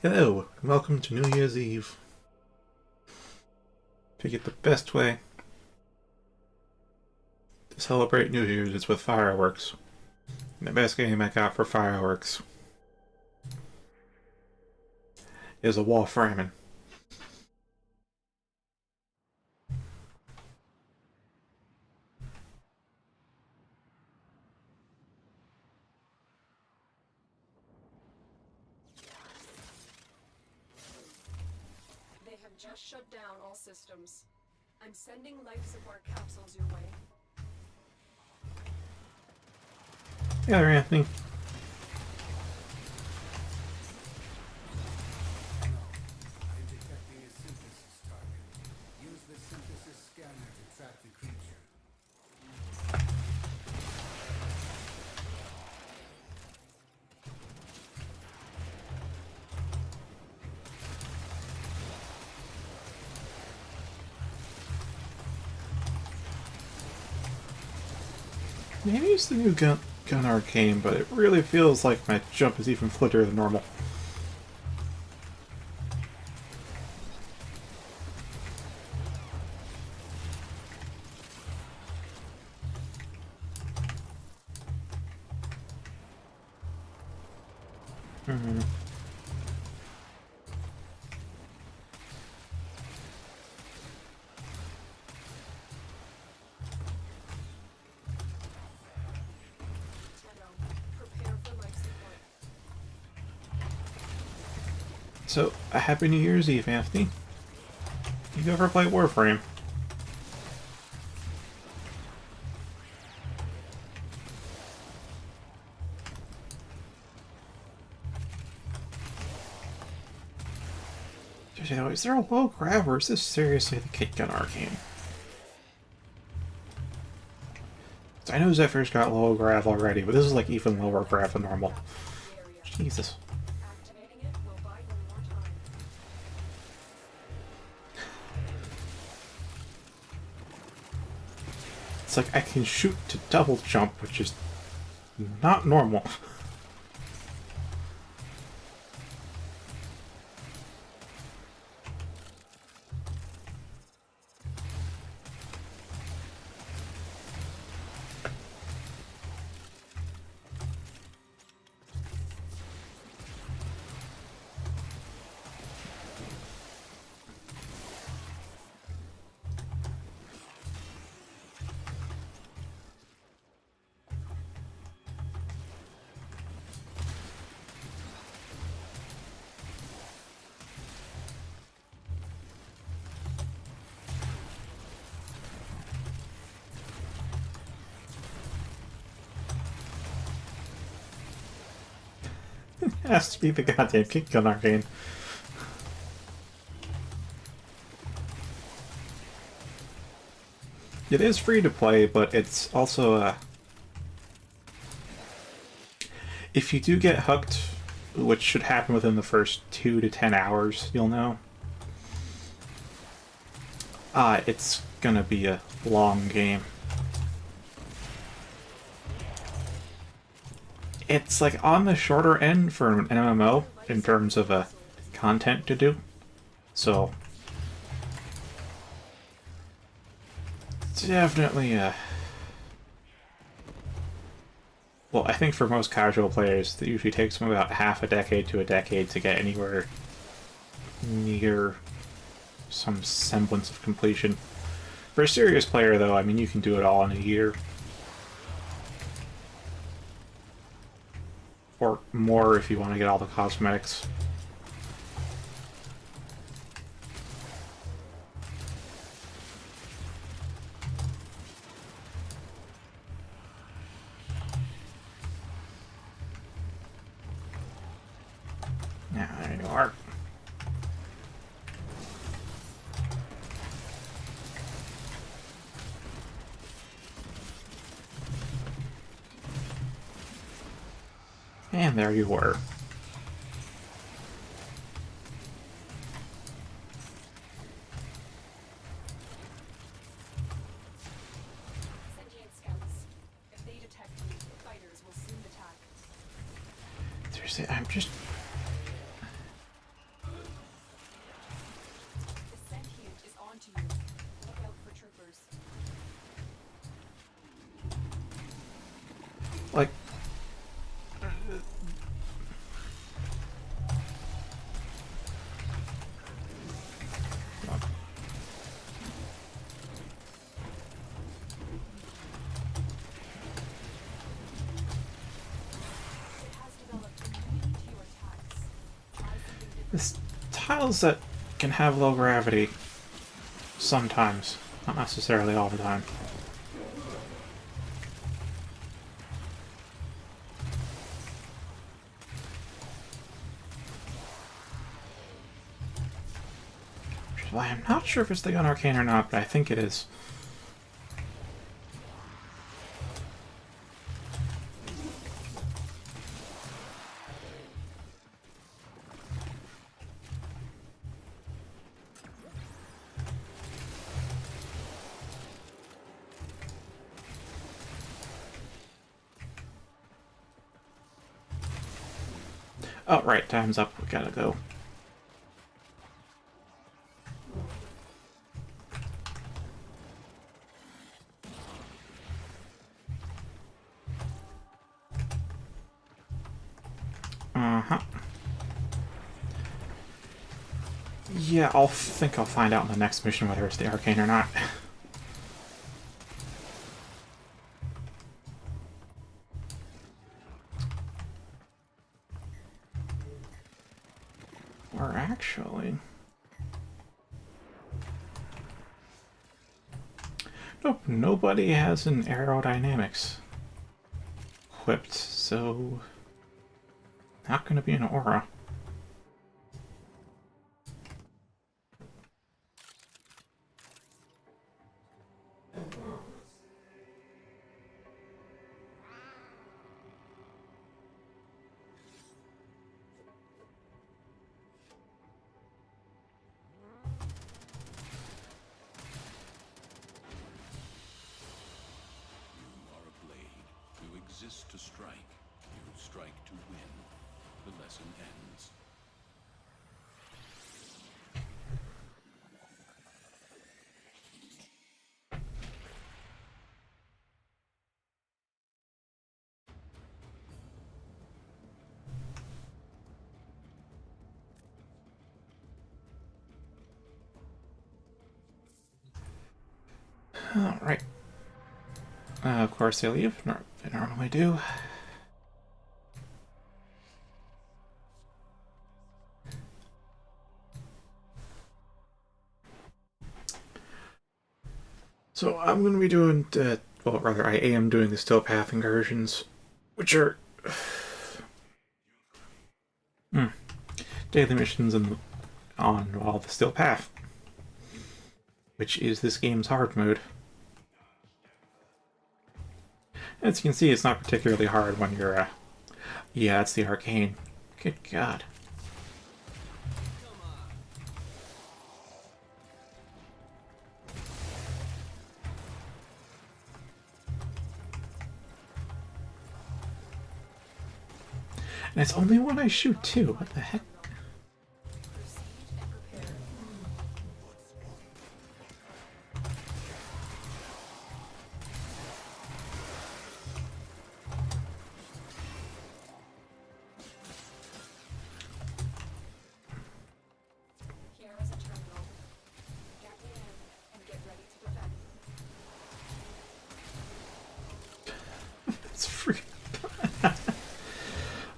Hello, and welcome to New Year's Eve. Figured the best way to celebrate New Year's is with fireworks. And the best game I got for fireworks is a Warframe. They have just shut down all systems. I'm sending life support capsules your way. Yeah, there, Anthony. I'm detecting a synthesis target. Use the synthesis scanner to track the creature. Maybe it's the new gun arcane, but it really feels like my jump is even flitter than normal. Mm-hmm. Prepare for life support. So, a happy New Year's Eve, Anthony. You ever play Warframe? You know, is there a low grab, or is this seriously the kick gun arcane? I know Zephyr's got low grab already, but this is like even lower grab than normal. The area. Jesus. Activating it will buy you more time. It's like I can shoot to double jump, which is not normal. It has to be the goddamn kick gun arcane. It is free to play, but it's also if you do get hooked, which should happen within the first 2 to 10 hours, you'll know. It's gonna be a long game. It's like on the shorter end for an MMO in terms of content to do. So definitely well, I think for most casual players, it usually takes them about half a decade to a decade to get anywhere near some semblance of completion. For a serious player, though, I mean, you can do it all in a year. Or more if you want to get all the cosmetics. Now, there you are. And there you were. Sentient scouts. If they detect you, fighters will soon attack. Seriously, I'm just... Like, there's tiles that can have low gravity sometimes, not necessarily all the time. Well, I'm not sure if it's the Gun Arcane or not, but I think it is. Oh, right, time's up. We gotta go. Uh-huh. Yeah, I'll find out in the next mission whether it's the Arcane or not. Or actually... Nope, nobody has an aerodynamics equipped, so... Not gonna be an aura. To strike, you strike to win. The lesson ends. Alright. Of course they leave. They normally do. So I'm going to be doing, well, rather, I am doing the Steel Path incursions, which are daily missions on, well, the Steel Path, which is this game's hard mode. As you can see, it's not particularly hard when you're, yeah, it's the Arcane. Good God. And it's only when I shoot, too. What the heck? Here is a terminal. Get in and get ready to defend. It's free.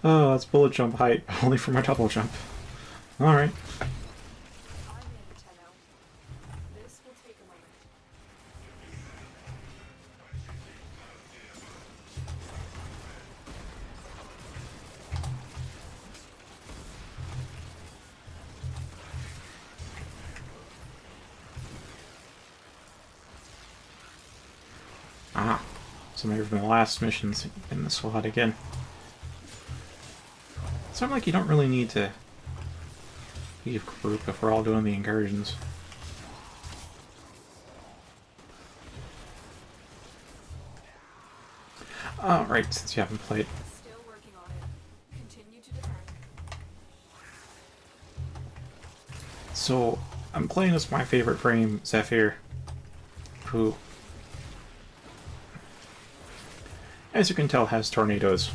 Oh, that's bullet jump height, only for my double jump. Alright. I'm in, Tenno. This will take a moment. Ah. So maybe from the last missions in the squad again. So I'm like, you don't really need to leave group if we're all doing the incursions. Alright, since you haven't played. Still working on it. Continue to defend. So, I'm playing as my favorite frame, Zephyr, who as you can tell, has tornadoes.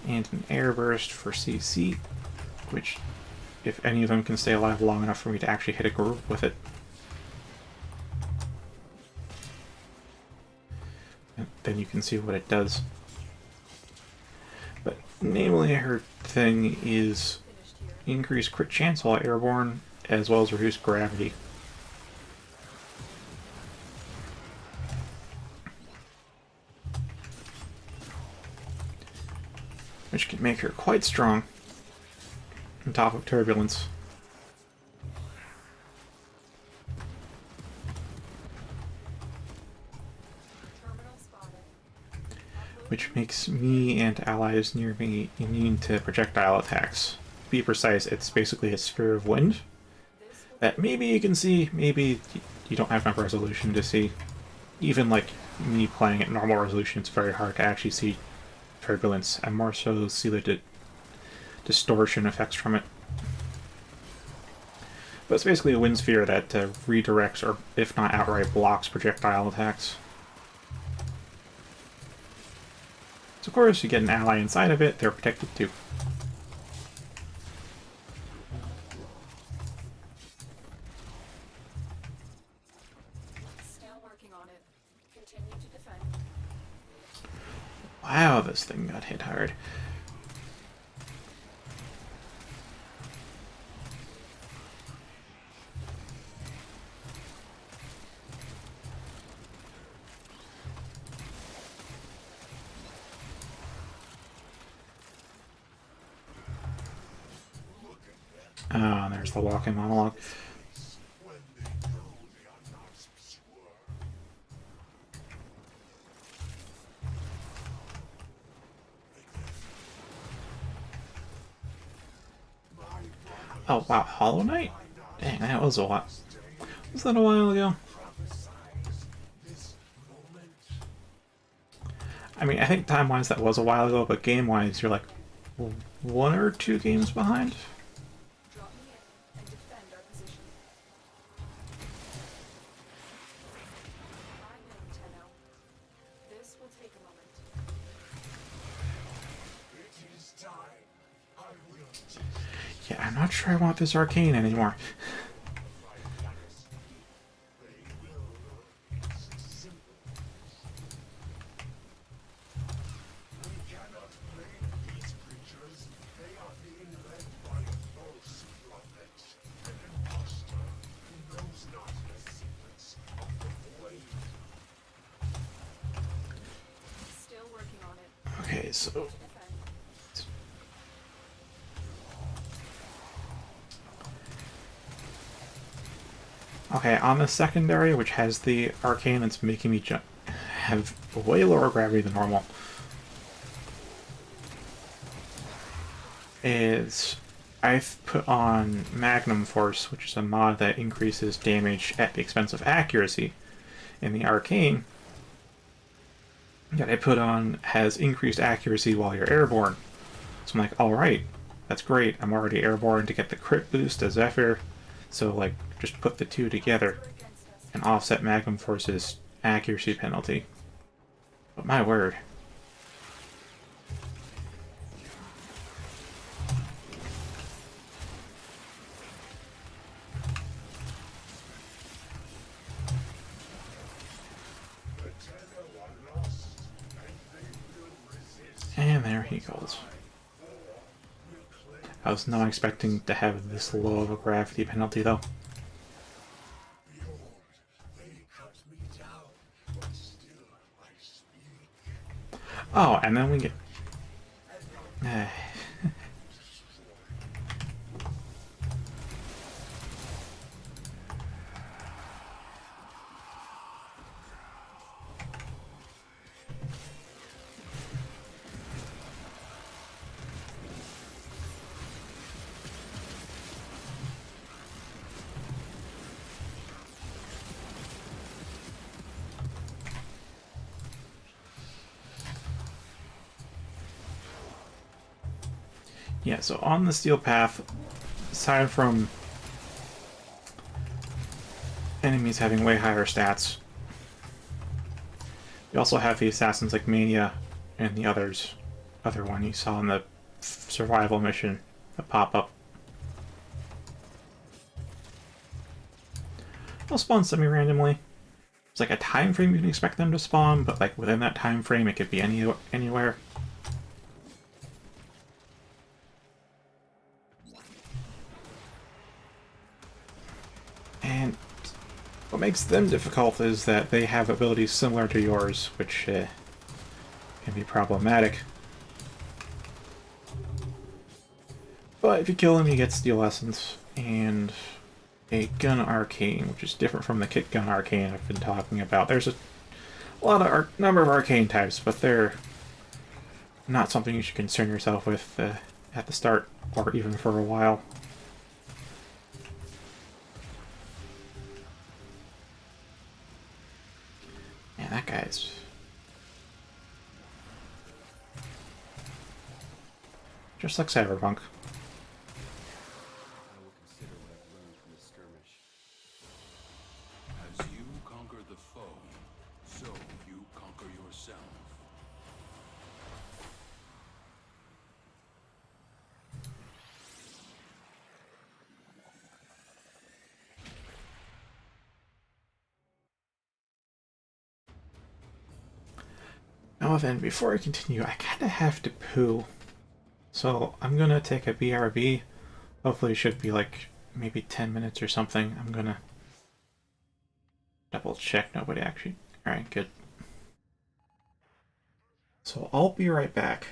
And an air burst for CC, which, if any of them can stay alive long enough for me to actually hit a group with it. And then you can see what it does. But namely, her thing is increased crit chance while airborne, as well as reduced gravity. Which can make her quite strong on top of turbulence. Which makes me and allies near me immune to projectile attacks. To be precise, it's basically a sphere of wind that maybe you can see, maybe you don't have enough resolution to see. Even like me playing at normal resolution, it's very hard to actually see turbulence, and more so see the distortion effects from it. But it's basically a wind sphere that redirects, or if not outright blocks, projectile attacks. So of course, you get an ally inside of it, they're protected too. Still working on it. Continue to defend. Wow, this thing got hit hard. Oh, there's the walking monologue. Oh wow, Hollow Knight? Dang, that was a while. Was that a while ago? I mean, I think time-wise that was a while ago, but game-wise you're like 1 or 2 games behind? Drop me in and defend our position. I know, Tenno. This will take a moment. Yeah, I'm not sure I want this arcane anymore. Still working on it. Okay, so Defend. okay, on the secondary, which has the arcane that's making me have way lower gravity than normal, is I've put on Magnum Force, which is a mod that increases damage at the expense of accuracy. And the arcane that I put on has increased accuracy while you're airborne. So I'm like, alright, that's great. I'm already airborne to get the crit boost as Zephyr. So like, just put the two together and offset Magnum Force's accuracy penalty. But my word. And there he goes. I was not expecting to have this low of a gravity penalty, though. Oh, and then we get... Yeah, so on the steel path, aside from enemies having way higher stats. You also have the assassins like Mania and the other one you saw in the survival mission that pop up. They'll spawn semi-randomly. It's like a time frame you can expect them to spawn, but like within that time frame it could be anywhere. And what makes them difficult is that they have abilities similar to yours, which can be problematic. But if you kill them, you get Steel Essence and a Gun Arcane, which is different from the Kit Gun Arcane I've been talking about. There's a number of arcane types, but they're not something you should concern yourself with at the start, or even for a while. Man, that guy's just like Cyberpunk. I will consider what I've learned from the skirmish. As you conquer the foe, so you conquer yourself. Now then, before I continue, I kind of have to poo. So I'm gonna take a BRB. Hopefully it should be like maybe 10 minutes or something. I'm gonna double check nobody actually. Alright, good. So I'll be right back.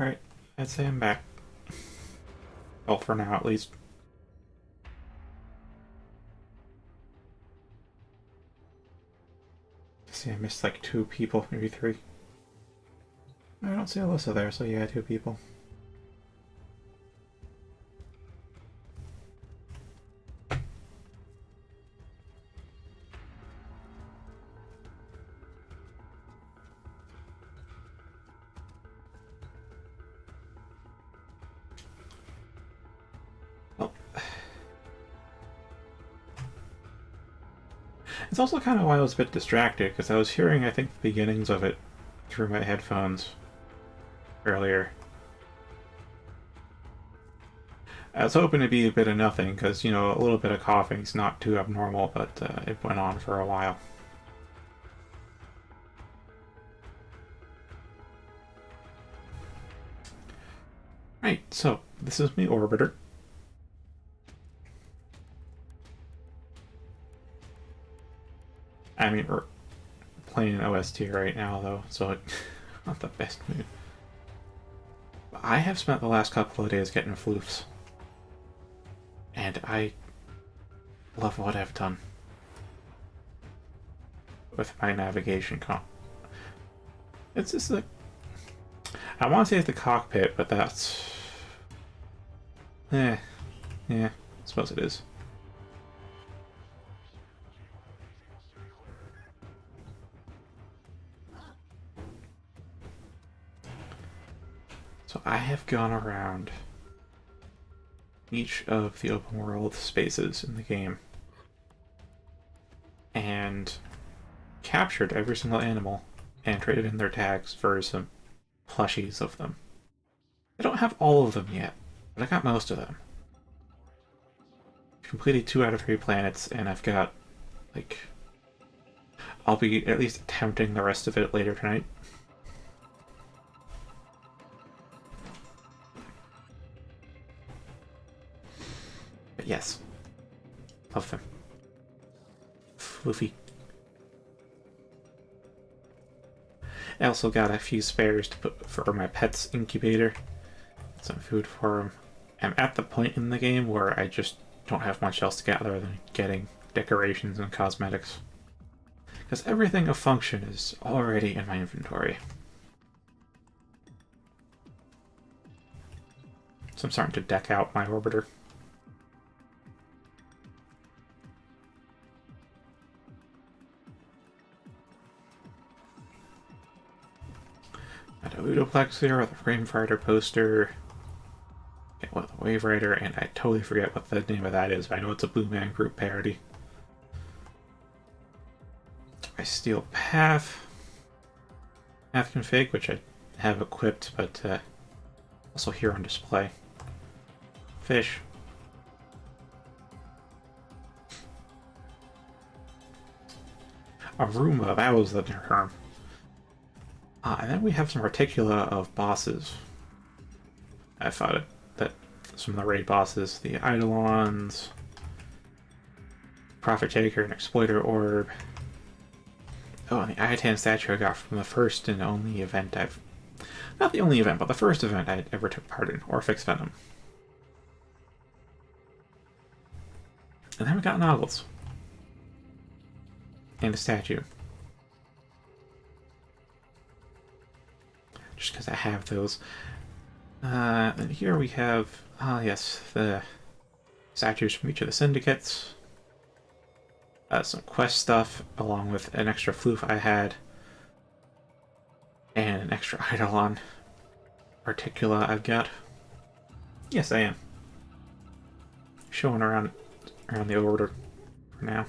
Alright, I'd say I'm back. Well, for now at least. See, I missed like 2 people, maybe 3. I don't see Alyssa there, so yeah, 2 people. It's also kind of why I was a bit distracted, because I was hearing, I think, the beginnings of it through my headphones earlier. I was hoping to be a bit of nothing, because, you know, a little bit of coughing is not too abnormal, but it went on for a while. Right, so this is my orbiter. I mean, we're playing an OST right now, though, so it's not the best mood. But I have spent the last couple of days getting floofs. And I love what I've done with my navigation It's just like... I want to say it's the cockpit, but that's... yeah, I suppose it is. So I have gone around each of the open world spaces in the game and captured every single animal and traded in their tags for some plushies of them. I don't have all of them yet, but I got most of them. I've completed 2 out of 3 planets, and I've got, like... I'll be at least attempting the rest of it later tonight. But yes, love them. Floofy. I also got a few spares to put for my pet's incubator. Some food for them. I'm at the point in the game where I just don't have much else to get other than getting decorations and cosmetics. Because everything of function is already in my inventory. So I'm starting to deck out my orbiter. Got a Ludoplex here with a Frame Fighter poster. With a Wave Rider, and I totally forget what the name of that is, but I know it's a Blue Man Group parody. I steal Path config, which I have equipped, but also here on display. Fish. Aruma, that was the term. And then we have some reticula of bosses. I thought that some of the raid bosses, the Eidolons, Profit Taker, and Exploiter Orb. Oh, and the Iatan statue I got from the first and only event I've... Not the only event, but the first event I ever took part in, Orphix Venom. And then we got Noggles. And a statue. Just because I have those. And here we have, yes, the statues from each of the syndicates. Some quest stuff, along with an extra floof I had. And an extra Eidolon Articula I've got. Yes, I am. Showing around the order for now.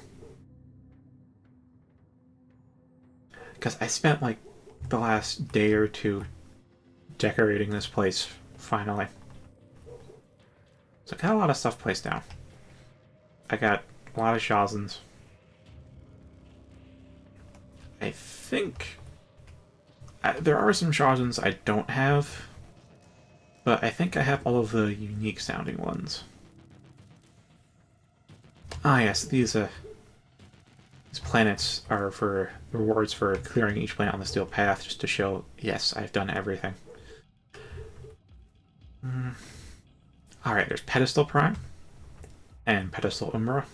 Because I spent, like, the last day or 2 decorating this place, finally. So I got a lot of stuff placed down. I got a lot of Shazens. I think... there are some Shazens I don't have, but I think I have all of the unique sounding ones. Yes, these planets are for rewards for clearing each planet on the Steel Path, just to show, yes, I've done everything. Alright, there's Pedestal Prime and Pedestal Umbra.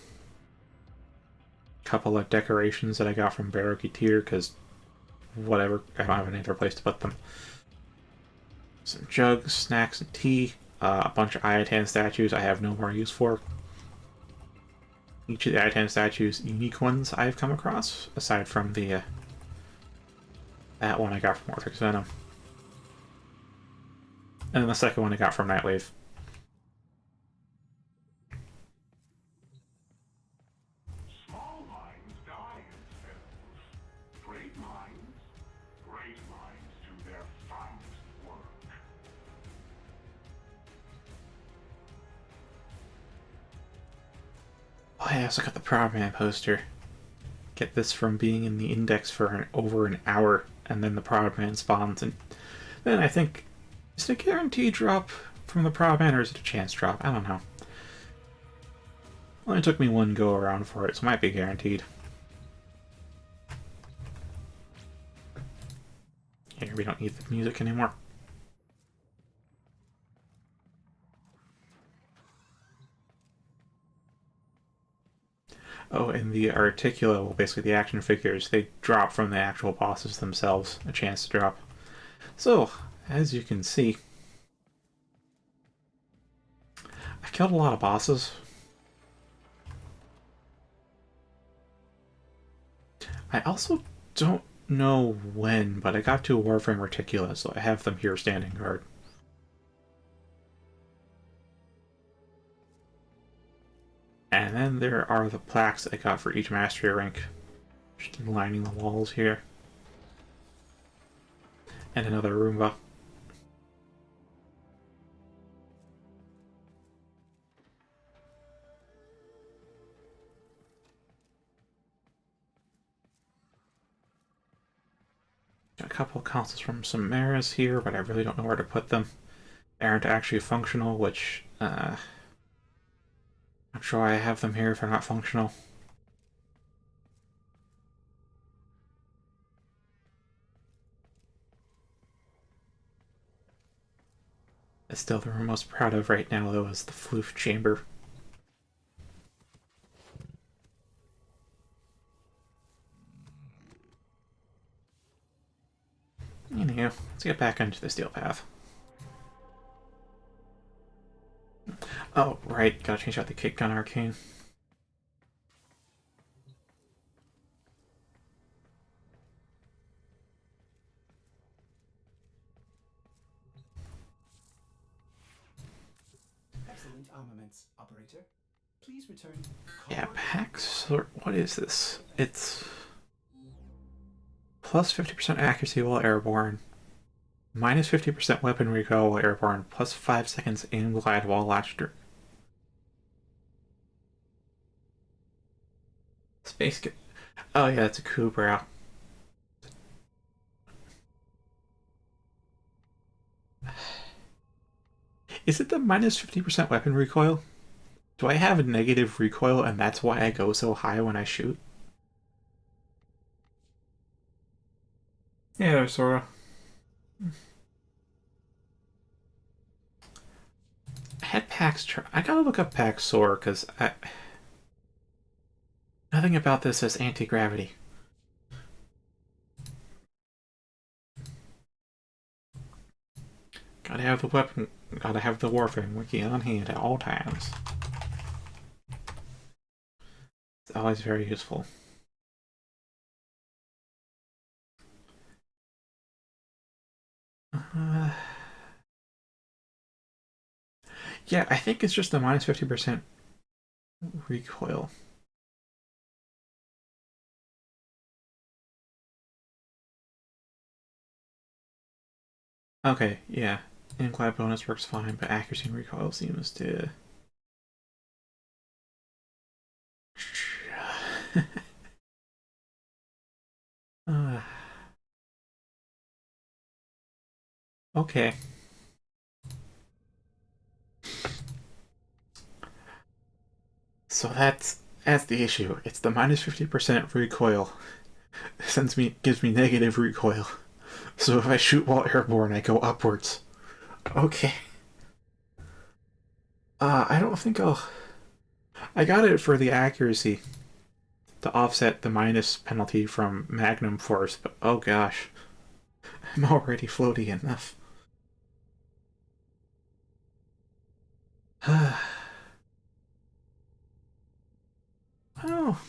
Couple of decorations that I got from Baroque Tier, because whatever, I don't have any other place to put them. Some jugs, snacks, and tea. A bunch of Iatan statues I have no more use for. Each of the Iatan statues, unique ones I've come across, aside from the that one I got from Orthrix Venom. And then the second one I got from Nightwave. Small minds die in spells. Great minds do their finest work. Oh, I also got the Proud Man poster. Get this from being in the index for over an hour, and then the Proud Man spawns, and then I think, is it a guaranteed drop from the Proud Man, or is it a chance drop? I don't know. Only took me one go around for it, so it might be guaranteed. Here, we don't need the music anymore. Oh, and the Articula, well, basically the action figures, they drop from the actual bosses themselves, a chance to drop. So, as you can see, I've killed a lot of bosses. I also don't know when, but I got to a Warframe Reticula, so I have them here standing guard. And then there are the plaques I got for each mastery rank, just lining the walls here. And another Roomba. Got a couple of consoles from some Maras here, but I really don't know where to put them. They aren't actually functional, which, I'm sure I have them here if they're not functional. Still, the one I'm most proud of right now, though, is the Floof Chamber. Anyhow, let's get back into the Steel Path. Oh, right, gotta change out the Kick Gun Arcane. Excellent armaments, operator. Please return. Yeah, packs. What is this? It's plus 50% accuracy while airborne, minus 50% weapon recoil while airborne, plus 5 seconds aim glide while latched. Space. Oh yeah, it's a coup brow. Is it the minus 50% weapon recoil? Do I have a negative recoil and that's why I go so high when I shoot? Yeah, there's Sora. I had Pax. I gotta look up Pax Sora because nothing about this says anti-gravity. Gotta have the weapon. Gotta have the Warframe wiki on hand at all times. It's always very useful. Yeah, I think it's just the minus 50% recoil. Okay, yeah. Incline bonus works fine, but accuracy and recoil seems to... okay. So that's the issue. It's the minus 50% recoil. Gives me negative recoil. So if I shoot while airborne, I go upwards. Okay. I don't think I'll... I got it for the accuracy to offset the minus penalty from Magnum Force, but oh gosh, I'm already floaty enough. Well,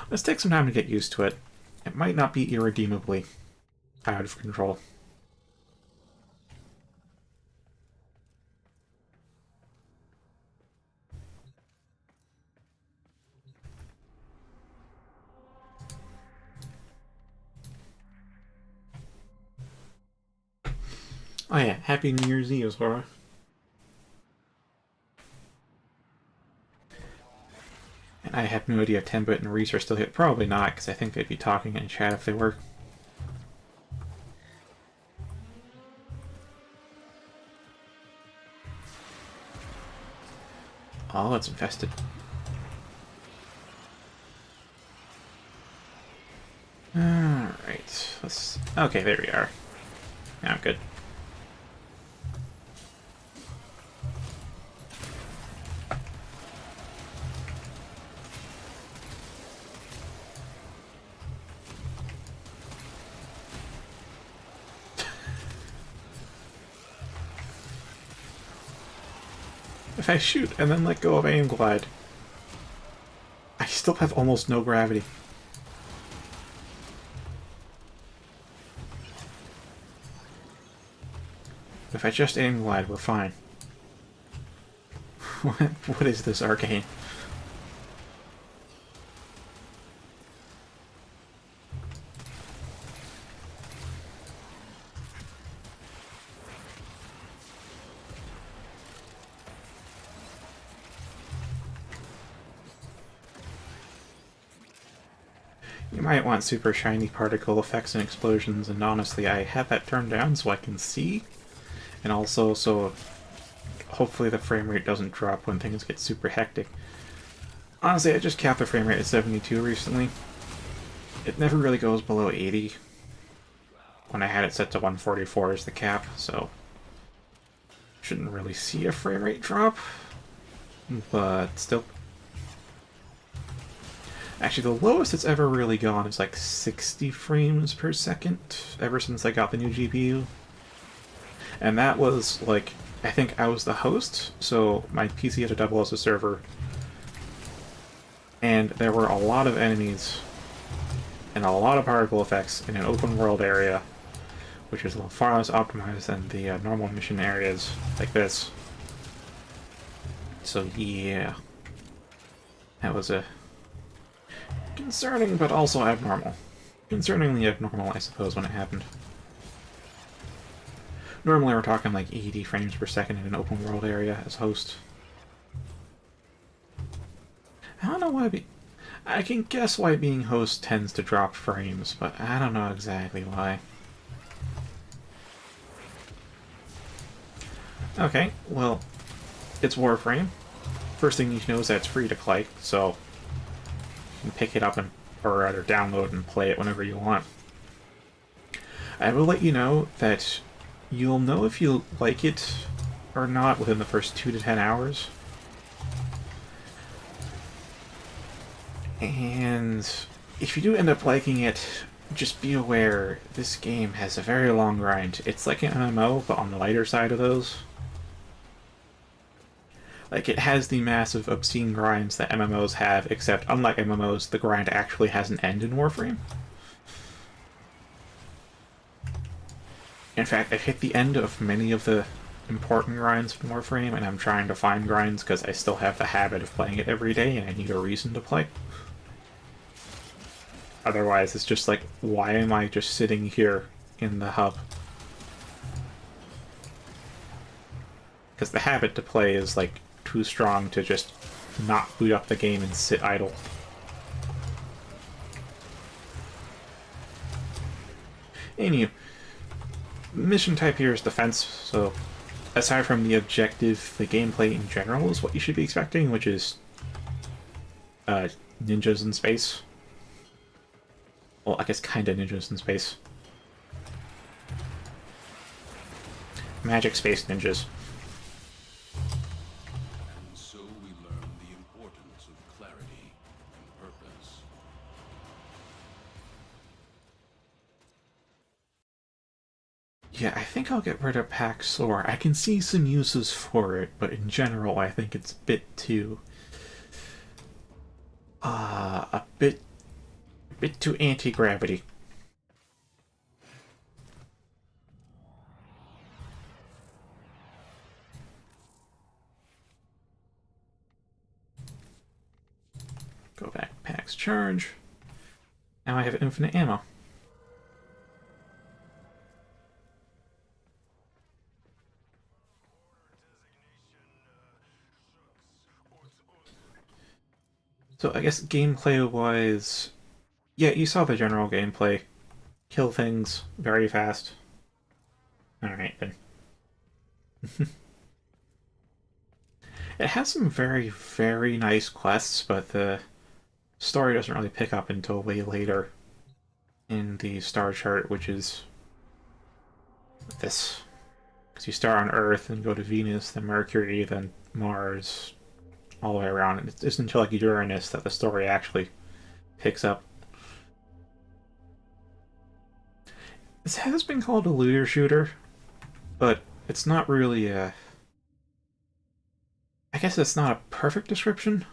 let's take some time to get used to it. It might not be irredeemably out of control. Oh yeah, Happy New Year's Eve, Laura. And I have no idea if 10-bit and Reese are still here. Probably not, because I think they'd be talking in chat if they were. Oh, it's infested. Alright, let's... Okay, there we are. Now I'm good. If I shoot and then let go of aim glide, I still have almost no gravity. If I just aim glide, we're fine. What is this arcane? You might want super shiny particle effects and explosions, and honestly, I have that turned down so I can see, and also so hopefully the frame rate doesn't drop when things get super hectic. Honestly, I just capped the frame rate at 72 recently. It never really goes below 80 when I had it set to 144 as the cap, so shouldn't really see a frame rate drop, but still. Actually, the lowest it's ever really gone is like 60 frames per second, ever since I got the new GPU. And that was, like, I think I was the host, so my PC had to double as a server. And there were a lot of enemies and a lot of particle effects in an open world area, which is far less optimized than the normal mission areas like this. So yeah, that was a concerning, but also abnormal. Concerningly abnormal, I suppose, when it happened. Normally we're talking like 80 frames per second in an open world area as host. I don't know why I can guess why being host tends to drop frames, but I don't know exactly why. Okay, well, it's Warframe. First thing you know is that it's free to play, so you can pick it up and, or rather download and play it whenever you want. I will let you know that you'll know if you like it or not within the first 2 to 10 hours. And if you do end up liking it, just be aware this game has a very long grind. It's like an MMO, but on the lighter side of those. Like, it has the massive, obscene grinds that MMOs have, except unlike MMOs, the grind actually has an end in Warframe. In fact, I've hit the end of many of the important grinds in Warframe, and I'm trying to find grinds because I still have the habit of playing it every day, and I need a reason to play. Otherwise, it's just like, why am I just sitting here in the hub? Because the habit to play is, like, too strong to just not boot up the game and sit idle. Anyway, mission type here is defense, so aside from the objective, the gameplay in general is what you should be expecting, which is ninjas in space. Well, I guess kinda ninjas in space. Magic space ninjas. I'll get rid of Paxor. I can see some uses for it, but in general, I think it's a bit too... a bit too anti-gravity. Go back, Pax charge. Now I have infinite ammo. So I guess gameplay-wise, yeah, you saw the general gameplay. Kill things very fast. Alright, then. It has some very, very nice quests, but the story doesn't really pick up until way later in the star chart, which is this. Because you start on Earth and go to Venus, then Mercury, then Mars, all the way around. And it isn't until like Uranus that the story actually picks up. This has been called a looter shooter, but it's not really a... I guess it's not a perfect description.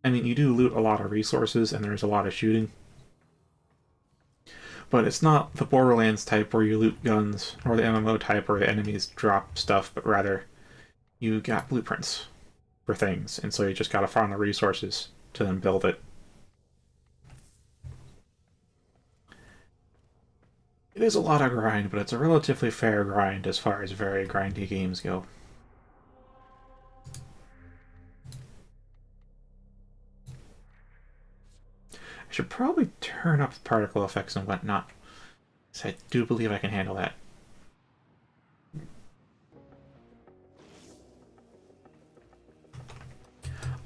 I mean, you do loot a lot of resources and there's a lot of shooting. But it's not the Borderlands type where you loot guns, or the MMO type where the enemies drop stuff, but rather you got blueprints for things, and so you just gotta farm the resources to then build it. It is a lot of grind, but it's a relatively fair grind as far as very grindy games go. I should probably turn up the particle effects and whatnot, because I do believe I can handle that.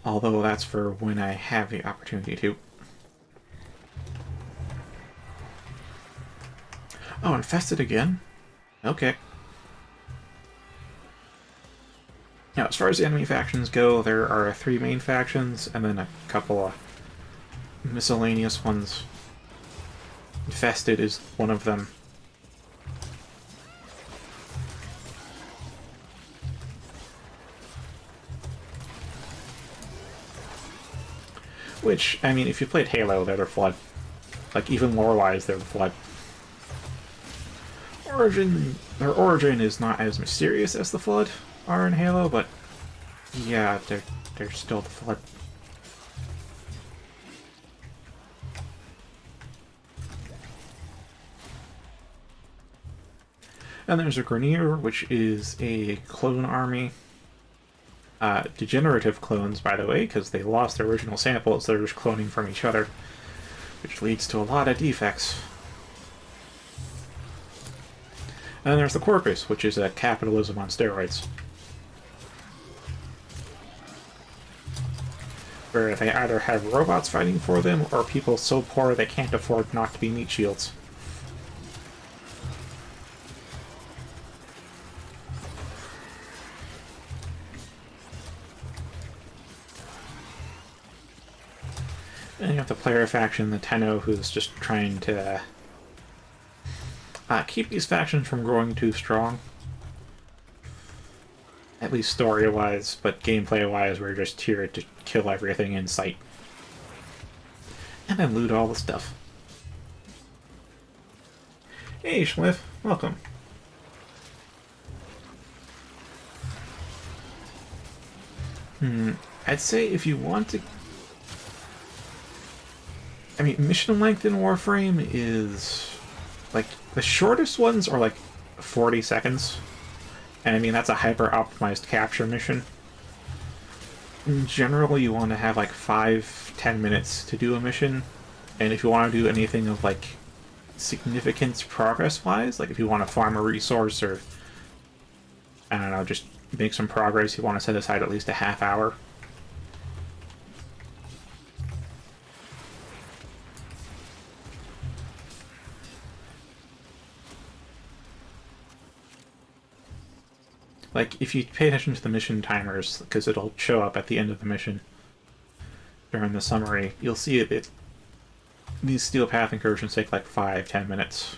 Although that's for when I have the opportunity to. Oh, infested again? Okay. Now, as far as the enemy factions go, there are 3 main factions, and then a couple of miscellaneous ones. Infested is one of them. Which, I mean, if you played Halo, they're the Flood. Like, even lore-wise, they're the Flood. Their origin is not as mysterious as the Flood are in Halo, but yeah, they're still the Flood. And there's a Grenier, which is a clone army. Degenerative clones, by the way, because they lost their original samples, they're just cloning from each other, which leads to a lot of defects. And then there's the Corpus, which is a capitalism on steroids, where they either have robots fighting for them, or people so poor they can't afford not to be meat shields. And you have the player faction, the Tenno, who's just trying to keep these factions from growing too strong. At least story-wise, but gameplay-wise, we're just here to kill everything in sight. And then loot all the stuff. Hey, Schliff, welcome. I'd say if you want to... I mean, mission length in Warframe is... like, the shortest ones are like 40 seconds. And I mean, that's a hyper-optimized capture mission. In general, you want to have like 5-10 minutes to do a mission. And if you want to do anything of like significance progress-wise, like if you want to farm a resource or, I don't know, just make some progress, you want to set aside at least a half hour. Like, if you pay attention to the mission timers, because it'll show up at the end of the mission during the summary, you'll see these Steel Path incursions take like 5-10 minutes.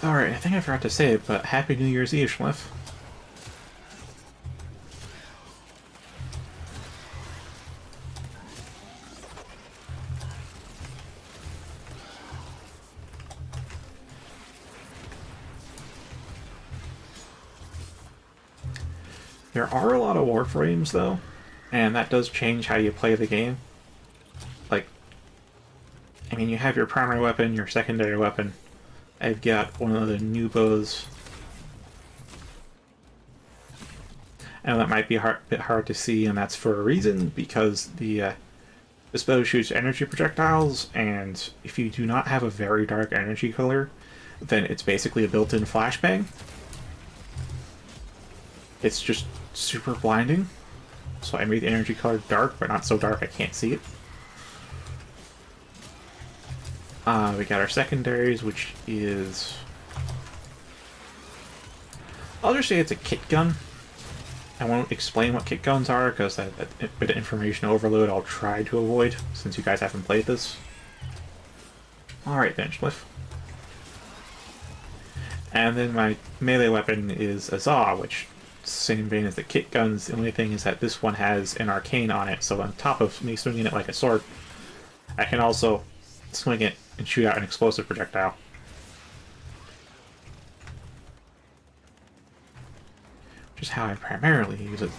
Alright, I think I forgot to say it, but Happy New Year's Eve, Schliff. There are a lot of Warframes, though, and that does change how you play the game. Like, I mean, you have your primary weapon, your secondary weapon. I've got one of the new bows. And that might be a bit hard to see, and that's for a reason, because this bow shoots energy projectiles, and if you do not have a very dark energy color, then it's basically a built-in flashbang. It's just super blinding. So I made the energy color dark, but not so dark I can't see it. We got our secondaries, which is... I'll just say it's a kit gun. I won't explain what kit guns are, because that bit of information overload I'll try to avoid, since you guys haven't played this. Alright then, Schliff. And then my melee weapon is a Zaw, which, same vein as the kit guns, the only thing is that this one has an arcane on it, so on top of me swinging it like a sword, I can also swing it and shoot out an explosive projectile. Which is how I primarily use it.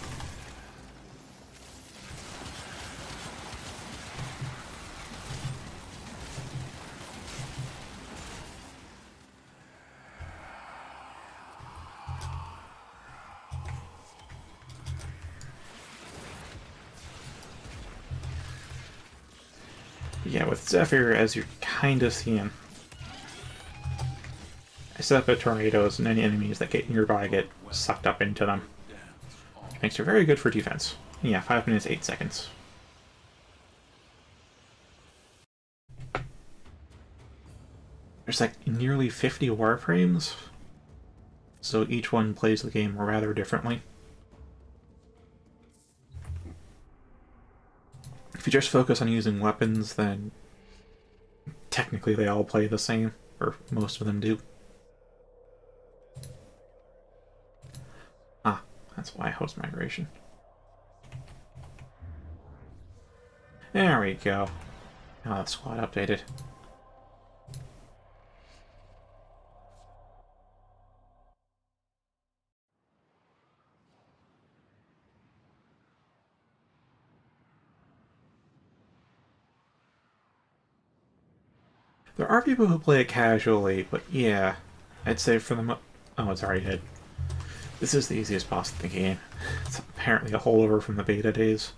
Yeah, with Zephyr, as you're kind of seeing, I set up tornadoes, and any enemies that get nearby get sucked up into them. Makes her very good for defense. Yeah, 5 minutes, 8 seconds. There's like nearly 50 Warframes, so each one plays the game rather differently. If you just focus on using weapons, then technically they all play the same, or most of them do. Ah, that's why host migration. There we go. Now that's squad updated. There are people who play it casually, but yeah, I'd say for the oh, it's already hit. This is the easiest boss in the game. It's apparently a holdover from the beta days.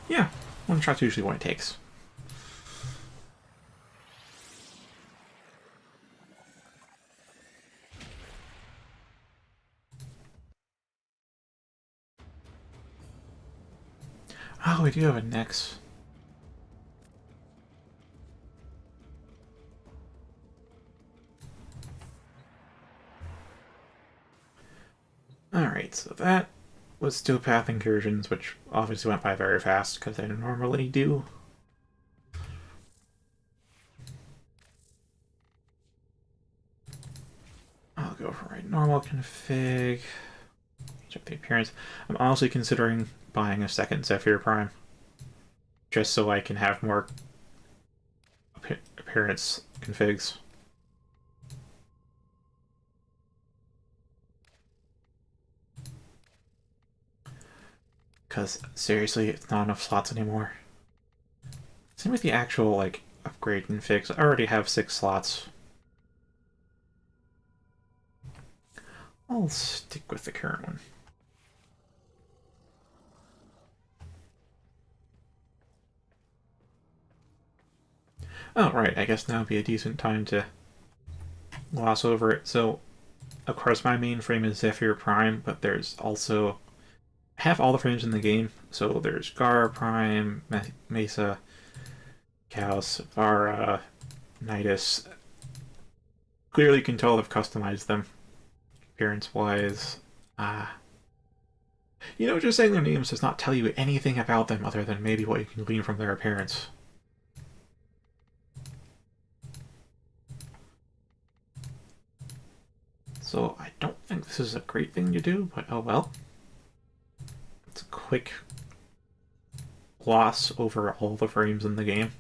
Yeah, one shot's usually what it takes. Oh, we do have a Nex. Alright, so that was still path incursions, which obviously went by very fast, because they normally do. I'll go for my normal config. Check the appearance. I'm honestly considering buying a second Zephyr Prime, just so I can have more appearance configs. Because, seriously, it's not enough slots anymore. Same with the actual, like, upgrade configs. I already have 6 slots. I'll stick with the current one. Oh, right, I guess now would be a decent time to gloss over it. So, of course, my main frame is Zephyr Prime, but there's also have all the frames in the game. So there's Gara, Prime, Mesa, Chaos, Vara, Nidus. Clearly can tell they've customized them appearance-wise. You know, just saying their names does not tell you anything about them other than maybe what you can glean from their appearance. So I don't think this is a great thing to do, but oh well. It's a quick gloss over all the frames in the game.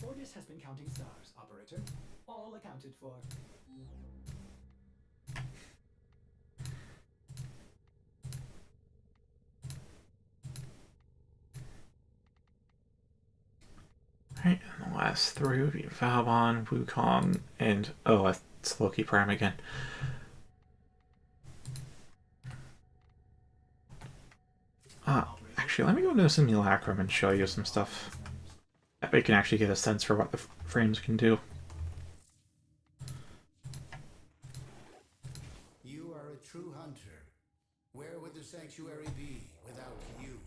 Orders has been counting stars, operator. All accounted for. Alright, and the last three would be Valbon, Wukong, and oh, it's Loki Prime again. Actually, let me go into a simulacrum and show you some stuff. That way you can actually get a sense for what the frames can do. You are a true hunter. Where would the sanctuary be without you?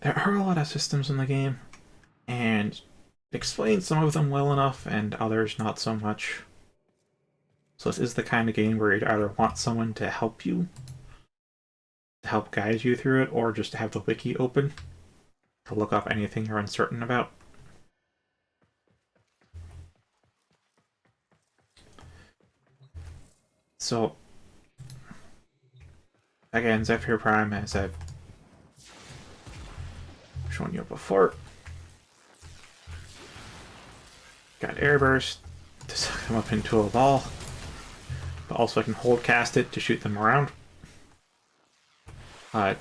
There are a lot of systems in the game, and explain some of them well enough and others not so much. So this is the kind of game where you'd either want someone to help you, to help guide you through it, or just to have the wiki open to look up anything you're uncertain about. So, again, Zephyr Prime, as I've shown you before, got Air Burst to suck them up into a ball, but also I can hold cast it to shoot them around.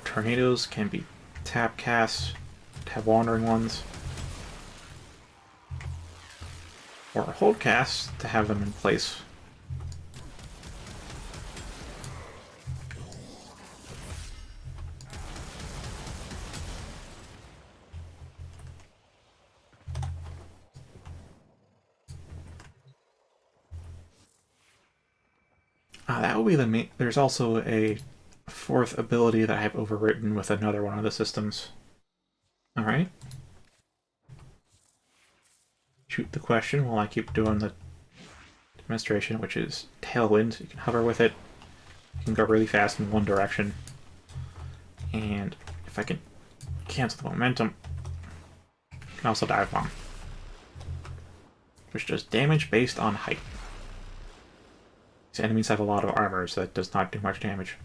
Tornadoes can be tap casts, have wandering ones, or hold casts to have them in place. That will be the main. There's also a fourth ability that I've overwritten with another one of the systems. Alright. Shoot the question while I keep doing the demonstration, which is Tailwind. You can hover with it. You can go really fast in one direction. And if I can cancel the momentum, you can also Dive Bomb, which does damage based on height. These enemies have a lot of armor, so that does not do much damage.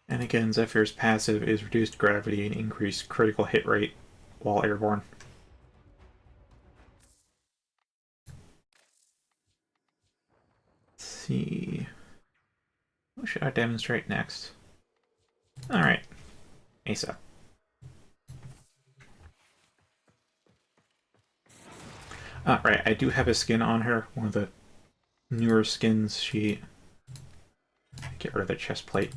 And again, Zephyr's passive is reduced gravity and increased critical hit rate while airborne. Let's see. What should I demonstrate next? Alright. Mesa. Right, I do have a skin on her. One of the newer skins. Get rid of the chest plate.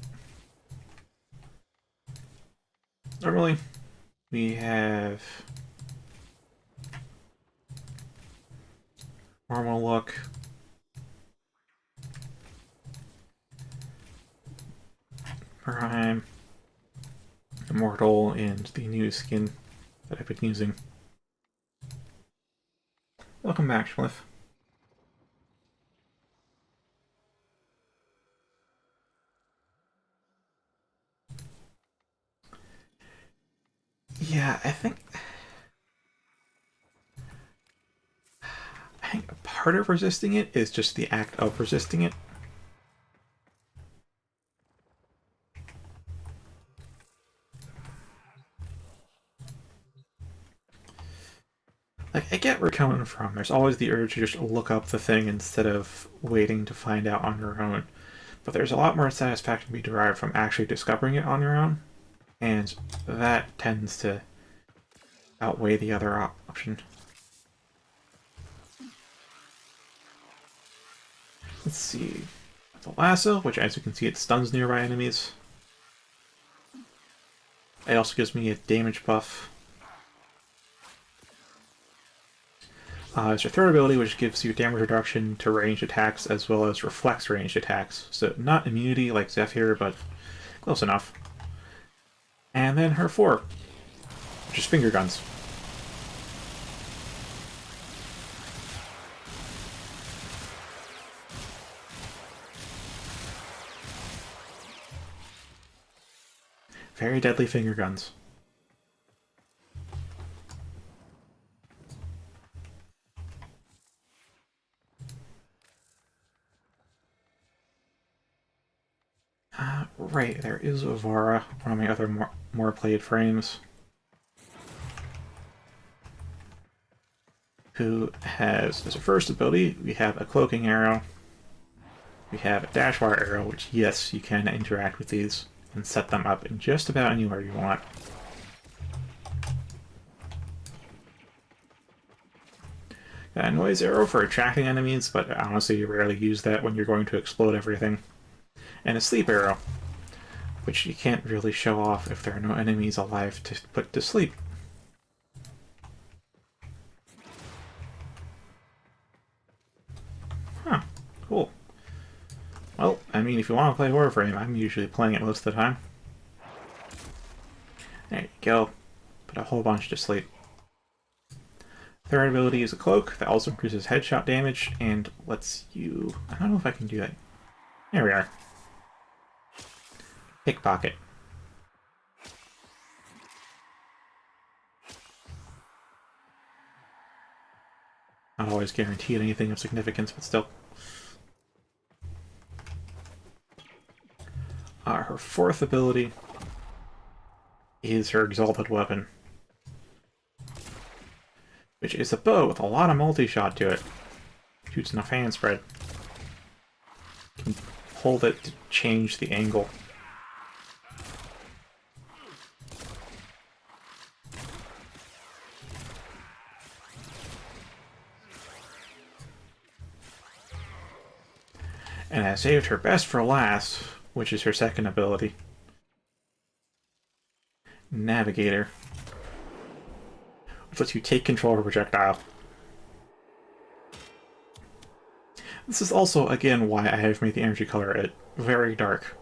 Normally, we have normal look. Prime. Immortal, and the new skin that I've been using. Welcome back, Schliff. Yeah, I think part of resisting it is just the act of resisting it. Like, I get where you're coming from. There's always the urge to just look up the thing instead of waiting to find out on your own. But there's a lot more satisfaction to be derived from actually discovering it on your own. And that tends to outweigh the other option. Let's see. The lasso, which as you can see it stuns nearby enemies. It also gives me a damage buff. It's your third ability, which gives you damage reduction to ranged attacks as well as reflex ranged attacks. So not immunity like Zephyr, but close enough. And then her 4, which is finger guns. Very deadly finger guns. Right, there is Ovara, one of my other more played frames, who has, as a first ability, we have a cloaking arrow, we have a dash wire arrow, which yes, you can interact with these and set them up in just about anywhere you want. Got a noise arrow for attracting enemies, but honestly you rarely use that when you're going to explode everything. And a sleep arrow, which you can't really show off if there are no enemies alive to put to sleep. Huh, cool. Well, I mean, if you want to play Warframe, I'm usually playing it most of the time. There you go. Put a whole bunch to sleep. Third ability is a cloak that also increases headshot damage and lets you... I don't know if I can do that. There we are. Pickpocket. Not always guaranteed anything of significance, but still. Her fourth ability is her Exalted Weapon, which is a bow with a lot of multi-shot to it. Shoots enough hand spread. You can hold it to change the angle. And I saved her best for last, which is her second ability. Navigator. Which lets you take control of a projectile. This is also, again, why I have made the energy color at very dark.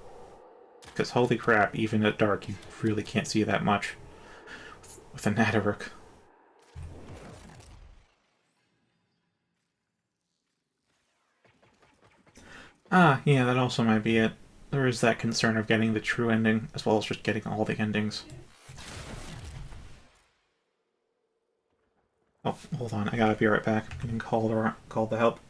Because holy crap, even at dark you really can't see that much with a Natarook. Ah, yeah, that also might be it. There is that concern of getting the true ending, as well as just getting all the endings. Oh, hold on, I gotta be right back. I'm getting called the help.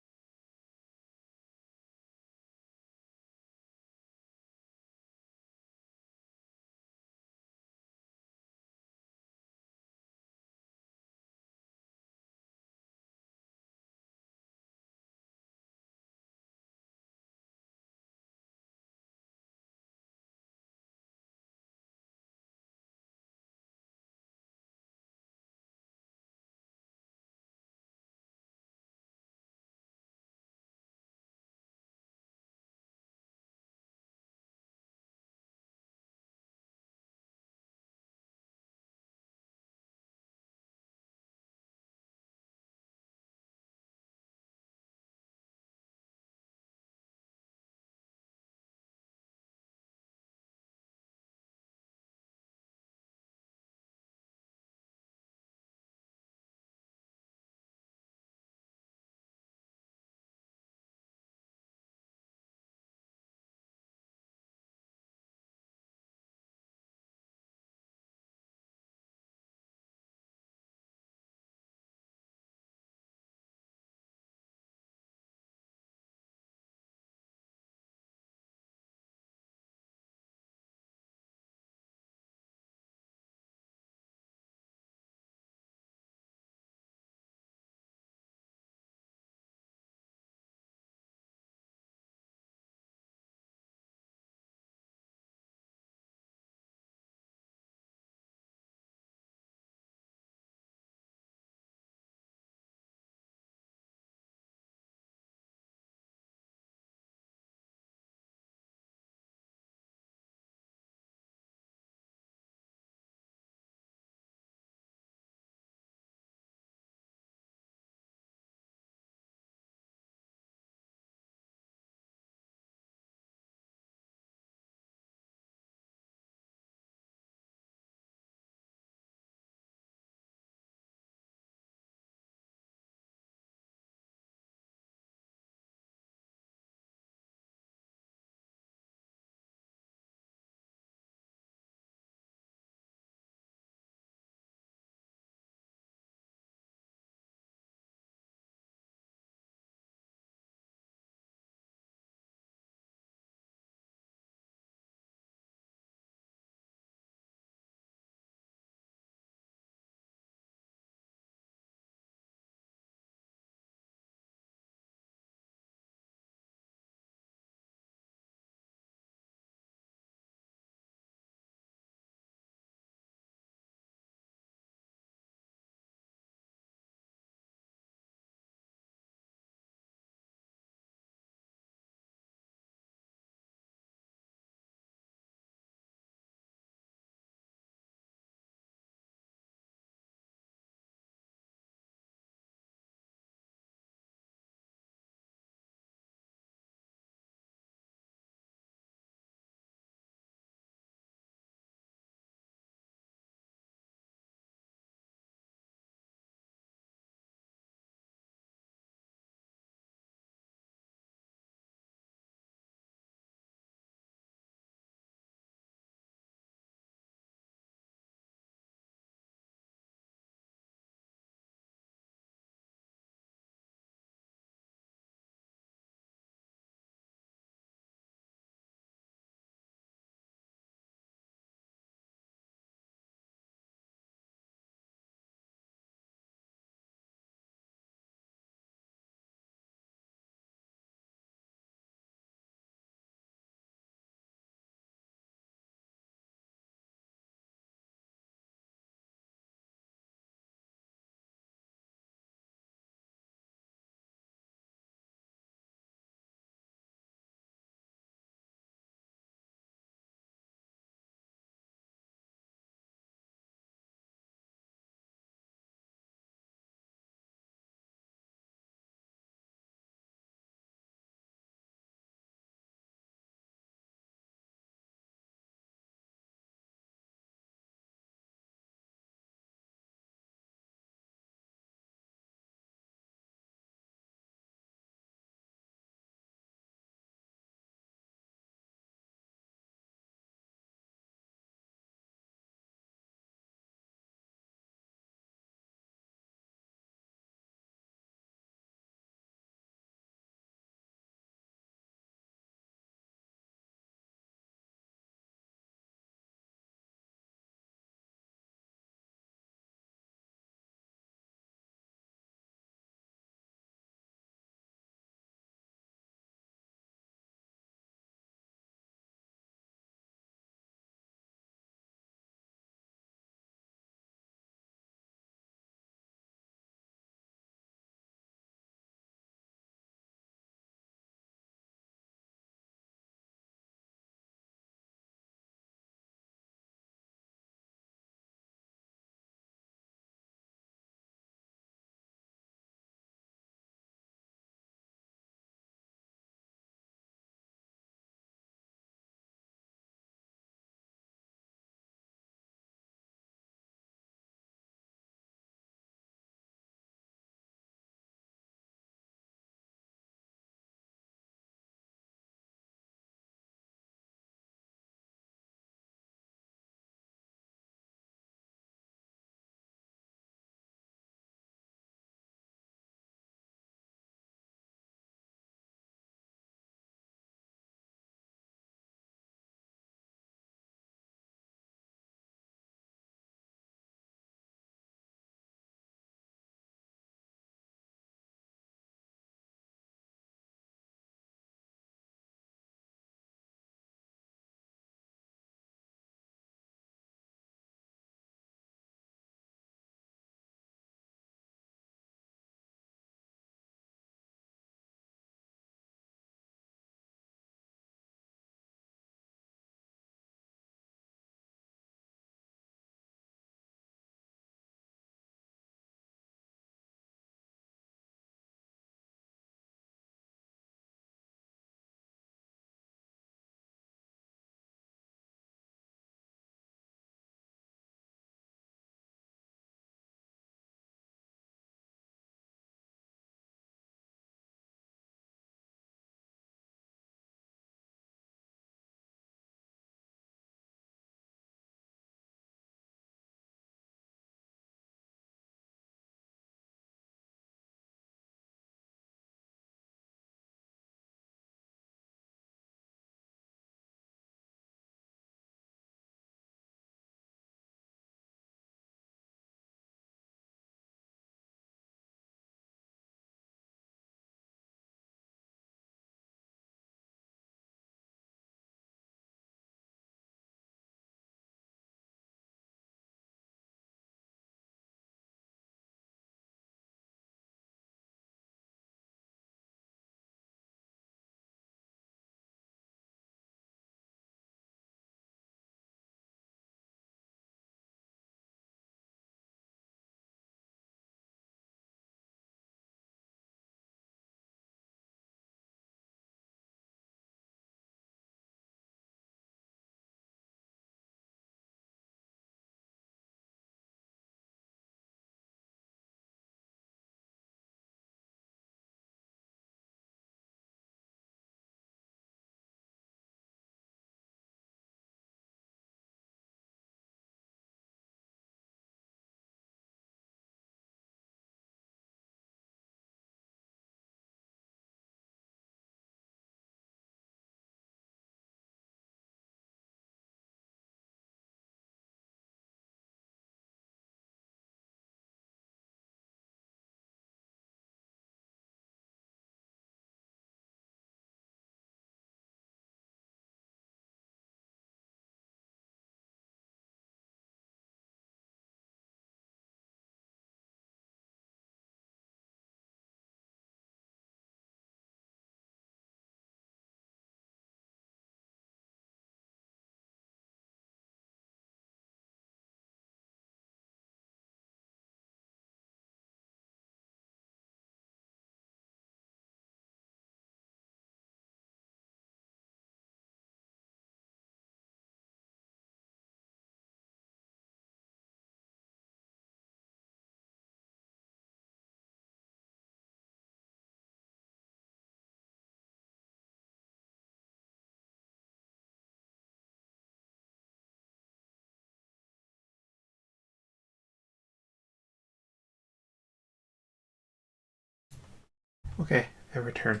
Okay, I return.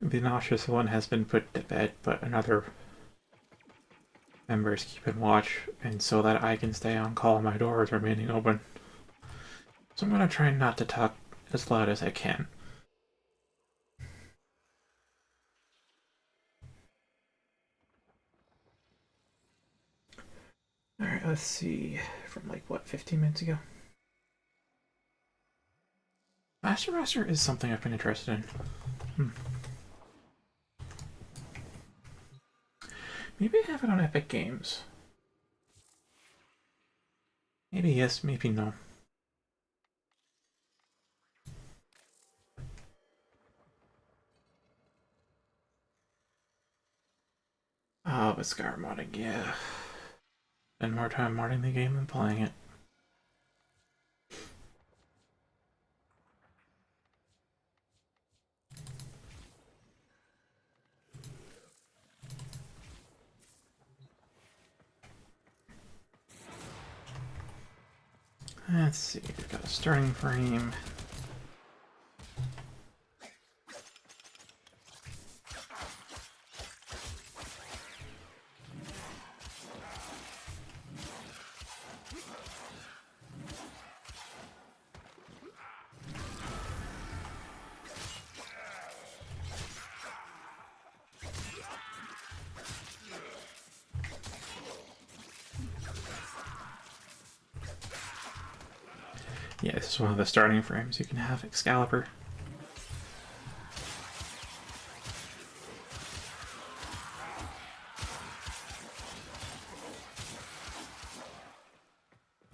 The nauseous one has been put to bed, but another member is keeping watch, and so that I can stay on call, my door is remaining open. So I'm gonna try not to talk as loud as I can. Alright, let's see. From like, what, 15 minutes ago? Master is something I've been interested in. Maybe I have it on Epic Games. Maybe yes, maybe no. Oh, but Scar modding, yeah. Spend more time modding the game than playing it. Let's see, we've got a starting frame. Yeah, this is one of the starting frames. You can have Excalibur.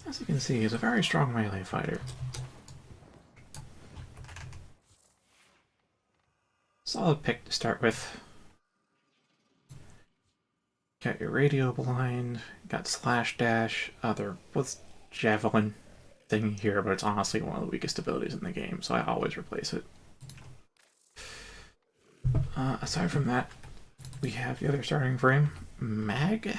As you can see, he's a very strong melee fighter. Solid pick to start with. Got your radio blind, got slash dash, there was javelin thing here, but it's honestly one of the weakest abilities in the game, so I always replace it. Aside from that, we have the other starting frame, Mag.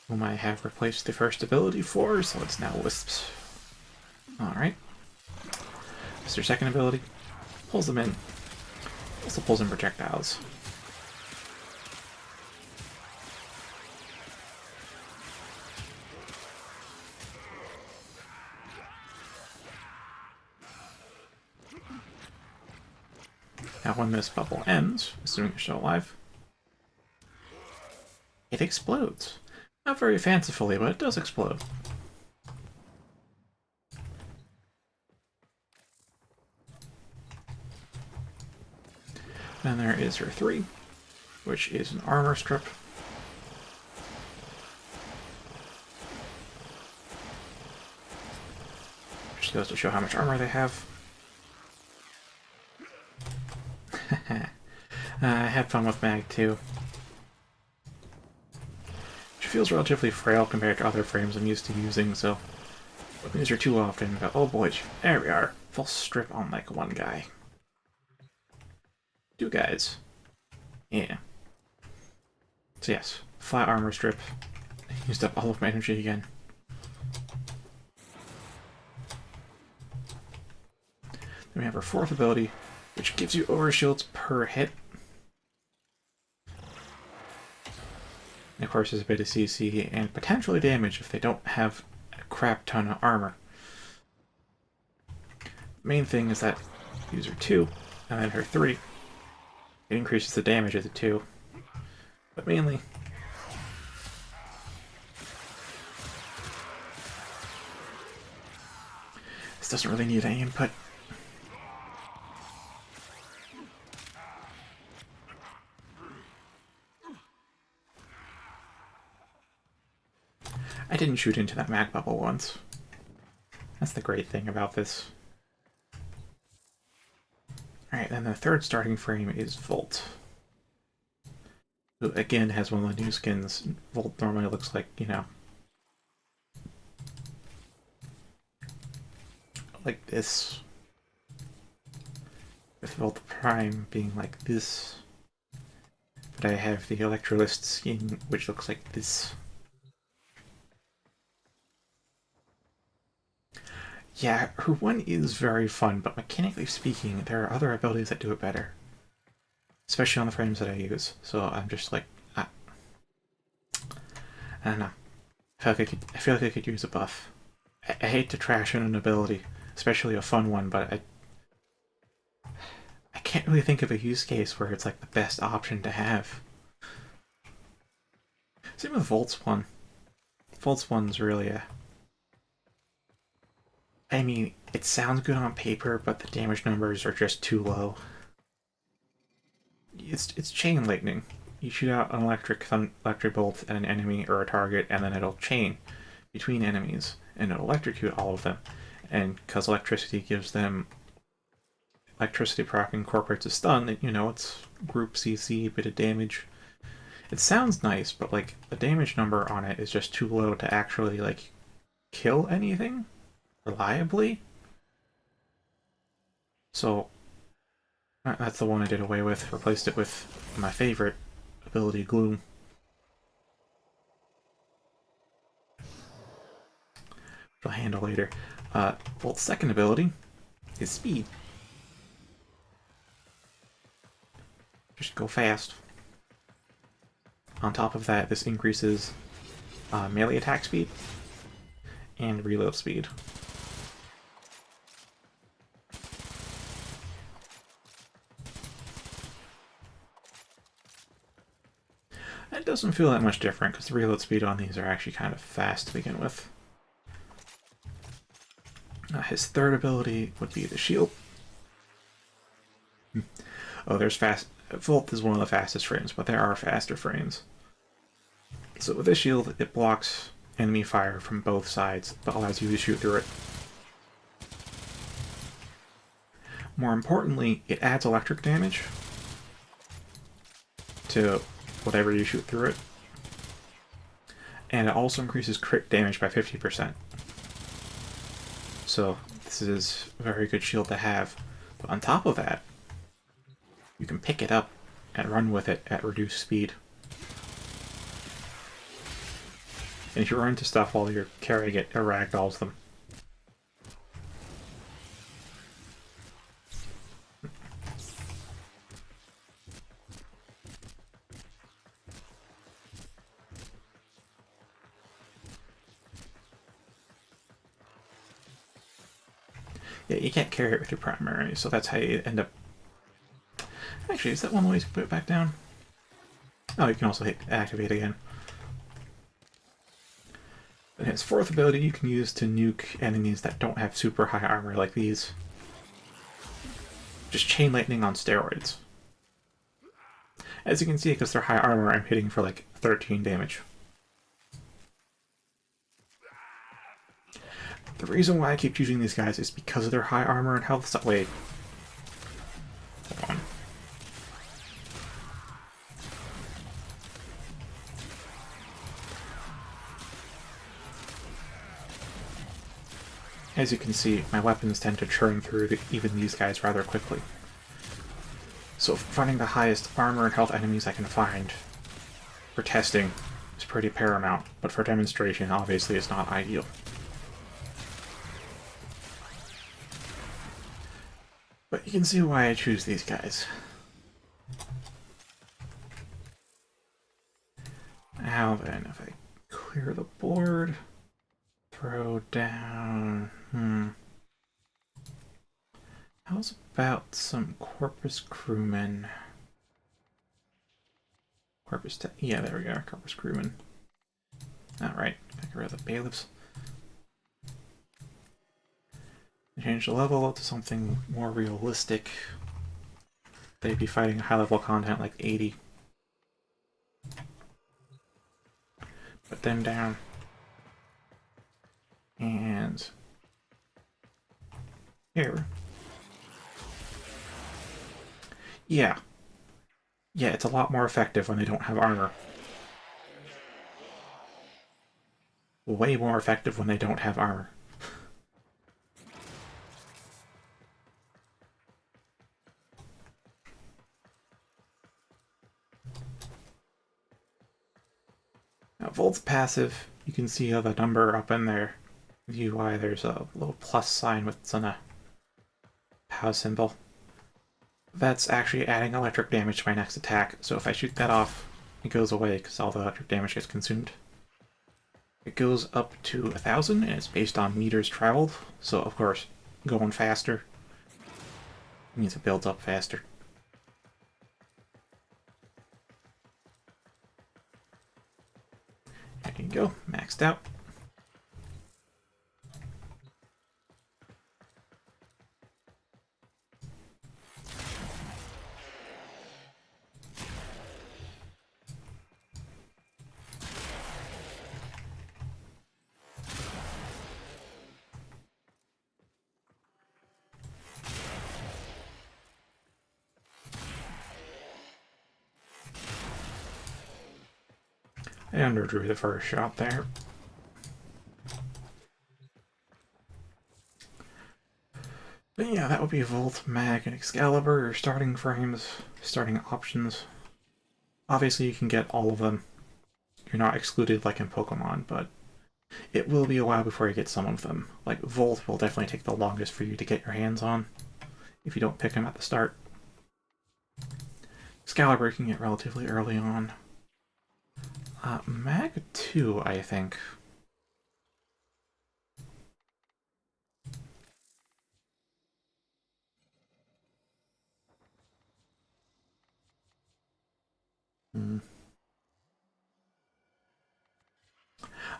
Whom I have replaced the first ability for, so it's now Wisps. Alright. It's their second ability. Pulls them in. Also pulls in projectiles. Now when this bubble ends, assuming you're still alive, it explodes. Not very fancifully, but it does explode. Then there is her 3, which is an armor strip. Just goes to show how much armor they have. I had fun with Mag too. She feels relatively frail compared to other frames I'm used to using, so I don't use her too often. But oh boy, there we are. Full strip on like one guy. 2 guys. Yeah. So yes, flat armor strip. Used up all of my energy again. Then we have our 4th ability, which gives you overshields per hit. And of course, there's a bit of CC and potentially damage if they don't have a crap ton of armor. The main thing is that user 2, and then her 3, it increases the damage of the 2. But mainly, this doesn't really need any input. I didn't shoot into that mag bubble once. That's the great thing about this. Alright, then the 3rd starting frame is Volt. Who again has one of the new skins. Volt normally looks like, you know, like this. With Volt Prime being like this. but I have the Electrolyst skin, which looks like this. Yeah, her one is very fun, but mechanically speaking, there are other abilities that do it better. Especially on the frames that I use. So I'm just like, I don't know. I feel like I could use a buff. I hate to trash in an ability, especially a fun one, but I can't really think of a use case where it's like the best option to have. Same with Volt's one. Volt's one's really a... I mean, it sounds good on paper, but the damage numbers are just too low. It's chain lightning. You shoot out an electric bolt at an enemy or a target, and then it'll chain between enemies, and it'll electrocute all of them. And because electricity gives them electricity proc incorporates a stun, you know, it's group CC, bit of damage. It sounds nice, but like the damage number on it is just too low to actually like kill anything reliably. So that's the one I did away with, replaced it with my favorite ability, Gloom. Which I'll handle later. Bolt's second ability is Speed. Just go fast. On top of that, this increases melee attack speed and reload speed. It doesn't feel that much different because the reload speed on these are actually kind of fast to begin with. His third ability would be the shield. Oh, there's fast. Volt is one of the fastest frames, but there are faster frames. So with this shield, it blocks enemy fire from both sides, but allows you to shoot through it. More importantly, it adds electric damage to whatever you shoot through it. And it also increases crit damage by 50%. So this is a very good shield to have. But on top of that, you can pick it up and run with it at reduced speed. And if you run into stuff while you're carrying it, it ragdolls them. Yeah, you can't carry it with your primary, so that's how you end up... Actually, is that one way to put it back down? Oh, you can also hit activate again. And his fourth ability you can use to nuke enemies that don't have super high armor like these. Just chain lightning on steroids. As you can see, because they're high armor, I'm hitting for like 13 damage. The reason why I keep choosing these guys is because of their high armor and health. So, wait. Hold on. As you can see, my weapons tend to churn through even these guys rather quickly. So finding the highest armor and health enemies I can find for testing is pretty paramount, but for demonstration, obviously, it's not ideal. But you can see why I choose these guys. Now then, if I clear the board, throw down... How's about some Corpus Crewmen? Yeah, there we go, Corpus Crewmen. Alright, get rid of the bailiffs. Change the level to something more realistic. They'd be fighting high level content like 80. Put them down. And here. Yeah. Yeah, it's a lot more effective when they don't have armor. Way more effective when they don't have armor. Volt's passive, you can see the number up in there. UI, there's a little plus sign with a pow symbol. That's actually adding electric damage to my next attack, so if I shoot that off, it goes away because all the electric damage gets consumed. It goes up to 1,000, and it's based on meters traveled, so of course, going faster means it builds up faster. There you go, maxed out. I underdrew the first shot there. But yeah, that would be Volt, Mag, and Excalibur, your starting frames, starting options. Obviously you can get all of them. You're not excluded like in Pokemon, but it will be a while before you get some of them. Like Volt will definitely take the longest for you to get your hands on, if you don't pick him at the start. Excalibur you can get relatively early on. Mag 2, I think.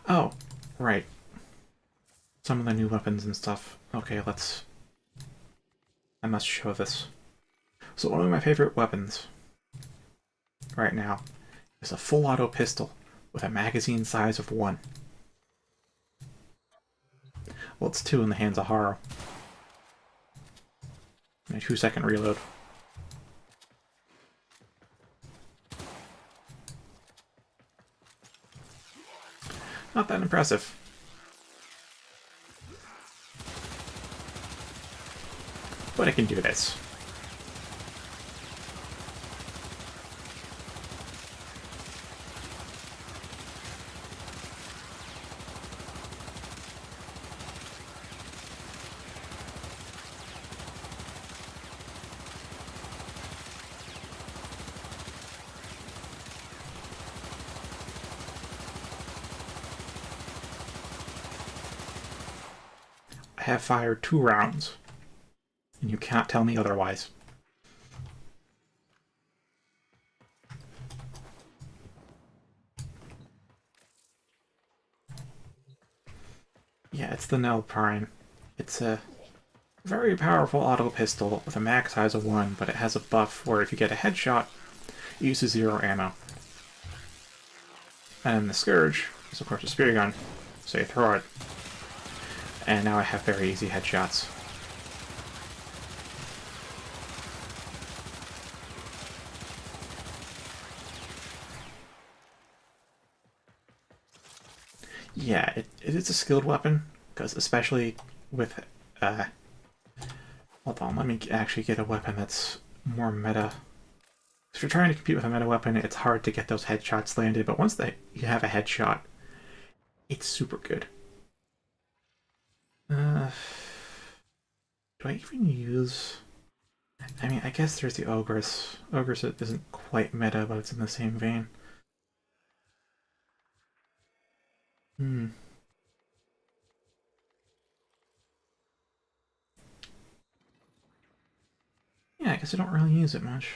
Oh, right. Some of the new weapons and stuff. Okay, I must show this. So one of my favorite weapons right now is a full auto pistol with a magazine size of 1. Well, it's 2 in the hands of Haro. And a 2-second reload. Not that impressive. But I can do this. I have fired 2 rounds, and you cannot tell me otherwise. Yeah, it's the Nell Prime. It's a very powerful auto pistol with a max size of 1, but it has a buff where if you get a headshot, it uses 0 ammo. And the Scourge is of course a spear gun, so you throw it. And now I have very easy headshots. Yeah, it is a skilled weapon, because especially with, hold on, let me actually get a weapon that's more meta. If you're trying to compete with a meta weapon, it's hard to get those headshots landed, but once you have a headshot, it's super good. Do I even use... I mean, I guess there's the Ogress. Ogress isn't quite meta, but it's in the same vein. Yeah, I guess I don't really use it much.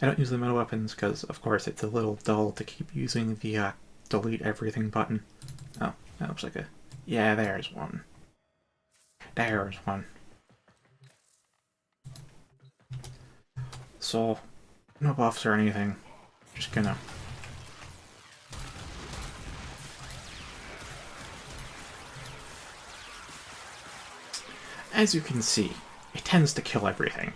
I don't use the meta weapons because, of course, it's a little dull to keep using the delete everything button. Oh, that looks like a... Yeah, there's one. There's one. So, no buffs or anything. Just gonna... As you can see, it tends to kill everything.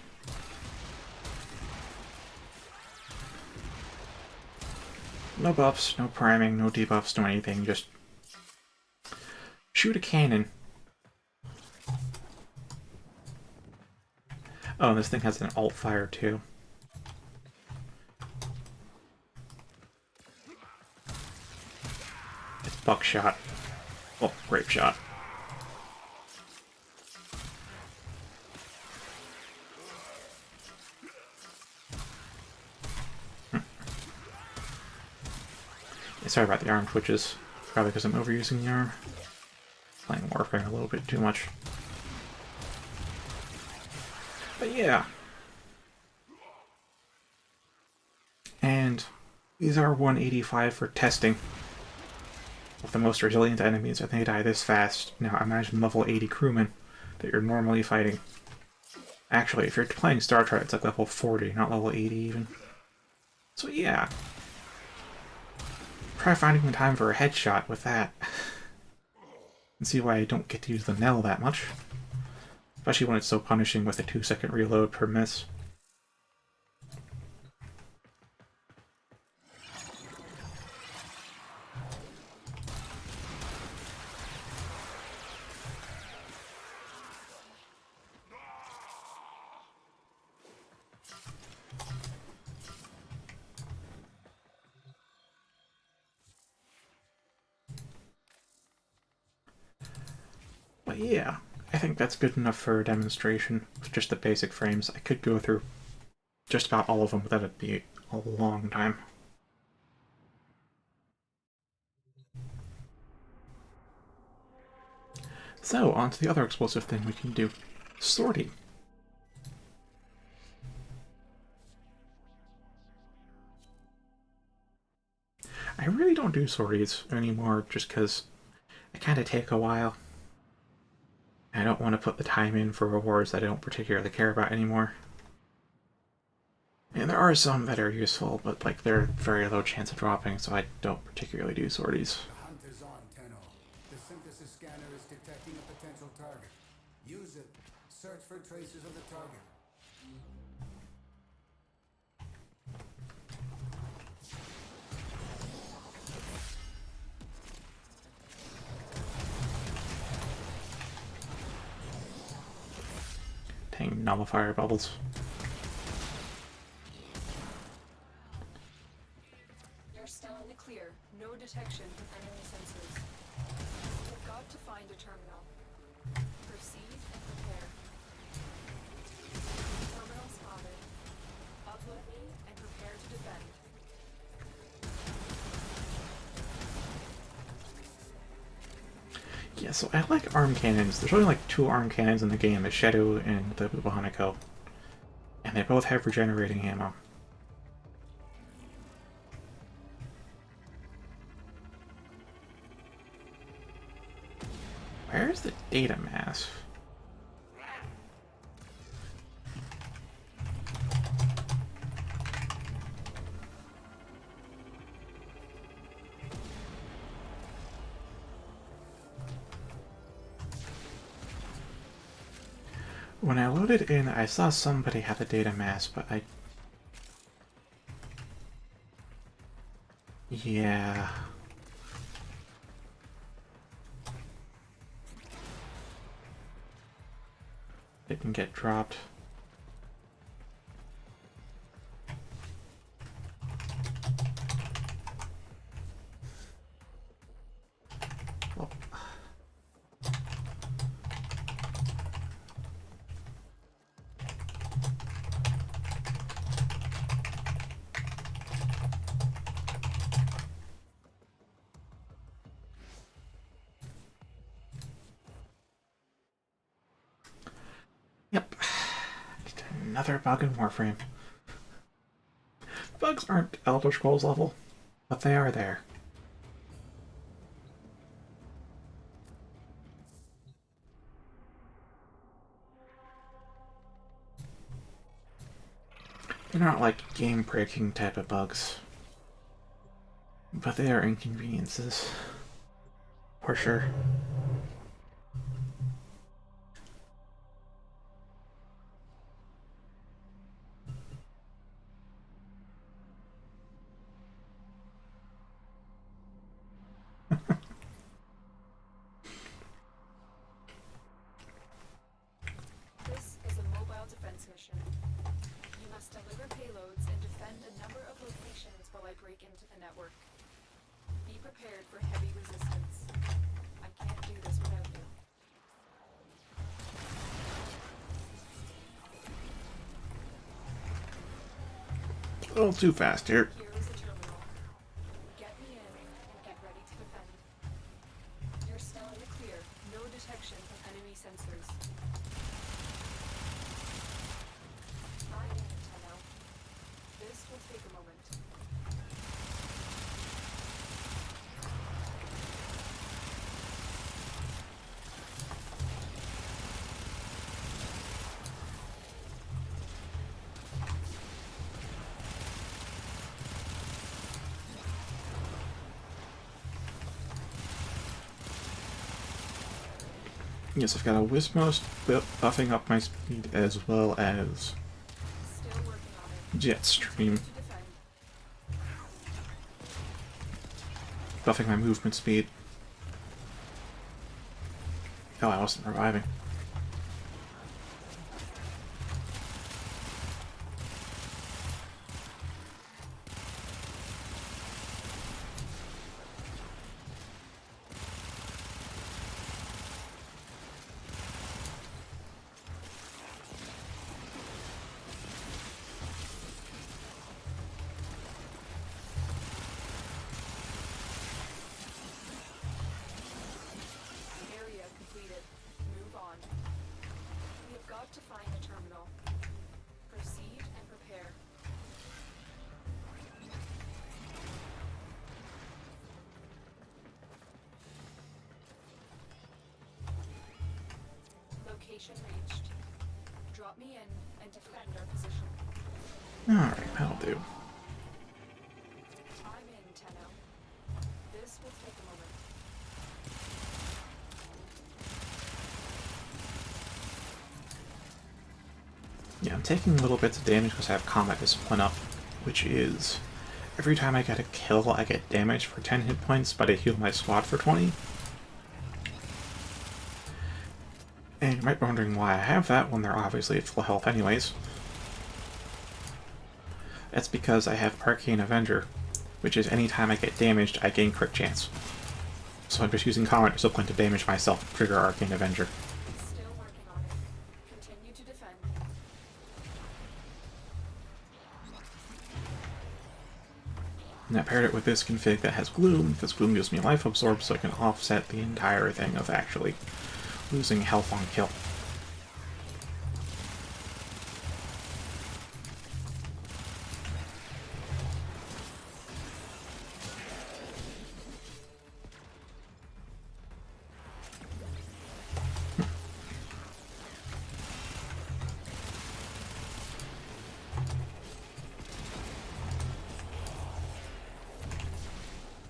No buffs, no priming, no debuffs, no anything, just shoot a cannon. Oh, and this thing has an alt fire too. buckshot. Oh, grape shot. Yeah, sorry about the arm twitches. Probably because I'm overusing the arm. Playing Warframe a little bit too much. But yeah. And these are 185 for testing. With the most resilient enemies, I think they die this fast. Now imagine level 80 crewmen that you're normally fighting. Actually, if you're playing Star Trek, it's like level 40, not level 80 even. So yeah. Try finding the time for a headshot with that. And see why I don't get to use the Nell that much. Especially when it's so punishing with a 2-second reload per miss. But yeah, I think that's good enough for a demonstration with just the basic frames. I could go through just about all of them, but that'd be a long time. So, on to the other explosive thing we can do. Sorting. I really don't do sorties anymore just because they kind of take a while. I don't want to put the time in for rewards that I don't particularly care about anymore. And there are some that are useful, but like they're very low chance of dropping, so I don't particularly do sorties. The hunt is on, Tenno. The synthesis scanner is detecting a potential target. Use it. Search for traces of the target. Dang, nullifier bubbles. You're still in the clear. No detection from enemy sensors. You've got to find a terminal. Proceed and prepare. Terminal spotted. Upload me and prepare to defend. Yeah, so I like arm cannons. There's only like 2 arm cannons in the game, the Shadow and the Bubonico. And they both have regenerating ammo. Where's the data mass? When I loaded in, I saw somebody had the data mass, but I... Yeah... Didn't get dropped. Oh. Yep. Another bug in Warframe. Bugs aren't Elder Scrolls level, but they are there. They're not like game-breaking type of bugs, but they are inconveniences. For sure. This is a mobile defense mission. You must deliver payloads and defend a number of locations while I break into the network. Be prepared for heavy resistance. I can't do this without you. A little too fast here. Here is the terminal. Get me in and get ready to defend. You're still in the clear. No detection of enemy sensors. I'm in, Tenno. This will take a moment. Yes, I've got a Wismos buffing up my speed as well as Still working on it. Jetstream To defend. buffing my movement speed. Oh, I wasn't reviving. Area completed. Move on. We have got to find the terminal. Proceed and prepare. Location reached. Drop me in and defend our position. Alright, that'll do. I'm in, Tenno. This will take a moment. Yeah, I'm taking little bits of damage because I have combat discipline up, which is every time I get a kill, I get damage for 10 hit points, but I heal my squad for 20. And you might be wondering why I have that when they're obviously at full health anyways. That's because I have Arcane Avenger, which is anytime I get damaged, I gain crit chance. So I'm just using combat discipline to damage myself to trigger Arcane Avenger. Still working on it. Continue to defend. And I paired it with this config that has Gloom, because Gloom gives me life absorb, so I can offset the entire thing of actually losing health on kill.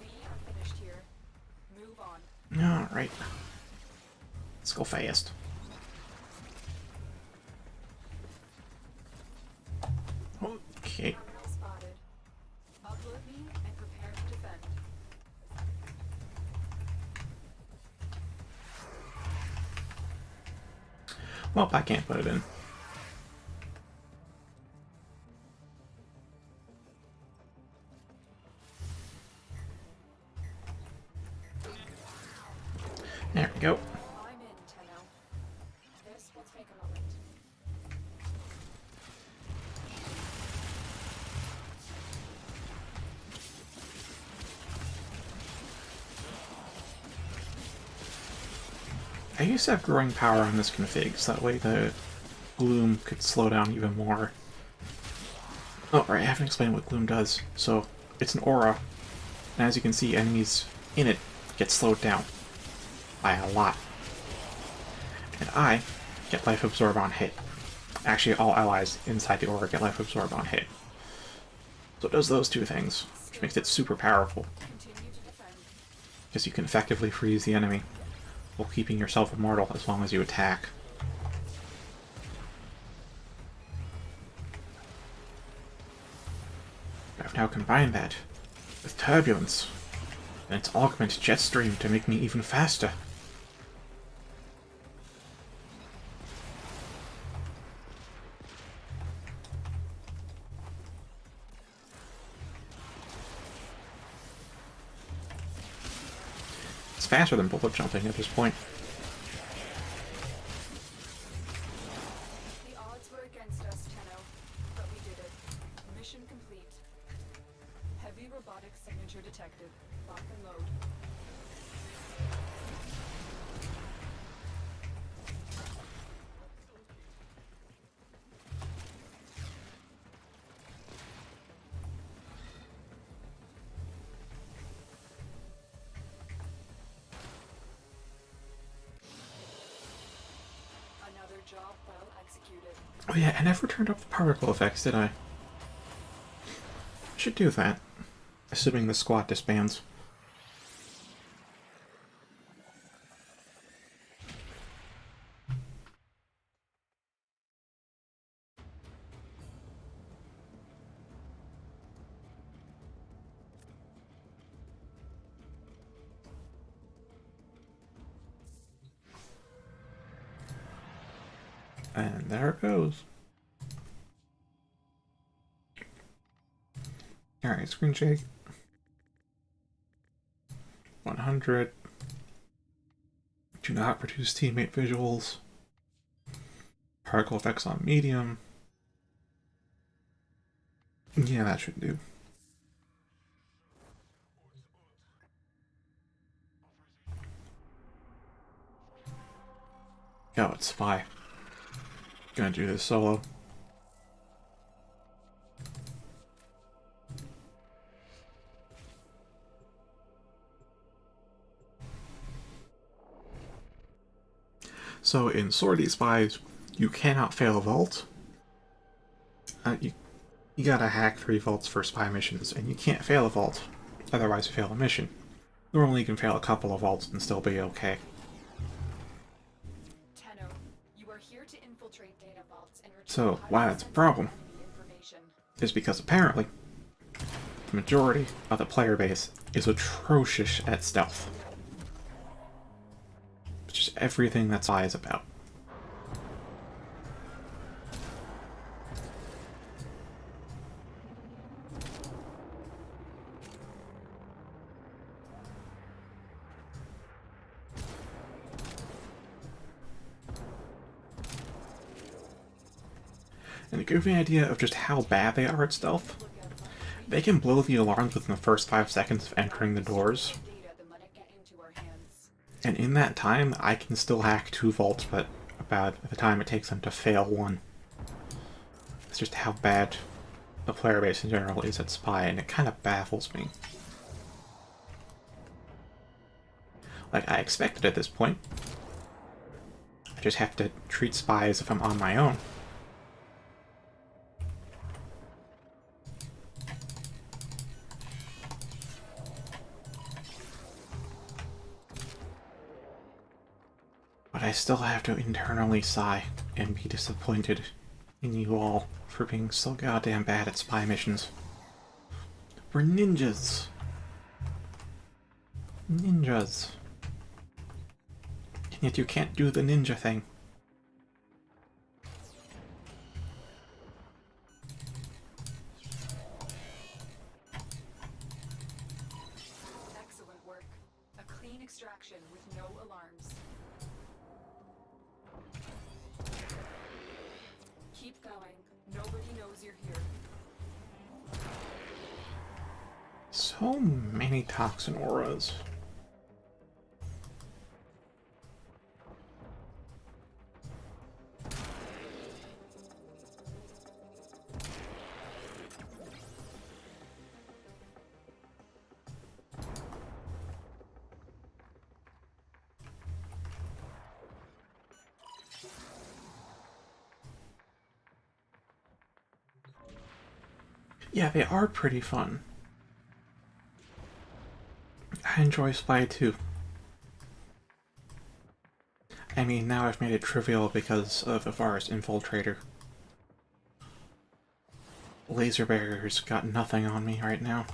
We are finished here. Move on. Alright. Let's go fast. Okay. Terminal spotted. Upload me and prepare to defend. Well, I can't put it in. There we go. I'm in, Tenno. This will take a moment. I used to have growing power on this config, so that way the Gloom could slow down even more. Oh, right, I haven't explained what Gloom does. So, it's an aura, and as you can see, enemies in it get slowed down by a lot. And I get life absorb on hit. Actually, all allies inside the aura get life absorb on hit. So it does those two things, which makes it super powerful, Continue to defend. because you can effectively freeze the enemy while keeping yourself immortal as long as you attack. I've now combined that with Turbulence, and its augment Jetstream to make me even faster. faster than bullet jumping at this point. The odds were against us, Tenno, but we did it. Mission complete. Heavy robotic signature detected. Lock and load. Another job well executed. Oh yeah, I never turned off the particle effects, did I? Should do that. Assuming the squad disbands. And there it goes. Alright, screen shake. 100. Do not produce teammate visuals. Particle effects on medium. Yeah, that should do. Oh, it's Spy. Gonna do this solo. So in Sortie Spies, you cannot fail a vault. You gotta hack 3 vaults for spy missions, and you can't fail a vault, otherwise you fail a mission. Normally you can fail a couple of vaults and still be okay. Tenno, you are here to infiltrate data vaults and retrieve So why that's a highly problem sensitive enemy information. is because apparently the majority of the player base is atrocious at stealth. It's just everything that Spy is about. And to give you an idea of just how bad they are at stealth, they can blow the alarms within the first 5 seconds of entering the doors. Data that might get into our hands. And in that time, I can still hack 2 vaults, but about the time it takes them to fail 1. It's just how bad the player base in general is at Spy, and it kind of baffles me. Like, I expected at this point. I just have to treat Spy as if I'm on my own. But I still have to internally sigh and be disappointed in you all for being so goddamn bad at spy missions. We're ninjas. Ninjas. And yet you can't do the ninja thing. Excellent work. A clean extraction with no alarms. Keep going. Nobody knows you're here. So many toxin auras. Yeah, they are pretty fun. I enjoy Spy too. I mean, now I've made it trivial because of Ivar's Infiltrator. Laser barriers got nothing on me right now.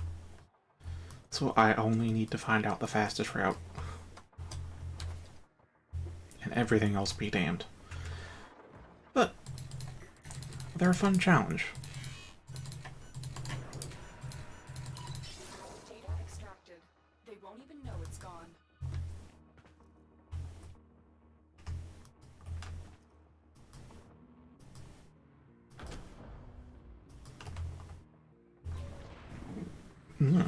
So I only need to find out the fastest route. And everything else be damned. But they're a fun challenge. Data extracted. They won't even know it's gone. Hmm.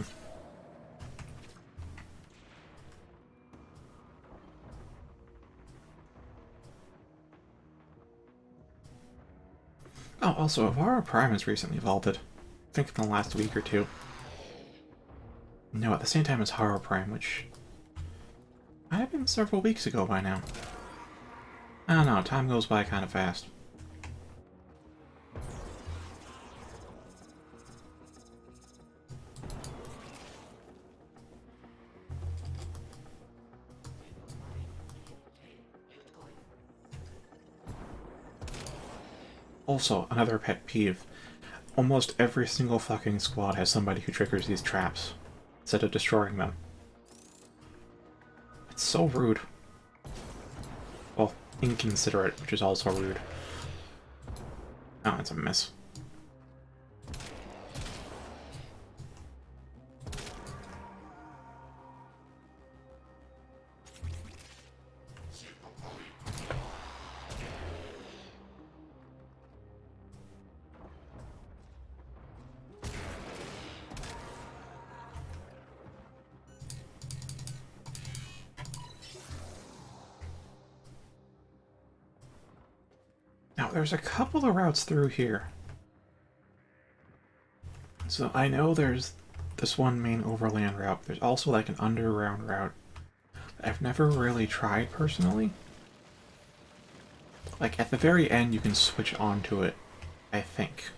Oh, also, Avara Prime has recently vaulted. I think in the last week or two. No, at the same time as Horror Prime, which might have been several weeks ago by now. I don't know, time goes by kind of fast. Also, another pet peeve. Almost every single fucking squad has somebody who triggers these traps, instead of destroying them. It's so rude. Well, inconsiderate, which is also rude. Oh, it's a miss. Now, there's a couple of routes through here. So I know there's this one main overland route. There's also like an underground route that I've never really tried personally. Like, at the very end, you can switch onto it, I think.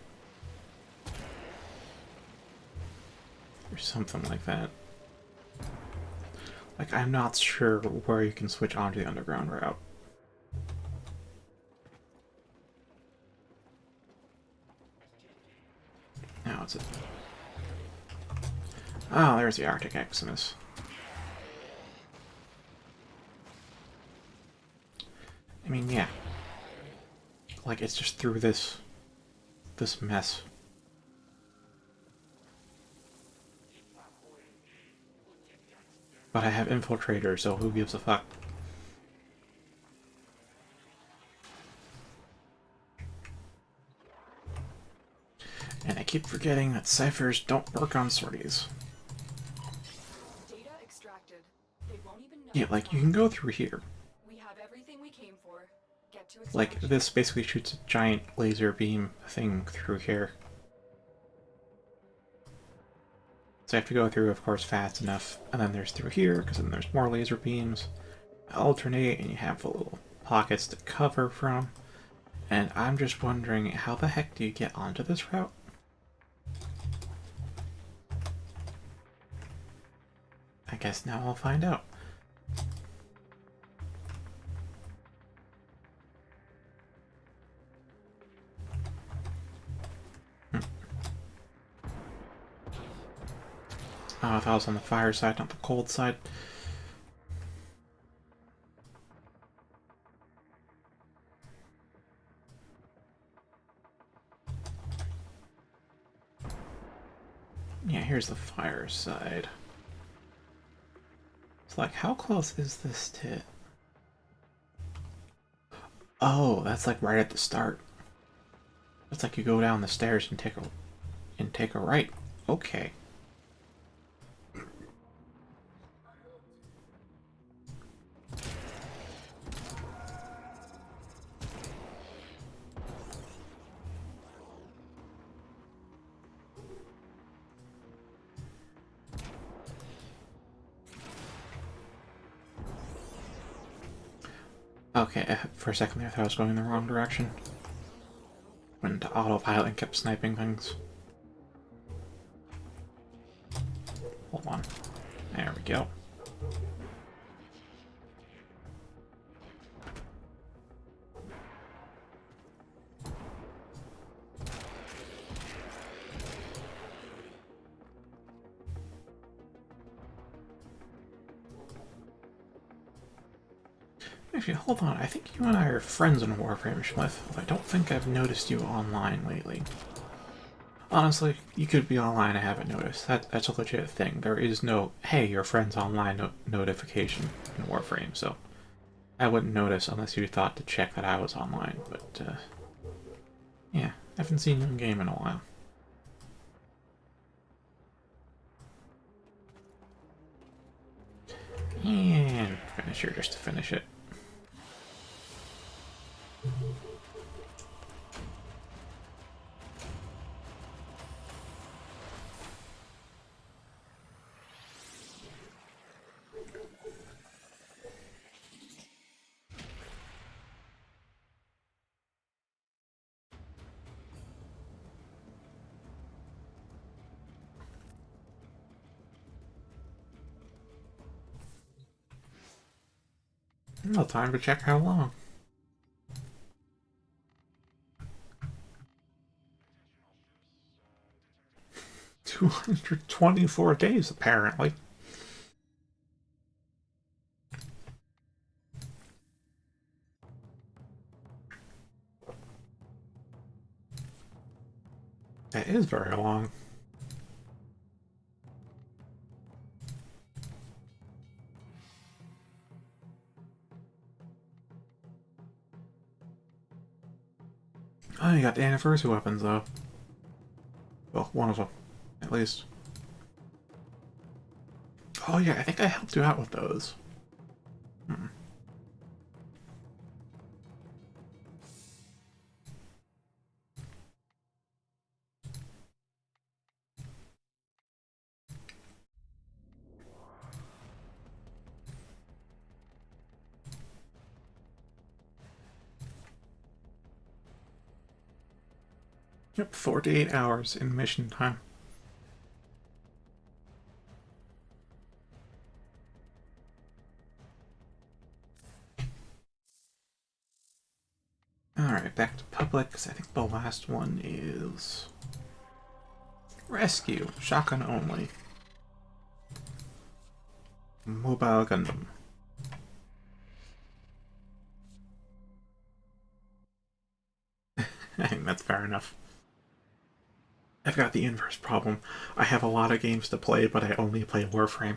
Or something like that. Like, I'm not sure where you can switch onto the underground route. Now it's a... Oh, there's the Arctic Eximus. I mean, yeah. Like, it's just through this mess. But I have Infiltrator, so who gives a fuck? And I keep forgetting that ciphers don't work on sorties. Data extracted. They won't even know. Yeah, like, you can go through here. We have everything we came for. Get to Like, extraction. this basically shoots a giant laser beam thing through here. So I have to go through, of course, fast enough, and then there's through here, because then there's more laser beams. Alternate, and you have the little pockets to cover from. And I'm just wondering, how the heck do you get onto this route? I guess now I'll find out. Oh, I thought I was on the fire side, not the cold side. Yeah, here's the fire side. It's like, how close is this to... Oh, that's like right at the start. It's like you go down the stairs and take a right. Okay. Okay, for a second there I thought I was going in the wrong direction. Went into autopilot and kept sniping things. Hold on. There we go. Actually, hold on. I think you and I are friends in Warframe, Schliff. I don't think I've noticed you online lately. Honestly, you could be online, I haven't noticed. That's a legit thing. There is no, hey, your friend's online notification in Warframe, so I wouldn't notice unless you thought to check that I was online, but, yeah, I haven't seen you in game in a while. And finisher just to finish it. No time to check how long. 224 days, apparently. That is very long. Oh, you got the anniversary weapons, though. Well, one of them, at least. Oh yeah, I think I helped you out with those. Yep, 48 hours in mission time. Alright, back to public, because I think the last one is... Rescue. Shotgun only. Mobile Gundam. I think that's fair enough. I've got the inverse problem. I have a lot of games to play, but I only play Warframe.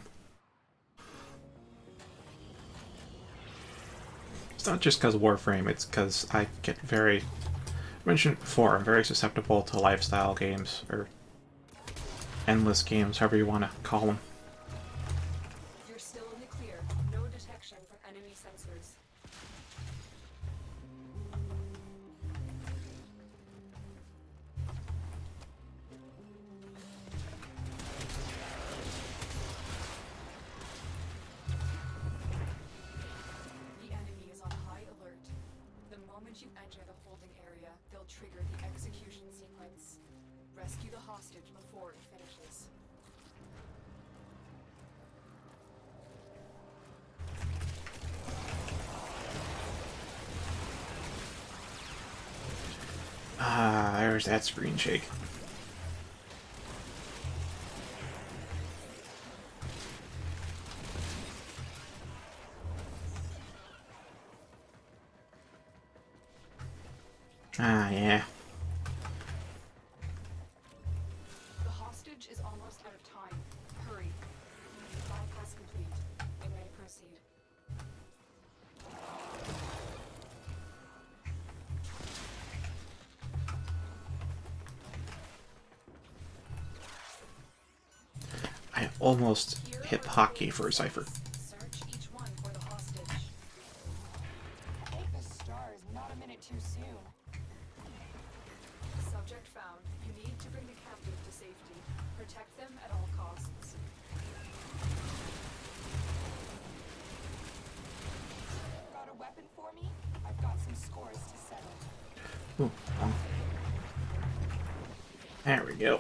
It's not just because of Warframe, it's because I get very... I mentioned before, I'm very susceptible to lifestyle games, or endless games, however you want to call them. You're still in the clear. No detection from enemy sensors. The enemy is on high alert. The moment you enter the holding area, they'll trigger the execution sequence. Rescue the hostage before it finishes. Ah, there's that screen shake. Ah, yeah. The hostage is almost out of time. Hurry. Bypass complete. You may proceed. I almost hit the hotkey for a cipher. Search each one for the hostage. Thank the stars, not a minute too soon. Subject found. You need to bring the captive to safety. Protect them at all costs. Got a weapon for me? I've got some scores to settle. Ooh, there we go.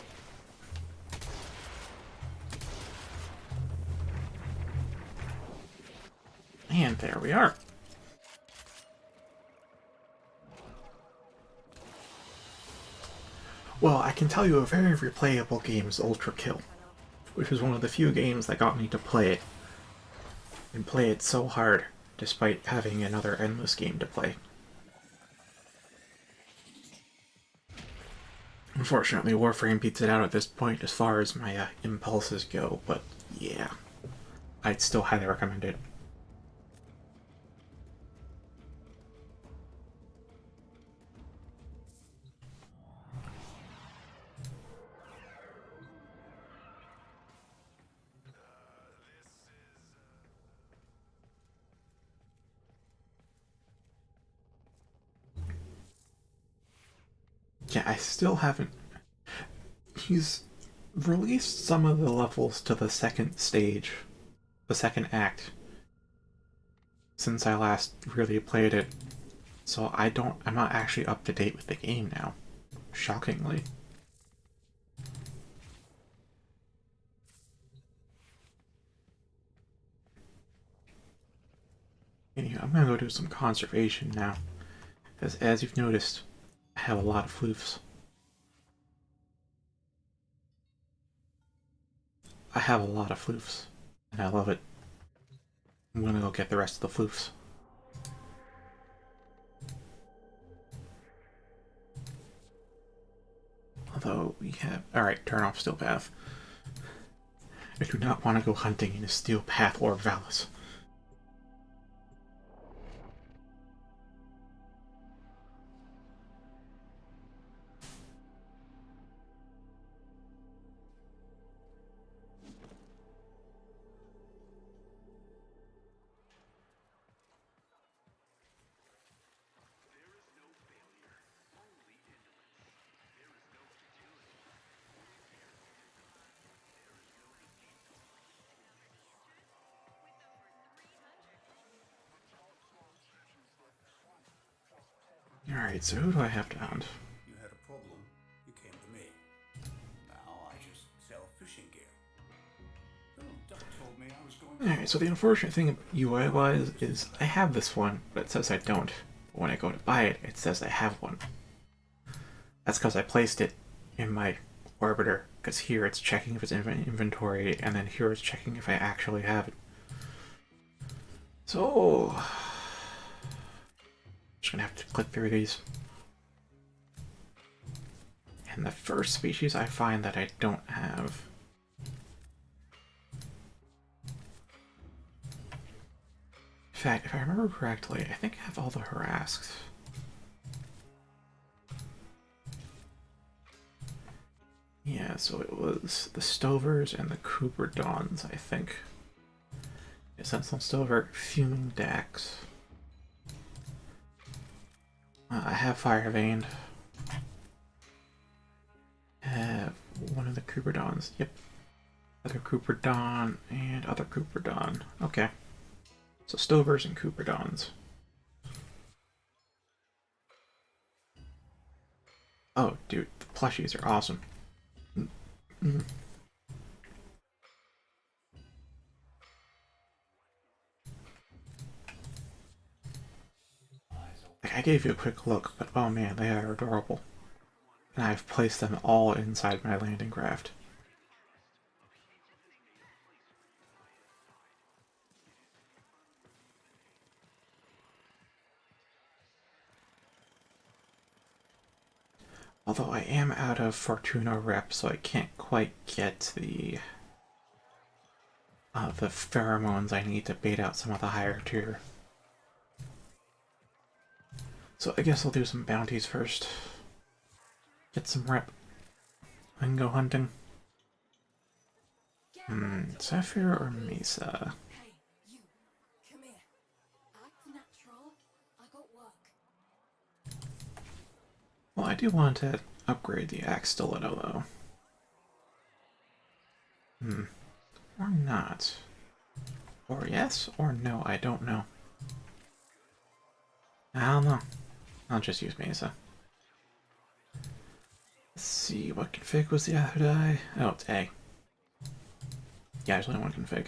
And there we are. Well, I can tell you a very replayable game is Ultra Kill, which was one of the few games that got me to play it. And play it so hard, despite having another endless game to play. Unfortunately, Warframe beats it out at this point as far as my impulses go, but yeah, I'd still highly recommend it. Yeah, I still haven't. He's released some of the levels to the second stage, the second act, since I last really played it. So I'm not actually up to date with the game now. Shockingly. Anyway, I'm gonna go do some conservation now. Because as you've noticed, I have a lot of floofs. I have a lot of floofs, and I love it. I'm gonna go get the rest of the floofs. Although we have... Alright, turn off Steel Path. I do not want to go hunting in a Steel Path or Valis. Alright, so who do I have to hunt? You had a problem, you came to me. Now I just sell fishing gear. Little Duck told me I was going Alright, so the unfortunate thing UI-wise is I have this one, but it says I don't. But when I go to buy it, it says I have one. That's because I placed it in my orbiter, because here it's checking if it's in inventory, and then here it's checking if I actually have it. So... just gonna have to click through these. And the first species I find that I don't have... In fact, if I remember correctly, I think I have all the Harasks. Yeah, so it was the Stovers and the Cooperdons, I think. Yeah, Sentinel Stover, Fuming Dax. I have Fire Veined. I have one of the Cooperdons. Yep. Other Cooperdon and other Cooperdon. Okay. So Stovers and Cooperdons. Oh, dude, the plushies are awesome. Like, I gave you a quick look, but oh man, they are adorable. And I've placed them all inside my landing craft. Although I am out of Fortuna rep, so I can't quite get the pheromones I need to bait out some of the higher tier. So I guess I'll do some bounties first. Get some rep. And go hunting. Zephyr or Mesa? Hey, you. Come here. Act natural. I got work. Well, I do want to upgrade the axe stiletto, though. Or not. Or yes, or no, I don't know. I don't know. I'll just use Mesa. Let's see, what config was the other die? Oh, it's A. Yeah, there's only one config.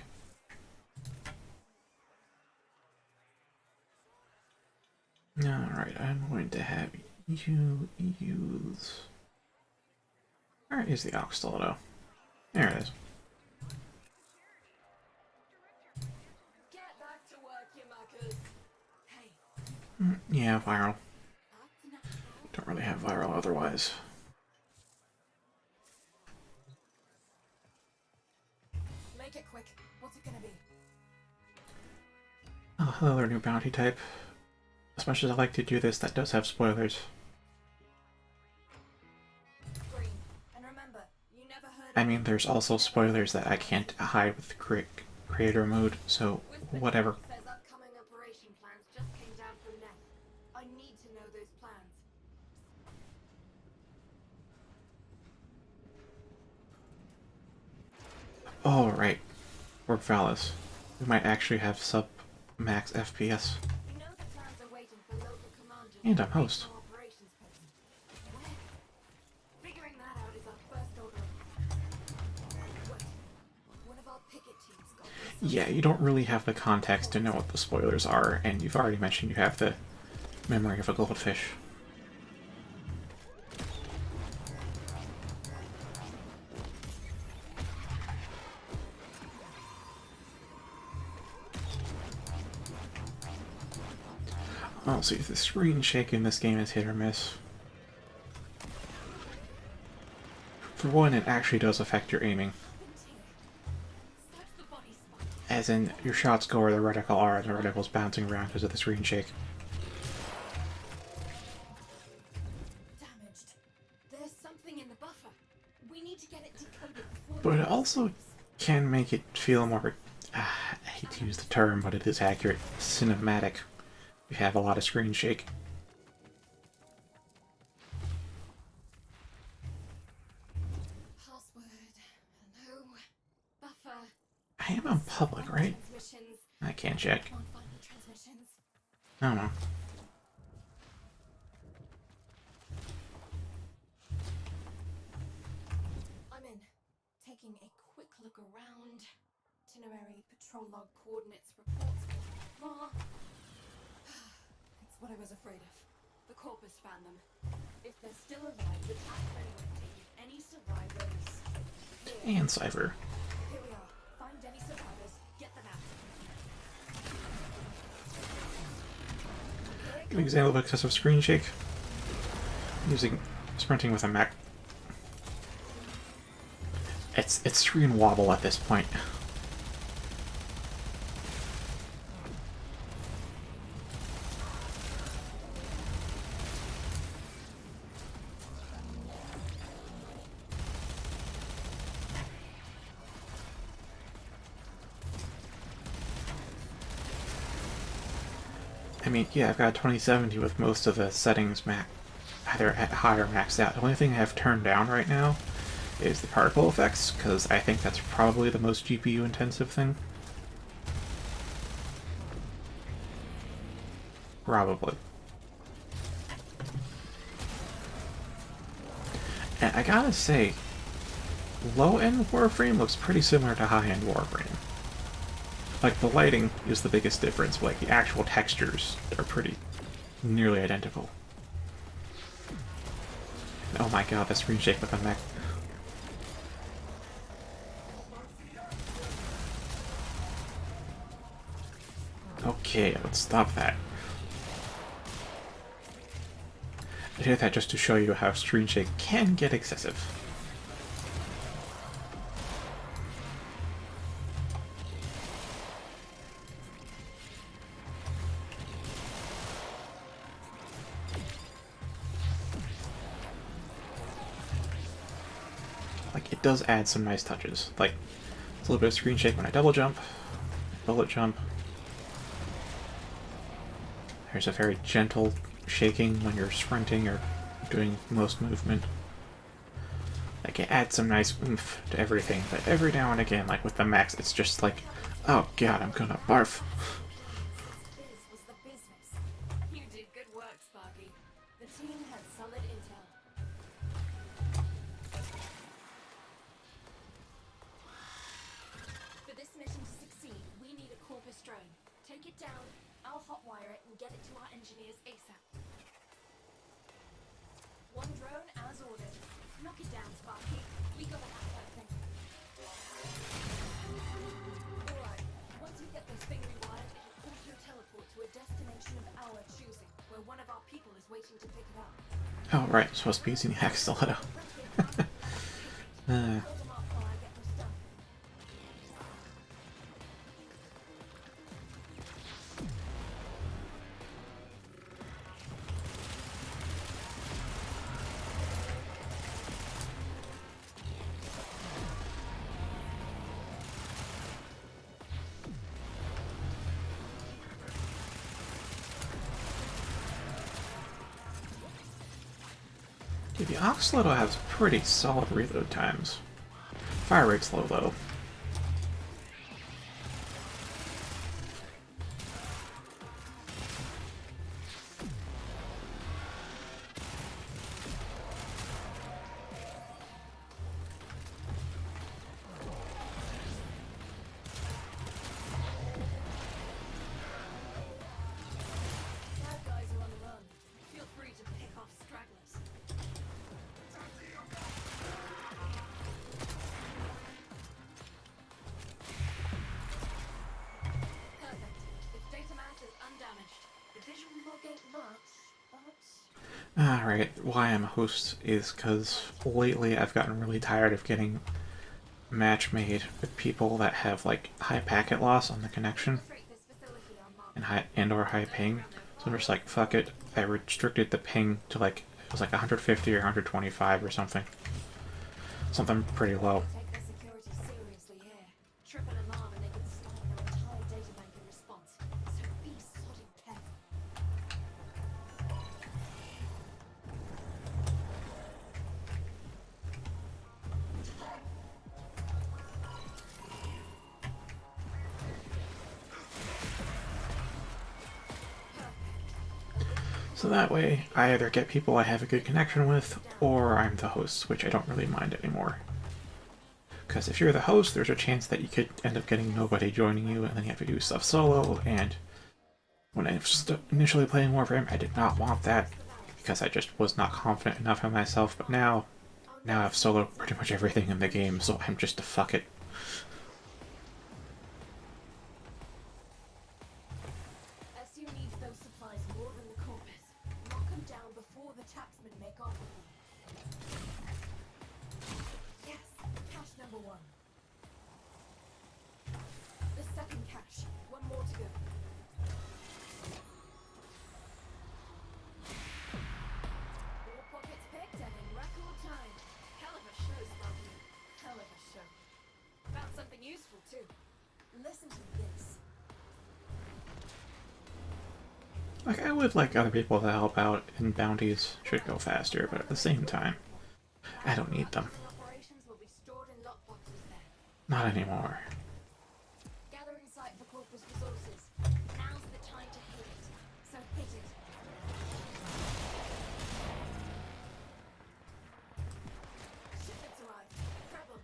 Alright, I'm going to have you use... Where is the Ox Stiletto? There it is. Get back to work, you muckers. Hey, Yeah, viral. act natural. Don't really have viral otherwise. Make it quick. What's it gonna be? Oh, another new bounty type. As much as I like to do this, that does have spoilers. Green. And remember, you never heard I mean, there's also spoilers that I can't hide with creator mode, so whatever. Says upcoming operation plans just came down from Neth. I need to know those plans. Oh, right. Or Valis. We might actually have sub-max FPS. We know the plans are waiting for local commanders. And I'm host. Operations post. Where? Figuring that out is our first order. What? One of our picket teams got this. Yeah, you don't really have the context to know what the spoilers are, and you've already mentioned you have the memory of a goldfish. Oh, see, the screen shake in this game is hit or miss. For one, it actually does affect your aiming. That's the body spot. As in, your shots go where the reticle are, and the reticle's bouncing around because of the screen shake. Damaged. There's something in the buffer. We need to get it decoded before. But it also can make it feel more, I hate to use the term, but it is accurate, cinematic. We have a lot of screen shake. Password. No. Buffer. I am on public, right? Transmissions. I can't check. Can't find the transmissions. I don't know. I'm in. Taking a quick look around. Itinerary, patrol log, coordinates, reports, blah, blah, blah. It's what I was afraid of. The corpus found them. If they're still alive, the taxman would have taken any survivors. Here, And Cypher. here we are. Find any survivors. Get them out. An example of excessive screen shake. Using sprinting with a mech. It's screen wobble at this point. I mean, yeah, I've got 2070 with most of the settings either at high or maxed out. The only thing I have turned down right now is the particle effects, because I think that's probably the most GPU intensive thing. Probably. And I gotta say, low-end Warframe looks pretty similar to high-end Warframe. Like, the lighting is the biggest difference, but like, the actual textures are pretty nearly identical. And oh my god, the screen shake with the mech. Okay, let's stop that. I did that just to show you how screen shake can get excessive. Like, it does add some nice touches. Like, it's a little bit of screen shake when I double jump, bullet jump. There's a very gentle shaking when you're sprinting or doing most movement. Like, it adds some nice oomph to everything, but every now and again, like with the max, it's just like, oh god, I'm gonna barf. This was the business. You did good work, Sparky. The team had solid intel. For this mission to succeed, we need a Corpus drone. Take it down, I'll hotwire it and get it to our engineers ASAP. One drone as ordered. Knock it down, Sparky. We gotta have that thing. Alright, once you get this thing rewired, it'll auto-teleport to a destination of our choosing, where one of our people is waiting to pick it up. Oh right, I'm supposed to be using the hack stiletto. Hold them up while I get this done. Yeah, the Ox Stiletto has pretty solid reload times. Fire rate's low though. Alright, why I'm a host is because lately I've gotten really tired of getting match made with people that have like high packet loss on the connection and or high ping. So I'm just like, fuck it. I restricted the ping to like it was like 150 or 125 or something. Something pretty low. Take their security seriously here. Trip an alarm and they could stop their entire databank in response. So be sodding careful. So that way, I either get people I have a good connection with, or I'm the host, which I don't really mind anymore. Because if you're the host, there's a chance that you could end up getting nobody joining you, and then you have to do stuff solo, and when I was initially playing Warframe, I did not want that, because I just was not confident enough in myself, but now I've soloed pretty much everything in the game, so I'm just a fuck it. SU needs those supplies more than the corpus. Knock them down before the taxmen make off with them. Yes, cache number 1. The second cache. One more to go. All pockets picked and in record time. Hell of a show, Sparky. Hell of a show. Found something useful too. Listen to this. Like, I would like other people to help out, and bounties should go faster, but at the same time, I don't need them. Operations will be stored in lockboxes there. Not anymore. Gathering site for corpus resources. Now's the time to hit it. So hit it. Shipments arrived. Grab 'em.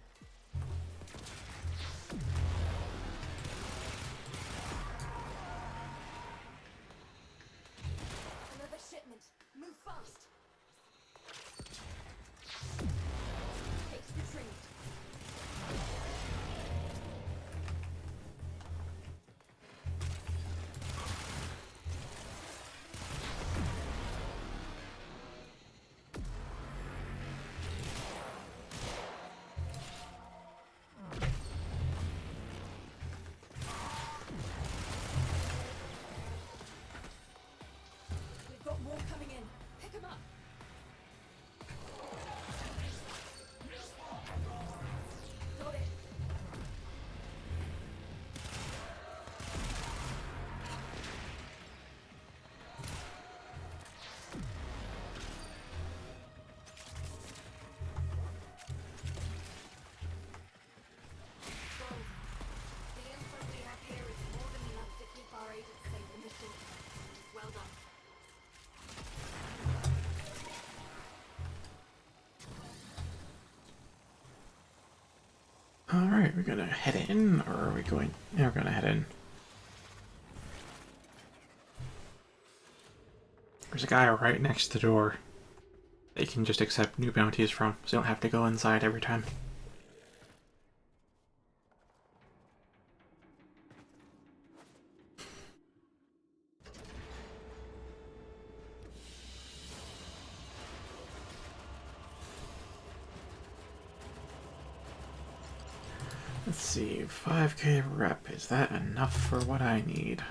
Another shipment. Move fast. Case retrieved. We've got more coming in. Pick 'em up. Got it. Golden. The info we have here is more than enough to keep our agents safe in the short term. Well done. Alright, we're gonna head in, or are we going? Yeah, we're gonna head in. There's a guy right next to the door that you can just accept new bounties from, so you don't have to go inside every time. Let's see, 5k rep, is that enough for what I need?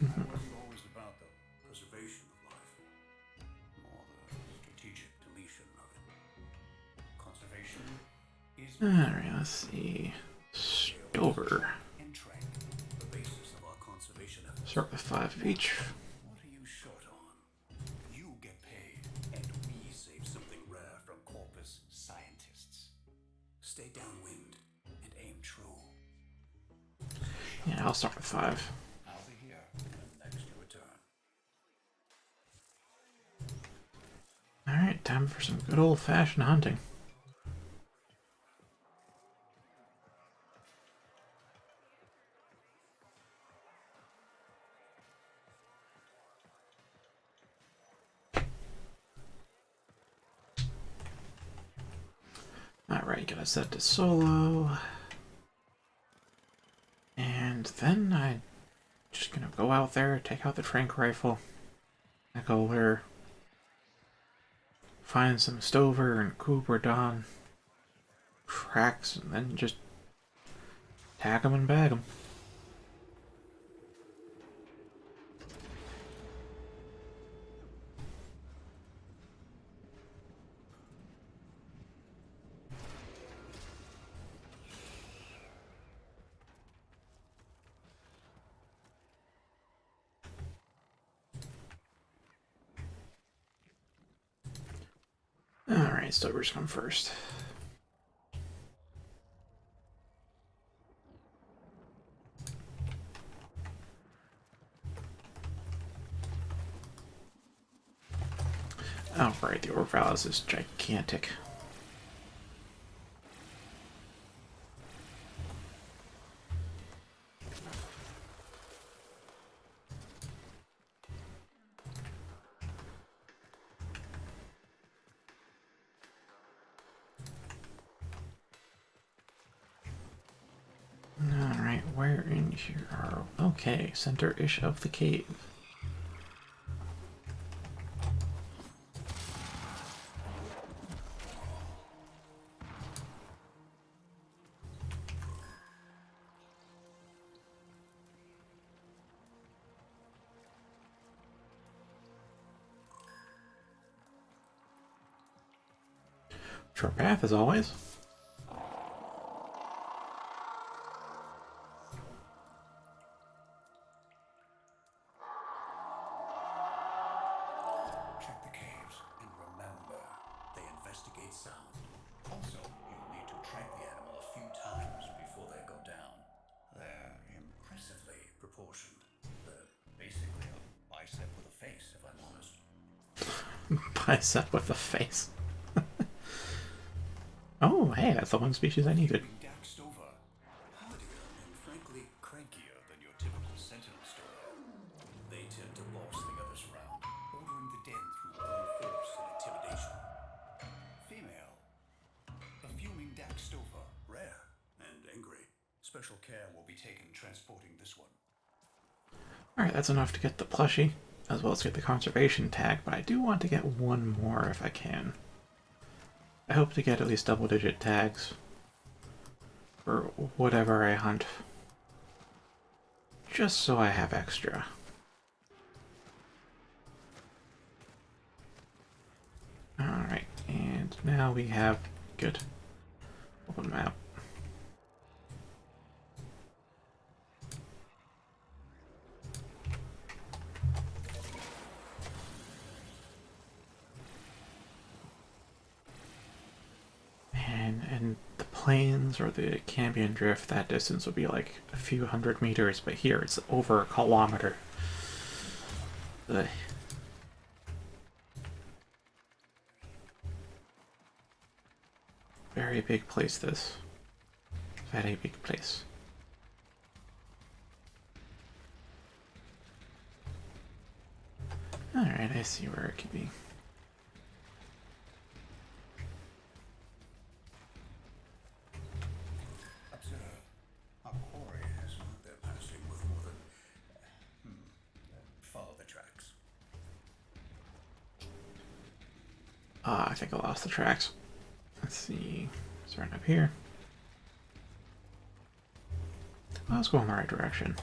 It wasn't always about the preservation of life, more the strategic deletion of it. Conservation is Alright, let's see. Stover. and track, the basis of our conservation efforts. Start with 5 of each. What are you short on? You get paid, and we save something rare from corpus scientists. Stay downwind and aim true. Yeah, I'll start with 5. I'll be here when next you return. Alright, time for some good old-fashioned hunting. Alright, gotta set to solo. And then I gonna go out there, take out the trank rifle, echo where, find some Stover and Cooper Don tracks, and then just tag them and bag them. Alright, Stovers come first. Oh, right, the Orval is gigantic. Alright, where in here are... Okay, center-ish of the cave. Short path, as always. Check the caves, and remember, they investigate sound. Also, you'll need to track the animal a few times before they go down. They're impressively proportioned. They're basically a bicep with a face, if I'm honest. Bicep with a face. Oh, hey, that's the one species I needed. Dak Stover, hardier and frankly crankier than your typical sentinel stover. They tend to boss the others around, ordering the den through brute force and intimidation. Female, a fuming Dak Stover, rare and angry. Special care will be taken transporting this one. Alright, that's enough to get the plushie, as well as get the conservation tag, but I do want to get one more if I can. I hope to get at least double-digit tags for whatever I hunt, just so I have extra. Alright, and now we have... Good. Open map. And the plains or the Cambion Drift, that distance would be like a few hundred meters, but here it's over a kilometer. Ugh. Very big place, this. Very big place. Alright, I see where it could be. Observe, our quarry has marked their passing with more than... follow the tracks. I think I lost the tracks. Let's see. Starting up here. Well, let's go in the right direction.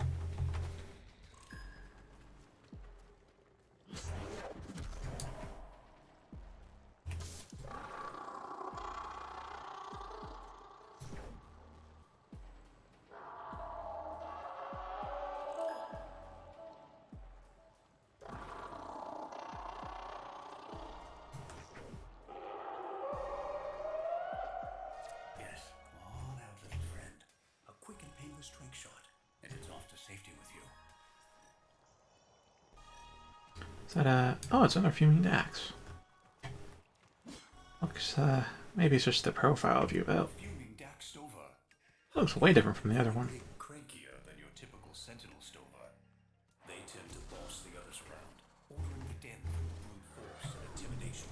Yes, come on out, little friend. A quick and painless trank shot, and it's off to safety with you. Is that oh, it's another fuming axe. Looks, maybe it's just the profile view, but Fuming Dak Stover. looks way different from the other one. Big crankier than your typical sentinel stover. They tend to boss the others around, ordering the den through brute force and intimidation.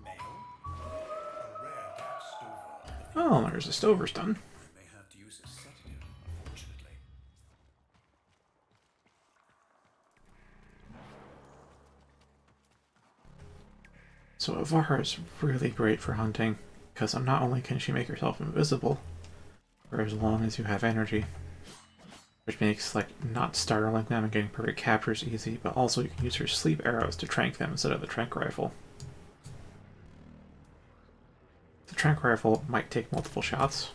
Male, a rare Dak Stover. Oh, there's the Stover's done. May have to use a sedative, unfortunately. So Avara is really great for hunting, because not only can she make herself invisible for as long as you have energy, which makes like not startling them and getting perfect captures easy, but also you can use her sleep arrows to trank them instead of the trank rifle. The trank rifle might take multiple shots,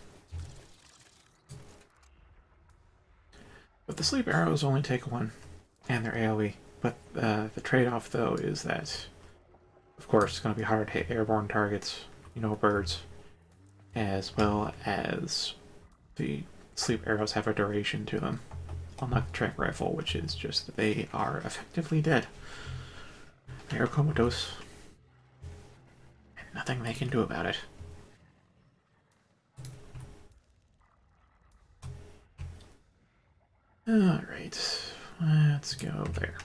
but the sleep arrows only take one, and they're AoE. But the trade-off, though, is that, of course, it's going to be hard to hit airborne targets, birds, as well as the sleep arrows have a duration to them, unlike the trank rifle, which is just they are effectively dead. They are comatose, and nothing they can do about it. Alright, let's go there.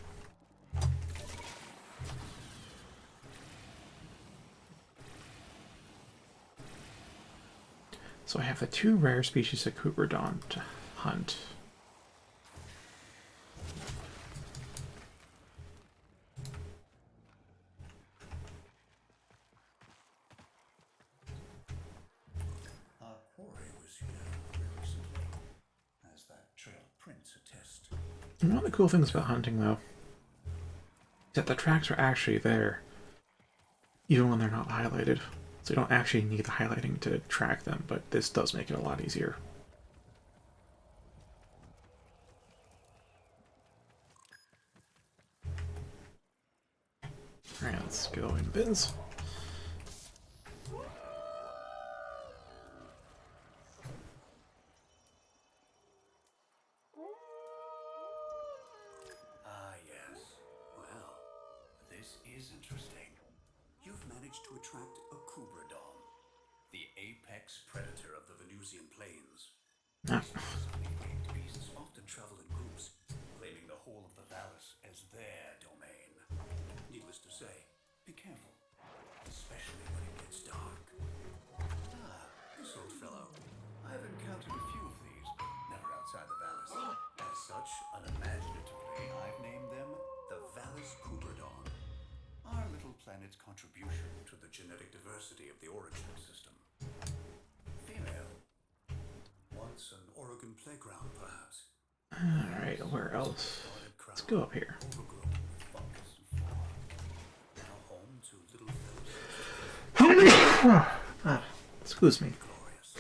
So I have the 2 rare species of Kuprodon to hunt. Our quarry was here recently, as that trail of prints attest. And one of the cool things about hunting, though, is that the tracks are actually there, even when they're not highlighted. So you don't actually need the highlighting to track them, but this does make it a lot easier. Alright, let's go in bins. Ah, yes. Well, this is interesting. You've managed to attract a Kubradon, the apex predator of the Venusian plains. Ah, These specifically named beasts often travel in groups, claiming the whole of the Vallis as their domain. Needless to say, be careful, especially when it gets dark. Ah, this old fellow. I've encountered a few of these, but never outside the Vallis. As such, unimaginatively, I've named them the Vallis Kubradon, our little planet's contribution to the genetic diversity of the origin system. Female. Once an Oregon playground, perhaps. alright, where else? Let's go up here. Overgrown with fungus and flora. Now home to little fellows Excuse me. glorious.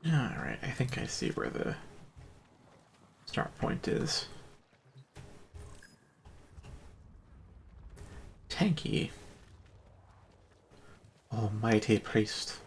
Alright, I think I see where the start point is. Tanky. Almighty priest.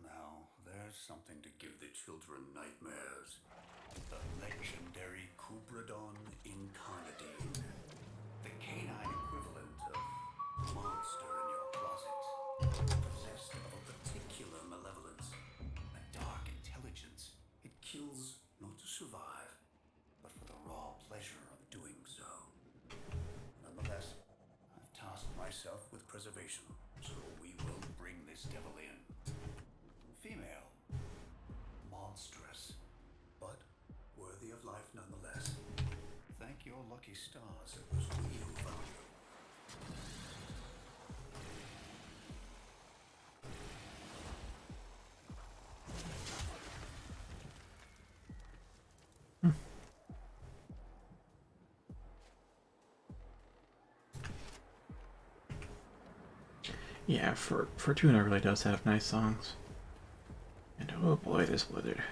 Now, there's something to give the children nightmares. The legendary Kubradon incarnadine. The canine equivalent of monster in your closet. Possessed of a particular malevolence, a dark intelligence. It kills not to survive, but for the raw pleasure of doing so. Nonetheless, I've tasked myself with preservation, so we will bring this devil in. Female. Monstrous, but worthy of life nonetheless. Thank your lucky stars it was we who found you. Yeah, Fortuna really does have nice songs. And oh boy, this blizzard.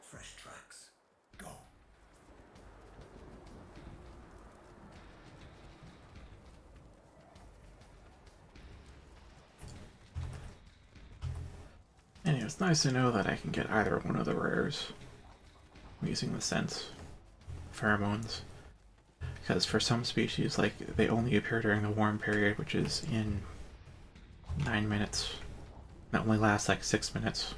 Fresh tracks. Go. Anyway, it's nice to know that I can get either one of the rares using the scents, pheromones. Because for some species, like, they only appear during the warm period, which is in 9 minutes. That only lasts like 6 minutes.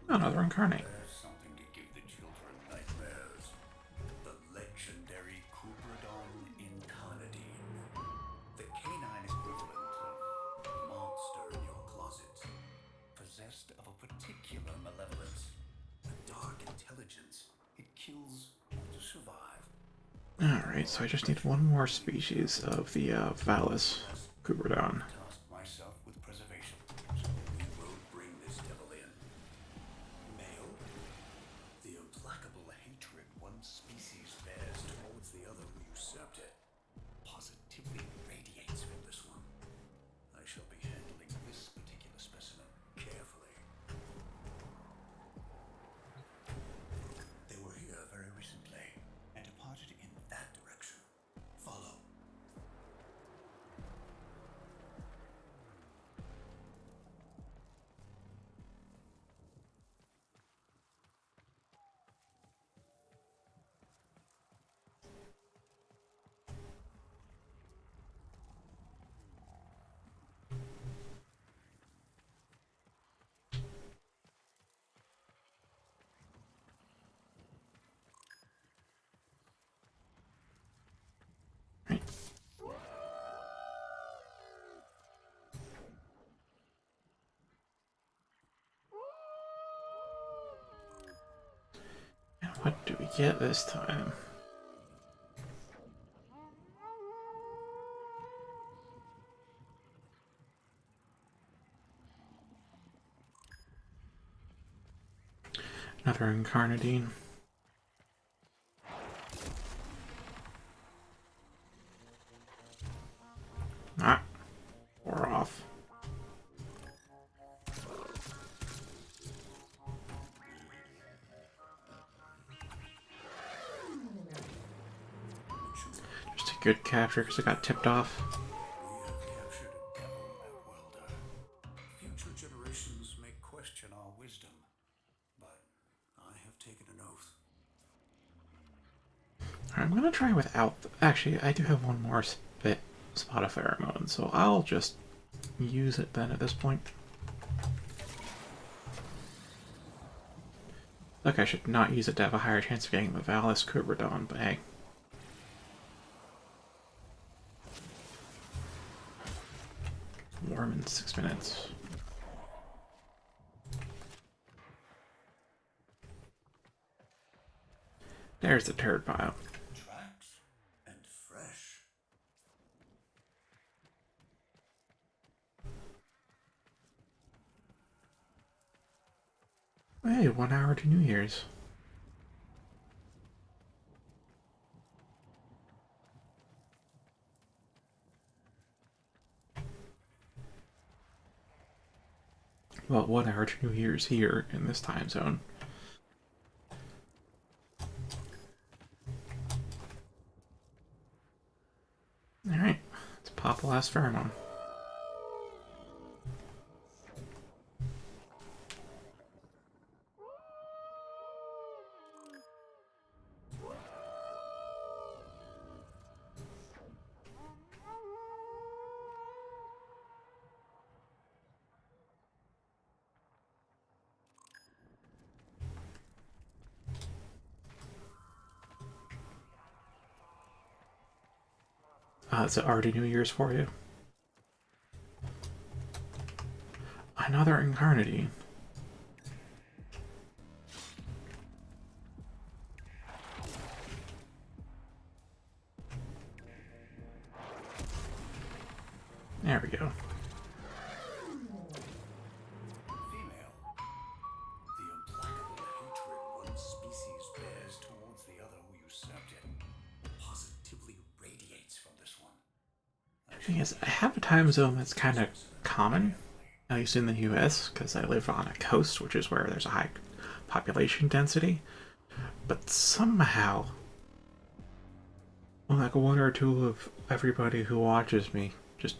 Another incarnate. There's something to give the children nightmares. The legendary Cuprodon Incarnadine. The canine equivalent of a monster in your closet. Possessed of a particular malevolence. A dark intelligence. It kills to survive. Alright, so I just need one more species of the Valis Cuprodon. Task myself with preservation. So we will bring this devil in. Male? The implacable hatred one species bears towards the other who usurped it positively radiates from this one. I shall be handling this particular specimen carefully. They were here very recently and departed in that direction. Follow. Right. And what do we get this time? Another Incarnadine. Ah, we're off. Just a good capture because it got tipped off. We have captured a devil, Outworlder. Future generations may question our wisdom, but I have taken an oath. I'm gonna try without. Actually, I do have one more spot of pheromone, so I'll just use it then at this point. Look, I should not use it to have a higher chance of getting the Valis Cuprodon, but hey. Warm in 6 minutes. There's the turd pile. Tracks and fresh. Hey, 1 hour to New Year's. Well, 1 hour to New Year's here in this time zone. Alright, let's pop the last pheromone. Is it already New Year's for you? Another Incarnadine. There we go. Female. The implacable hatred one species bears towards the other who usurped it positively radiates from this one. Thing is, I have a time zone that's kind of common, at least in the US, because I live on a coast, which is where there's a high population density. But somehow, like one or two of everybody who watches me just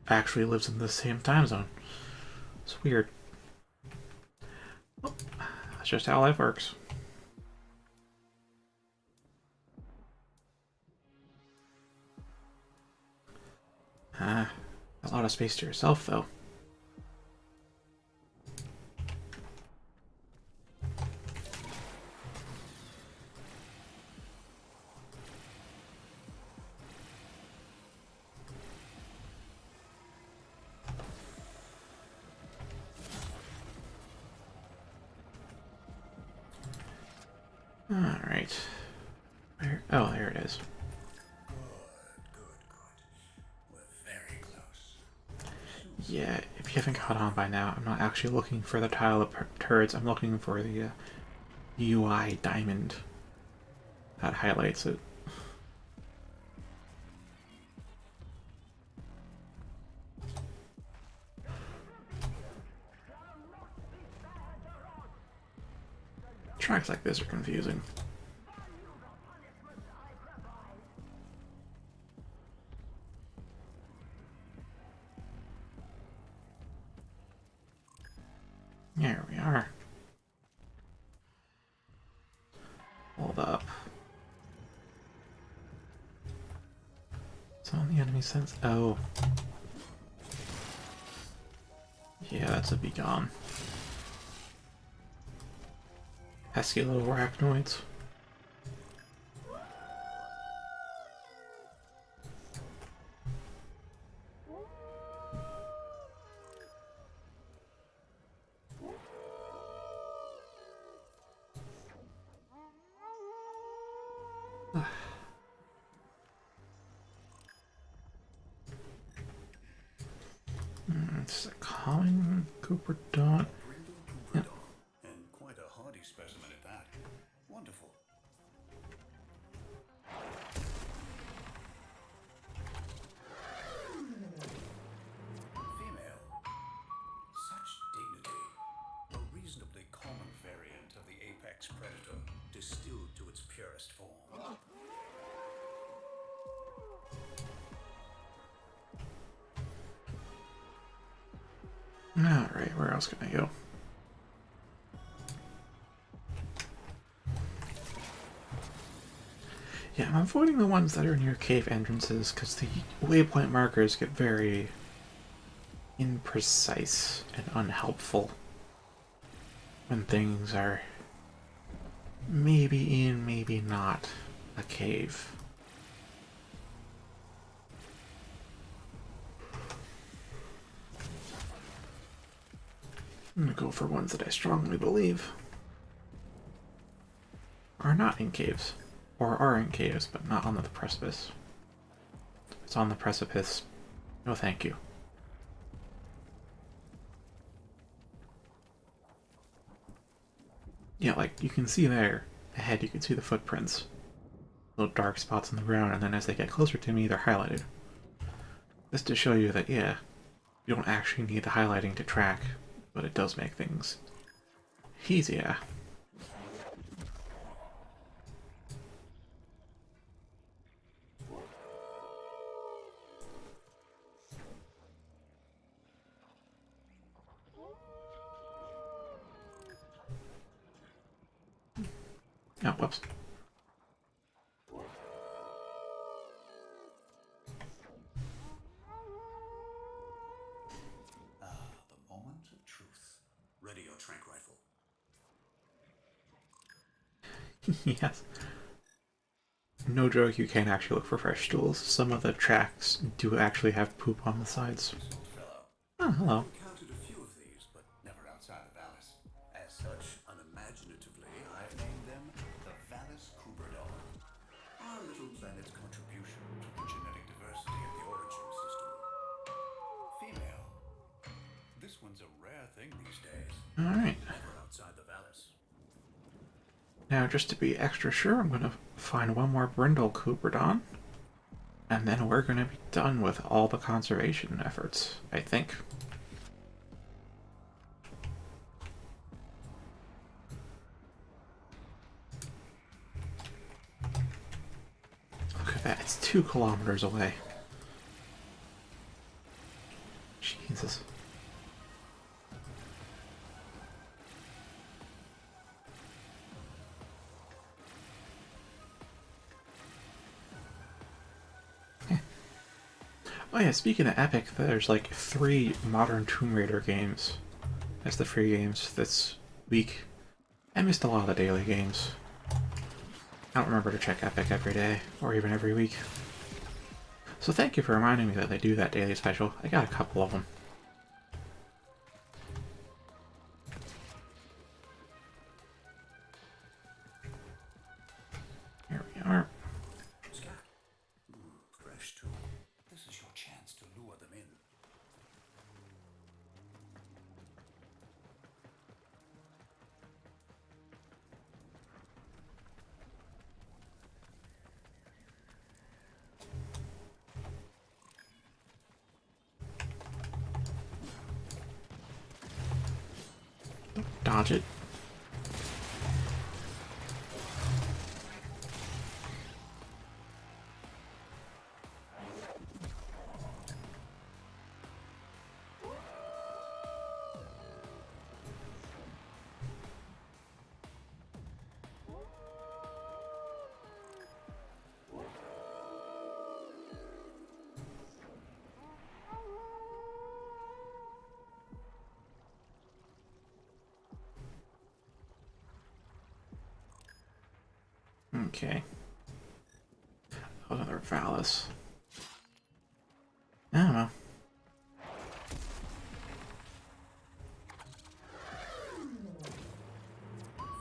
actually lives in the same time zone. It's weird. Well, that's just how life works. A lot of space to yourself, though. Alright. Where? Oh, there it is. We're very close. Yeah, if you haven't caught on by now, I'm not actually looking for the tile of turrets, I'm looking for the UI diamond. That highlights it. Tracks like this are confusing. There we are. Hold up. It's on the enemy sense. Oh. Yeah, that's a Begone. Pesky little arachnoids. It's a common Cooper dot. Brindle Cooper and quite a hardy specimen at that. Wonderful. Female. Such dignity. A reasonably common variant of the apex predator, distilled to its purest form. Alright, where else can I go? Yeah, I'm avoiding the ones that are near cave entrances because the waypoint markers get very imprecise and unhelpful when things are maybe in, maybe not a cave. I'm gonna go for ones that I strongly believe are not in caves, or are in caves but not on the precipice. If it's on the precipice, no thank you. Yeah, like you can see there ahead, you can see the footprints, little dark spots on the ground, and then as they get closer to me, they're highlighted. This to show you that, yeah, you don't actually need the highlighting to track, but it does make things easier. Oh, whoops. The moment of truth. Ready your trank rifle. Yes. no joke, you can actually look for fresh stools. Some of the tracks do actually have poop on the sides. This old fellow. Oh, hello. Encountered a few of these, but never outside of Valis. As such, unimaginatively, I've named them the Valis Cooperdom. Our little planet's contribution to the genetic diversity of the origin system. Female. This one's a rare thing these days. Alright. Never outside the Valis. Now, just to be extra sure, I'm going to find one more Brindle Cooperdon. And then we're going to be done with all the conservation efforts, I think. Look at that, it's 2 kilometers away. Jesus. Oh yeah, speaking of Epic, there's like 3 modern Tomb Raider games as the free games this week. I missed a lot of the daily games. I don't remember to check Epic every day, or even every week. So thank you for reminding me that they do that daily special. I got a couple of them. Here we are. Scat. Fresh too. This is your chance to lure them in. Dodge it. Okay. Oh, another Valis. I don't know.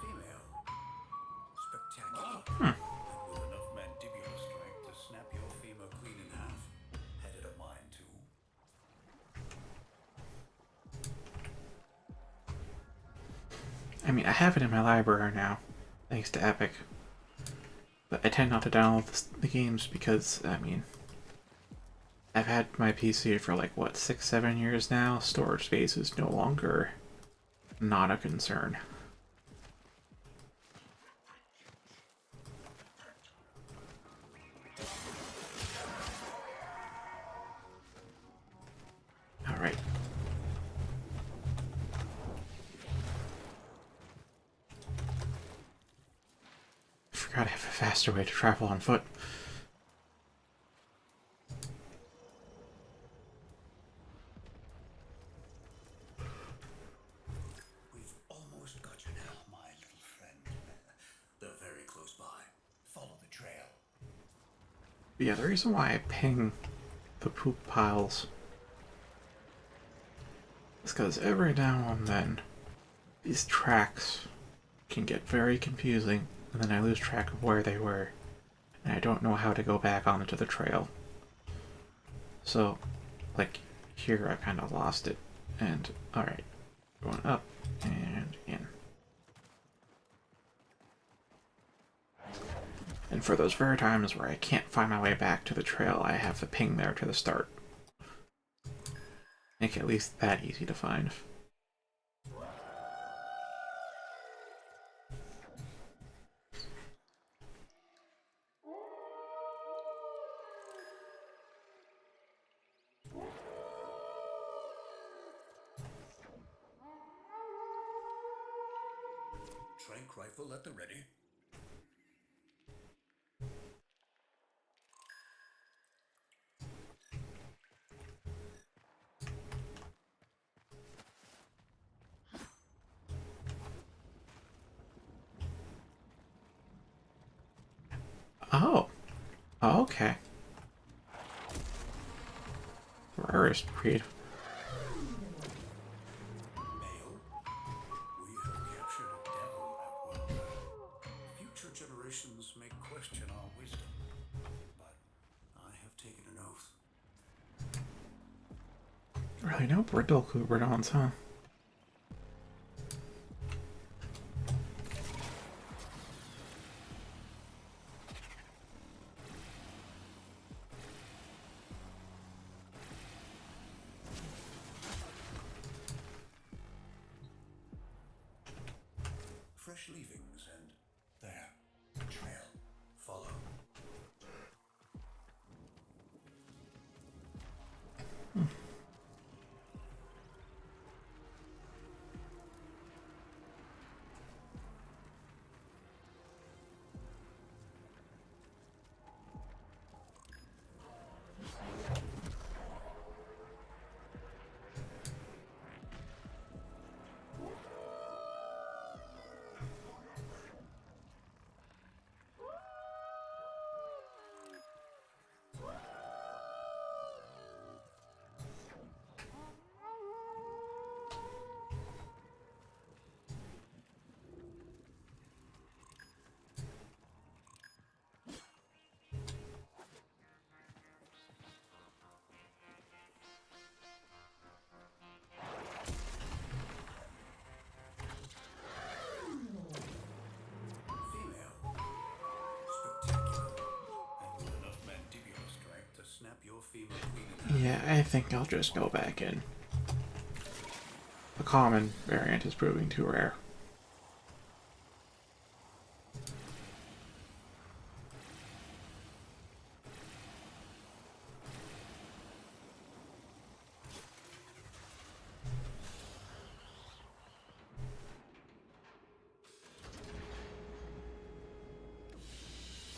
Female. Spectacular. And with enough mandibular strength to snap your femur clean in half. Headed a mine too. I mean, I have it in my library now, thanks to Epic. But I tend not to download the games because, I mean, I've had my PC for like, what, 6-7 years now? Storage space is no longer not a concern. Alright. Forgot I have a faster way to travel on foot. We've almost got you now, my little friend. They're very close by. Follow the trail. But yeah, the reason why I ping the poop piles is because every now and then these tracks can get very confusing, and then I lose track of where they were, and I don't know how to go back onto the trail. So, like, here I kind of lost it, and alright, going up and in. And for those rare times where I can't find my way back to the trail, I have the ping there to the start. Make it at least that easy to find. Trank rifle at the ready. Oh, Oh, okay. Rarest breed. Male, we have captured a devil at will. Future generations may question our wisdom, but I have taken an oath. Really, no brittle Cooperdons, huh? Fresh leavings and there, trail, follow. Female, spectacular, and with enough mandibular strength to snap your female queen in half. Yeah, I think I'll just go back in. The common variant is proving too rare.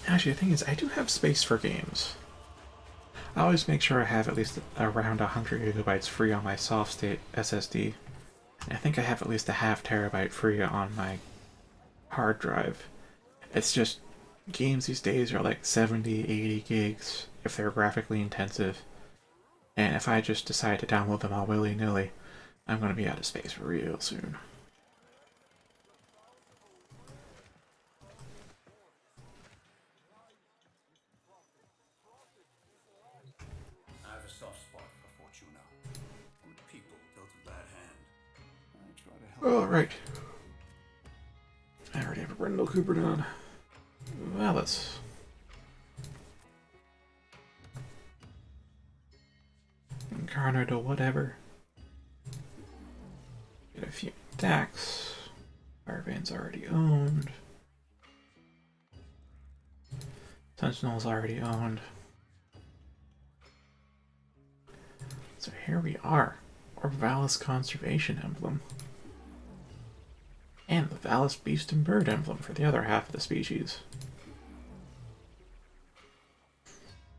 Actually, the thing is, I do have space for games. I always make sure I have at least around 100 gigabytes free on my soft state SSD. I think I have at least a half terabyte free on my hard drive. It's just games these days are like 70, 80 gigs if they're graphically intensive. And if I just decide to download them all willy-nilly, I'm going to be out of space real soon. I have a soft spot for Fortuna. When people dealt a bad hand, I try to help. Oh, right. I already have a Brindle Cooperdon. Well, let's... Incarnate or whatever. Get a few attacks. Firebrand's already owned. Sentinel's already owned. So here we are. Orvalis Conservation Emblem. And the Valis Beast and Bird Emblem for the other half of the species.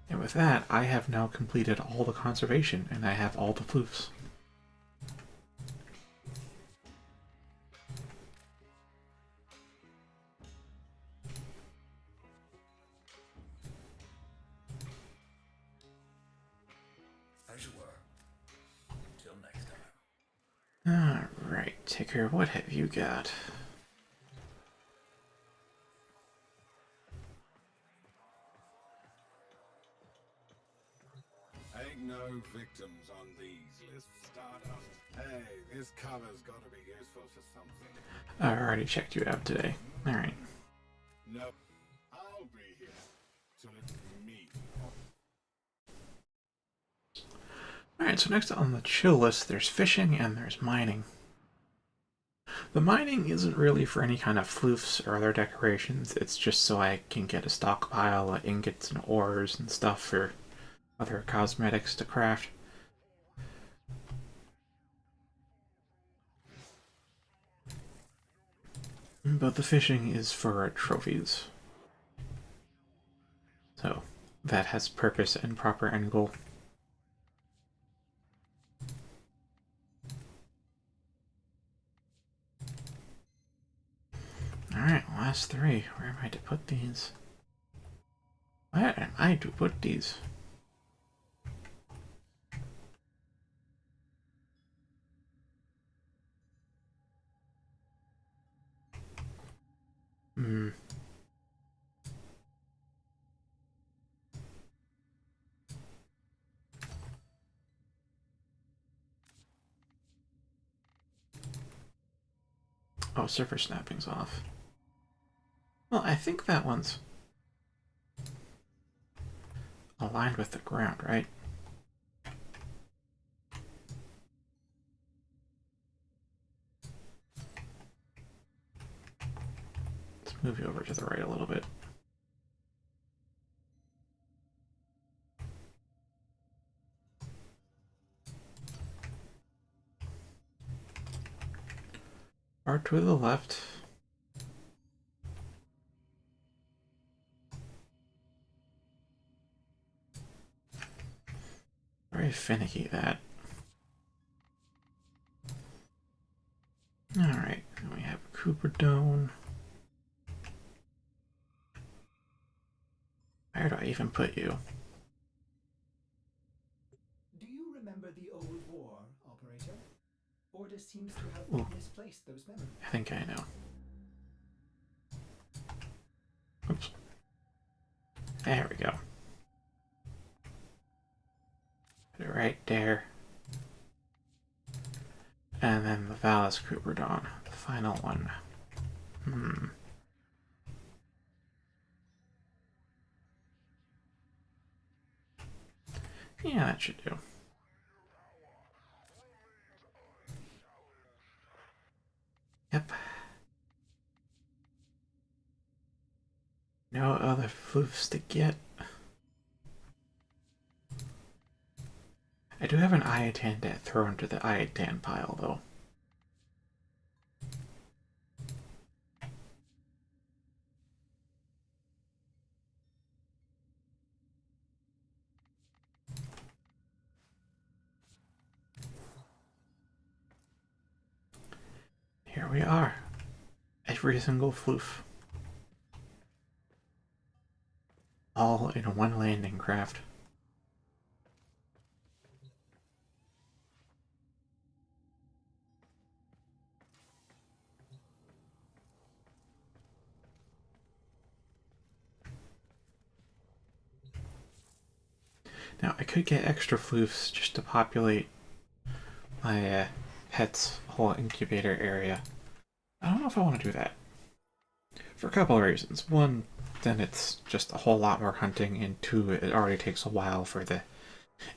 And with that, I have now completed all the conservation, and I have all the floofs. As you were. Till next time. Alright, Ticker, what have you got? Ain't no victims on these lists, Stardust. Hey, this cover's gotta be useful for something. I already checked you out today. Alright. No, I'll be here till it's me. Alright, so next on the chill list, there's fishing and there's mining. The mining isn't really for any kind of floofs or other decorations, it's just so I can get a stockpile of ingots and ores and stuff for other cosmetics to craft. But the fishing is for trophies. So, that has purpose and proper end goal. Alright, last three. Where am I to put these? I I to put these? Hmm. Oh, surface snapping's off. Well, I think that one's aligned with the ground, right? Let's move you over to the right a little bit. Or to the left. Very finicky, that. Alright, we have Cooper Dome. Where do I even put you? Do you remember the old war, operator? Order seems to have Ooh. misplaced those memories. I think I know. Oops. There we go. Put it right there. And then the Valis Cooper Dawn, the final one. Yeah, that should do. Yep. No other floofs to get. I do have an Iatan to throw into the Iatan pile, though. Here we are. Every single floof. All in one landing craft. Now, I could get extra floofs just to populate my pet's whole incubator area. I don't know if I want to do that. For a couple of reasons. One, then it's just a whole lot more hunting, and two, it already takes a while for the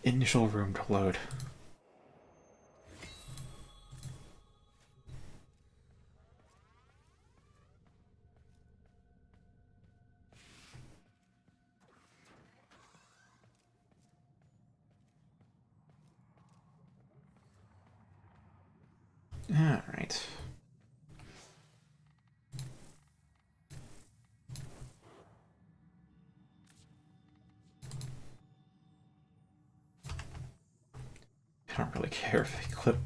initial room to load. Alright. I don't really care if they clip.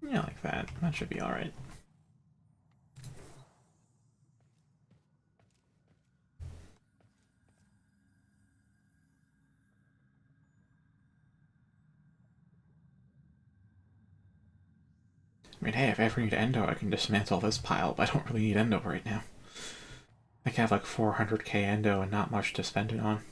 Yeah, like that. That should be alright. I mean, hey, if I ever need endo, I can dismantle this pile, but I don't really need endo right now. I can have like 400k endo and not much to spend it on.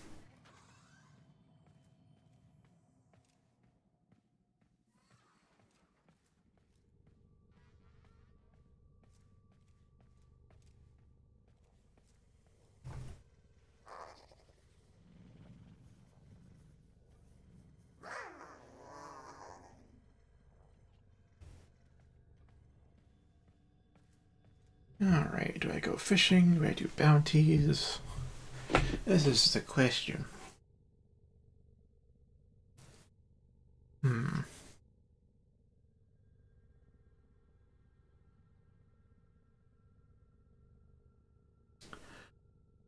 Alright, do I go fishing? Do I do bounties? This is the question.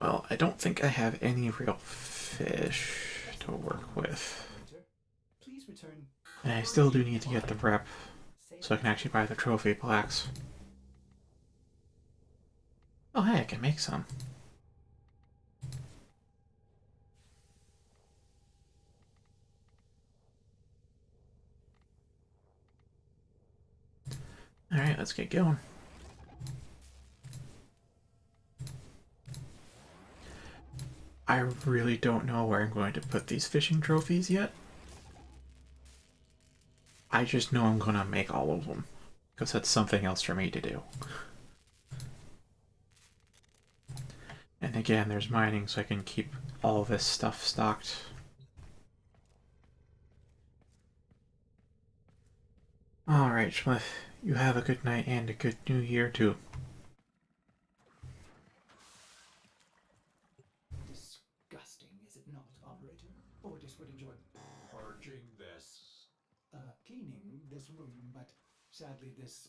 Well, Well, I don't think I have any real fish to work with. Operator, please return. And I still do need to get the rep so I can actually buy the trophy plaques. Oh hey, I can make some. Alright, let's get going. I really don't know where I'm going to put these fishing trophies yet. I just know I'm going to make all of them, because that's something else for me to do. And again, there's mining, so I can keep all this stuff stocked. Alright, Schmith, you have a good night and a good new year too. Disgusting, is it not, operator? Otis would enjoy Purging this. cleaning this room, but sadly this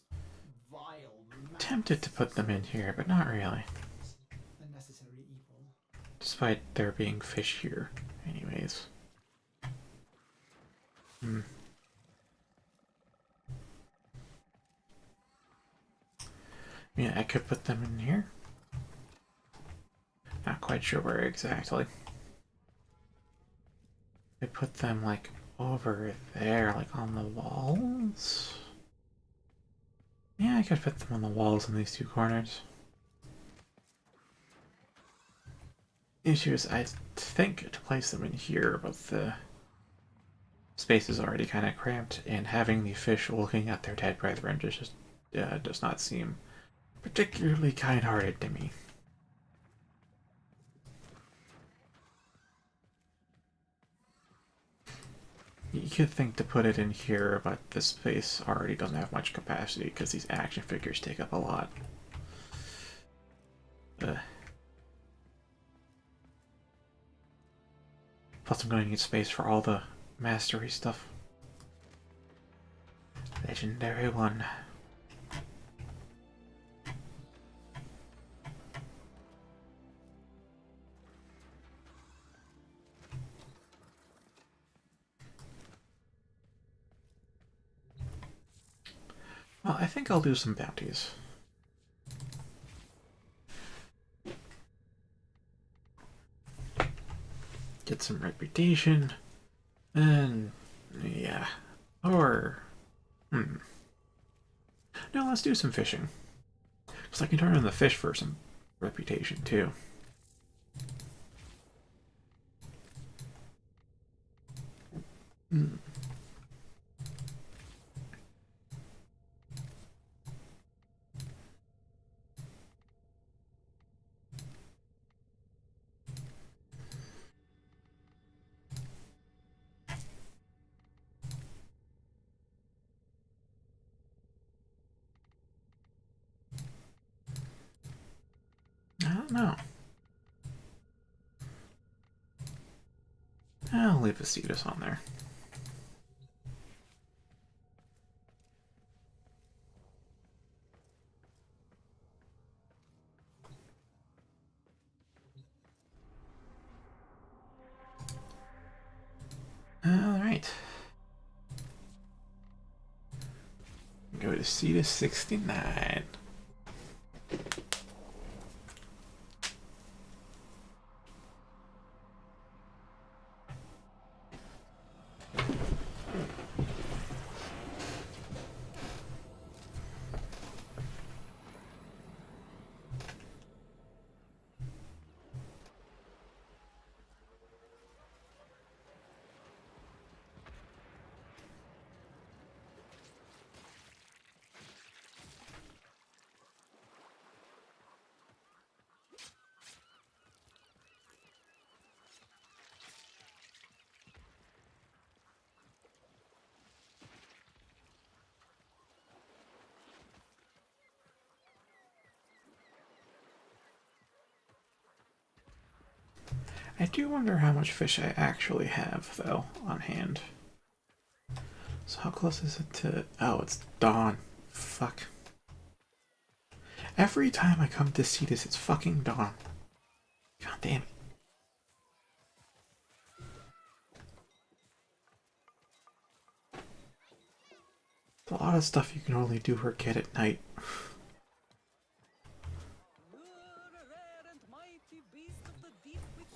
vile Tempted to put them in here, but not really. unnecessary evil. Despite there being fish here, anyways. Yeah, I could put them in here. Not quite sure where exactly. I put them like over there, like on the walls. Yeah, I could put them on the walls in these two corners. Issue is, I think to place them in here, but the space is already kind of cramped, and having the fish looking at their dead brethren just does not seem particularly kind-hearted to me. You could think to put it in here, but this space already doesn't have much capacity because these action figures take up a lot. Plus I'm going to need space for all the mastery stuff. Legendary one. Well, I think I'll do some bounties. Get some reputation. And yeah. Or no, let's do some fishing. Because I can turn on the fish for some reputation too. I don't know. I'll leave the Cetus on there. Alright. Go to Cetus 69. I do wonder how much fish I actually have, though, on hand. So how close is it to... Oh, it's dawn. Fuck. Every time I come to see this, it's fucking dawn. God damn it. There's a lot of stuff you can only do or get at night.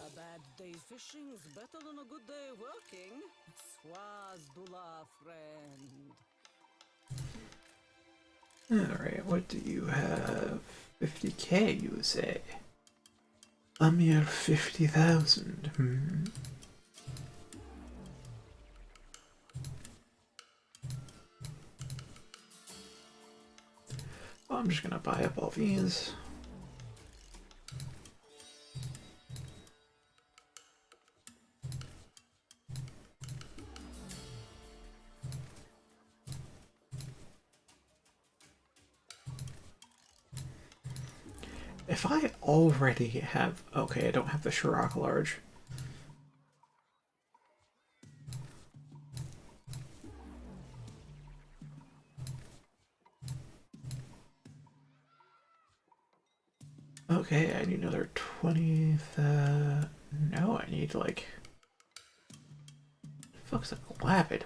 A bad day fishing is better than a good day working. Swazdula, friend. Alright, what do you have? 50k, you say? A mere 50,000. Well, I'm just gonna buy up all these. If I already have... Okay, I don't have the Shirok Large. Okay, I need another 20... No, I need like... Fuck's a Glavid?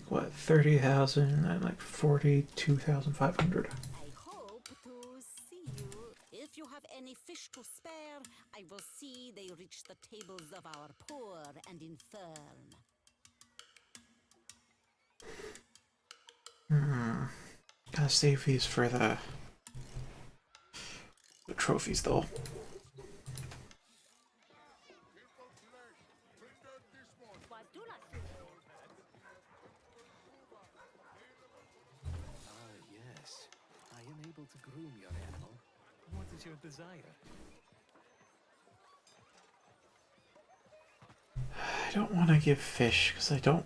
What, 30,000 and like 42,500. I hope to see you. If you have any fish to spare, I will see they reach the tables of our poor and infirm. Gotta save these for the trophies though. Yes. I am able to groom your animal. What is your desire? I don't want to give fish because I don't...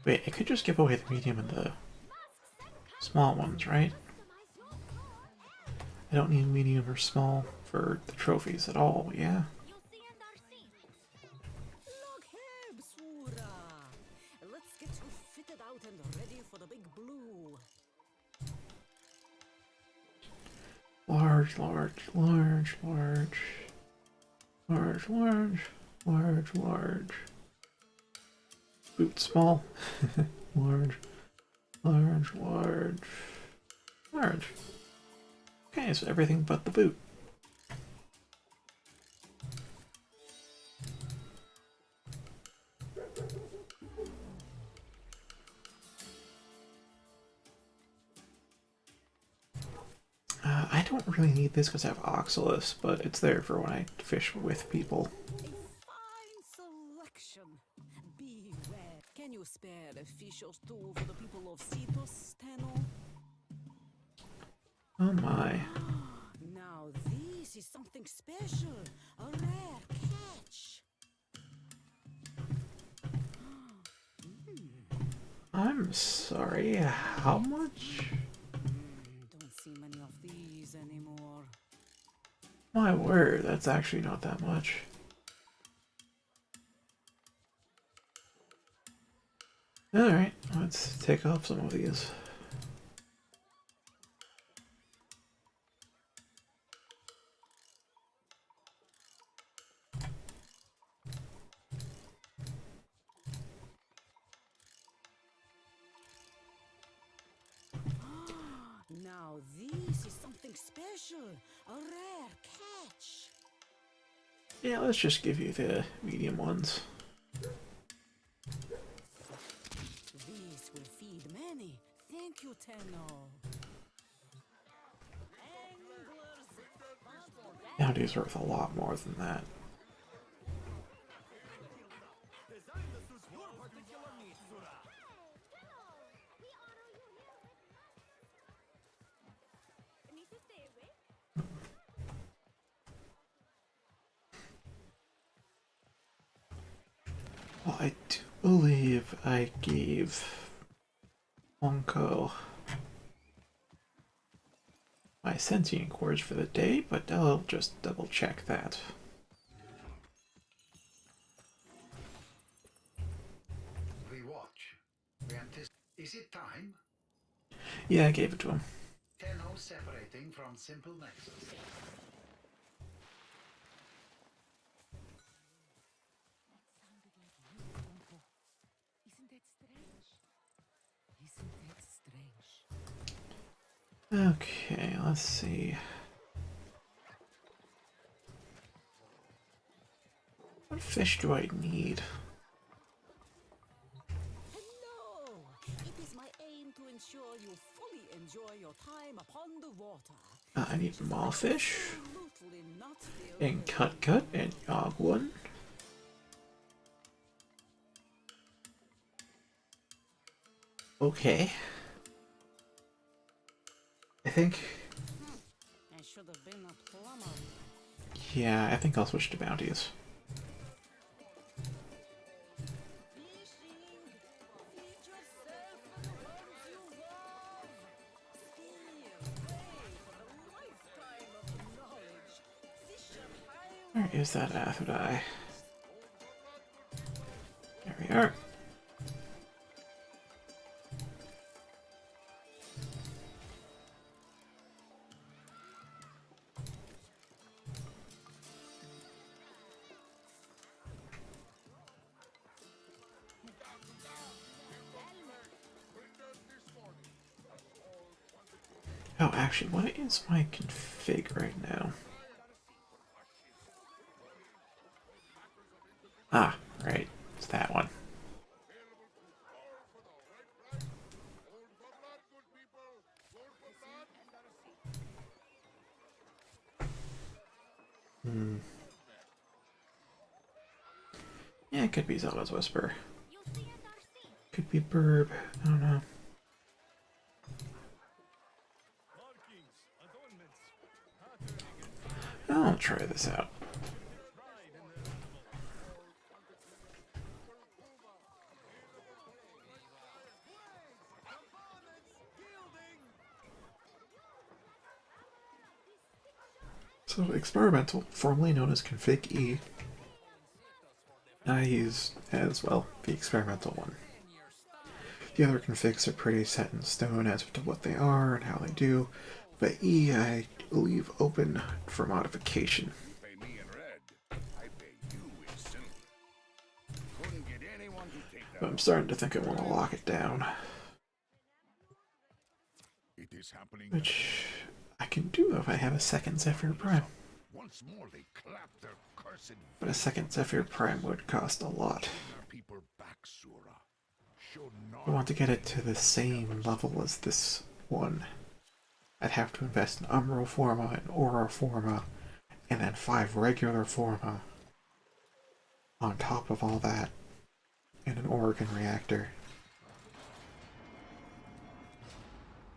Wait, I could just give away the medium and the small ones, right? I don't need medium or small for the trophies at all, yeah? Look here, Bsura. Let's get you fitted out and ready for the big blue. Large, large, large, large. Large, large, large, large. Boot small. Large, large, large, large. Okay, so everything but the boot. I don't really need this because I have Oxalis, but it's there for when I fish with people. A fine selection. Beware. Can you spare a fish or two for the people of Cetus, Tenno? Oh my. Now this is something special. A rare catch. I'm sorry, how much? Don't see many of these anymore. My word, that's actually not that much. Alright, let's take off some of these. Now this is something special. A rare catch. Yeah, let's just give you the medium ones. This will feed many. Thank you, Tenno. Nowadays worth a lot more than that. Well, I do believe I gave Wonko my sentient cores for the day, but I'll just double check that. We watch. We anticipate. Is it time? Yeah, I gave it to him. Tenno separating from simple nexus. Okay, let's see. What fish do I need? Hello! It is my aim to ensure you fully enjoy your time upon the water. I need mawfish Absolutely not feel and cut and yogwan. Okay. I think. I should have been a plumber. Yeah, I think I'll switch to bounties. Fishing! Feed yourself and the ones you love! Steal, pray for a lifetime of knowledge. Fish a pile. Where is that Aphrodite? There we are. Oh, actually, what is my config right now? Ah, right. It's that one. Yeah, it could be Zelda's Whisper. Could be Burb. I don't know. I'll try this out. So, experimental, formerly known as config E. I use as well the experimental one. The other configs are pretty set in stone as to what they are and how they do, but E I leave open for modification. Pay me in red. I pay you in silver. Couldn't get anyone to take that. But I'm starting to think I want to lock it down, It is happening. which I can do if I have a second Zephyr Prime. Once more they clap their cursed But a second Zephyr Prime would cost a lot. our people back, Sura. Should I want not to get it to the same level as this one. I'd have to invest in Umbral Forma and Aura Forma, and then 5 regular Forma on top of all that, and an Oregon reactor.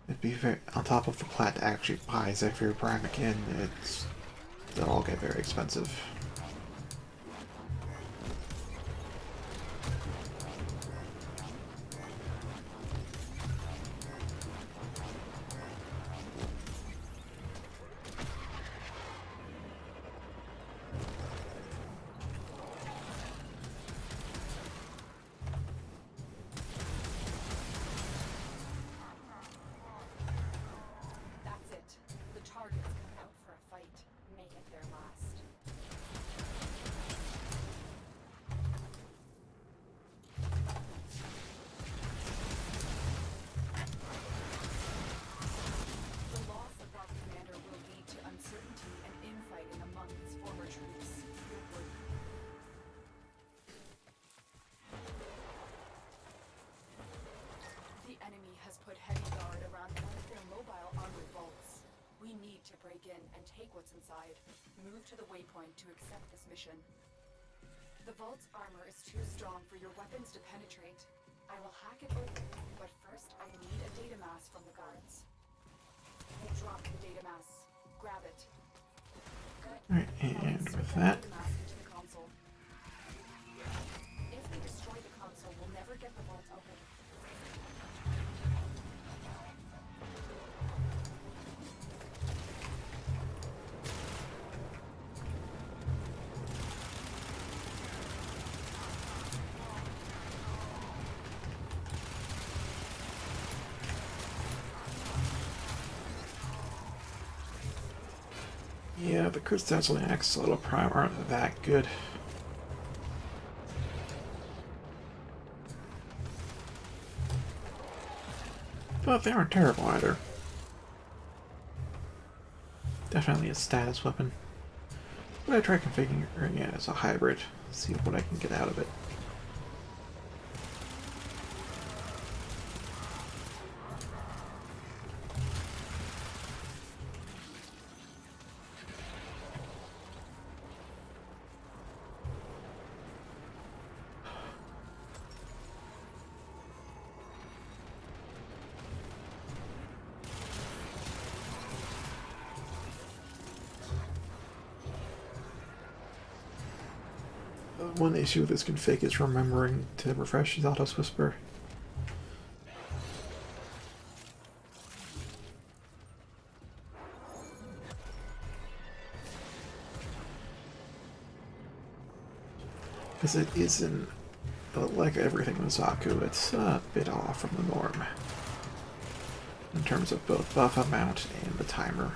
It'd be very, on top of the plat to actually buy Zephyr Prime again, they'll all get very expensive. That's it. The target's come out for a fight. Make it their last. The loss of our commander will lead to uncertainty and infighting among his former troops. Your work. The enemy has put heavy guard around one of their mobile armored vaults. We need to break in and take what's inside. Move to the waypoint to accept this mission. The vault's armor is too strong for your weapons to penetrate. I will hack it open, but first I need a data mass from the guards. They dropped the data mass. Grab it. Good. Alright, Now and insert with the that, data mass into the console. If they destroy the console, we'll never get the vault open. Yeah, the crit stats on the Axolotl Prime aren't that good. But they aren't terrible either. Definitely a status weapon. But I try configuring it as a hybrid, see what I can get out of it. One issue with this config is remembering to refresh his auto whisper. Because it isn't, like everything with Zaku, it's a bit off from the norm. In terms of both buff amount and the timer.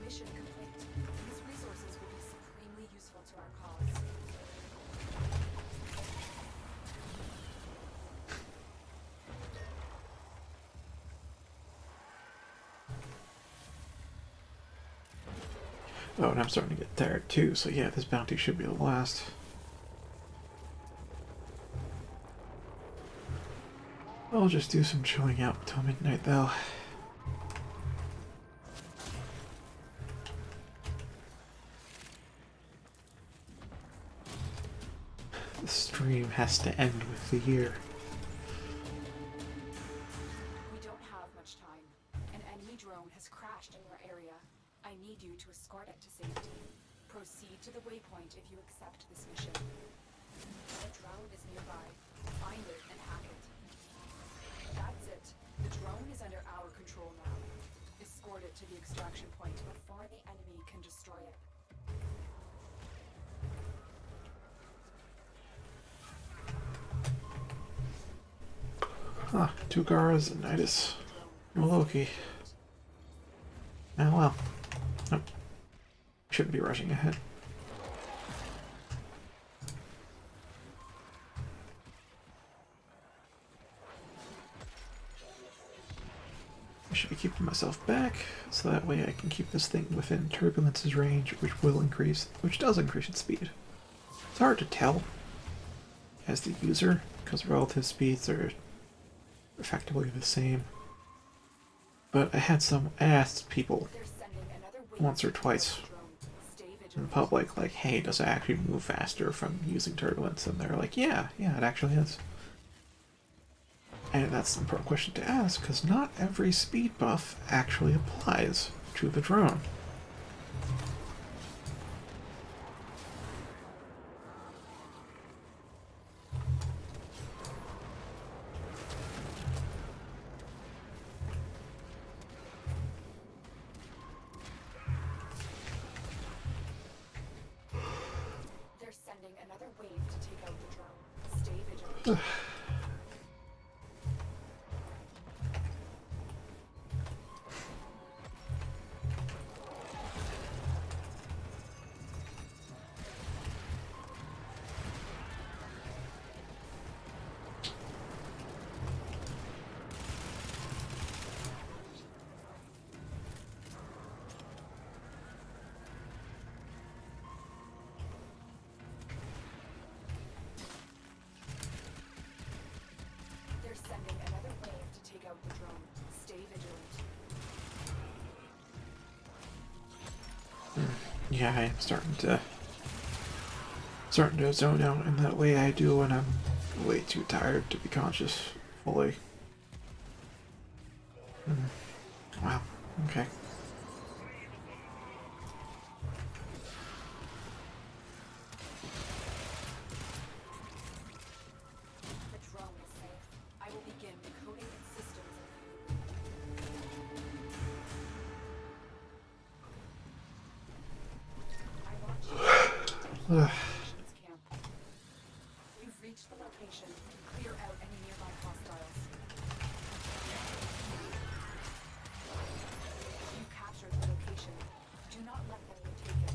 Mission complete. These resources will be supremely useful to our cause. Oh, and I'm starting to get tired too, so yeah, this bounty should be the last. I'll just do some chilling out till midnight though. The stream has to end with the year. We don't have much time. An enemy drone has crashed in your area. I need you to escort it to safety. Proceed to the waypoint if you accept this mission. The drone is nearby. Find it and hack it. That's it. The drone is under our control now. Escort it to the extraction point before the enemy can destroy it. Ah, 2 Garas and Nidus. No Loki. Oh well. Nope. Shouldn't be rushing ahead. I should be keeping myself back, so that way I can keep this thing within Turbulence's range, which does increase its speed. It's hard to tell as the user, because relative speeds are effectively the same. But I asked people once or twice in public, like, hey, does it actually move faster from using Turbulence? And they're like, yeah, it actually is. And that's an important question to ask, because not every speed buff actually applies to the drone. They're sending another wave to take out the drone. Stay vigilant. They're sending another wave to take out the drone. Stay vigilant. Yeah, I'm starting to zone out in that way I do when I'm way too tired to be conscious fully. Wow, okay. Its camp. You've reached the location. Clear out any nearby hostiles. You captured the location. Do not let them retake it.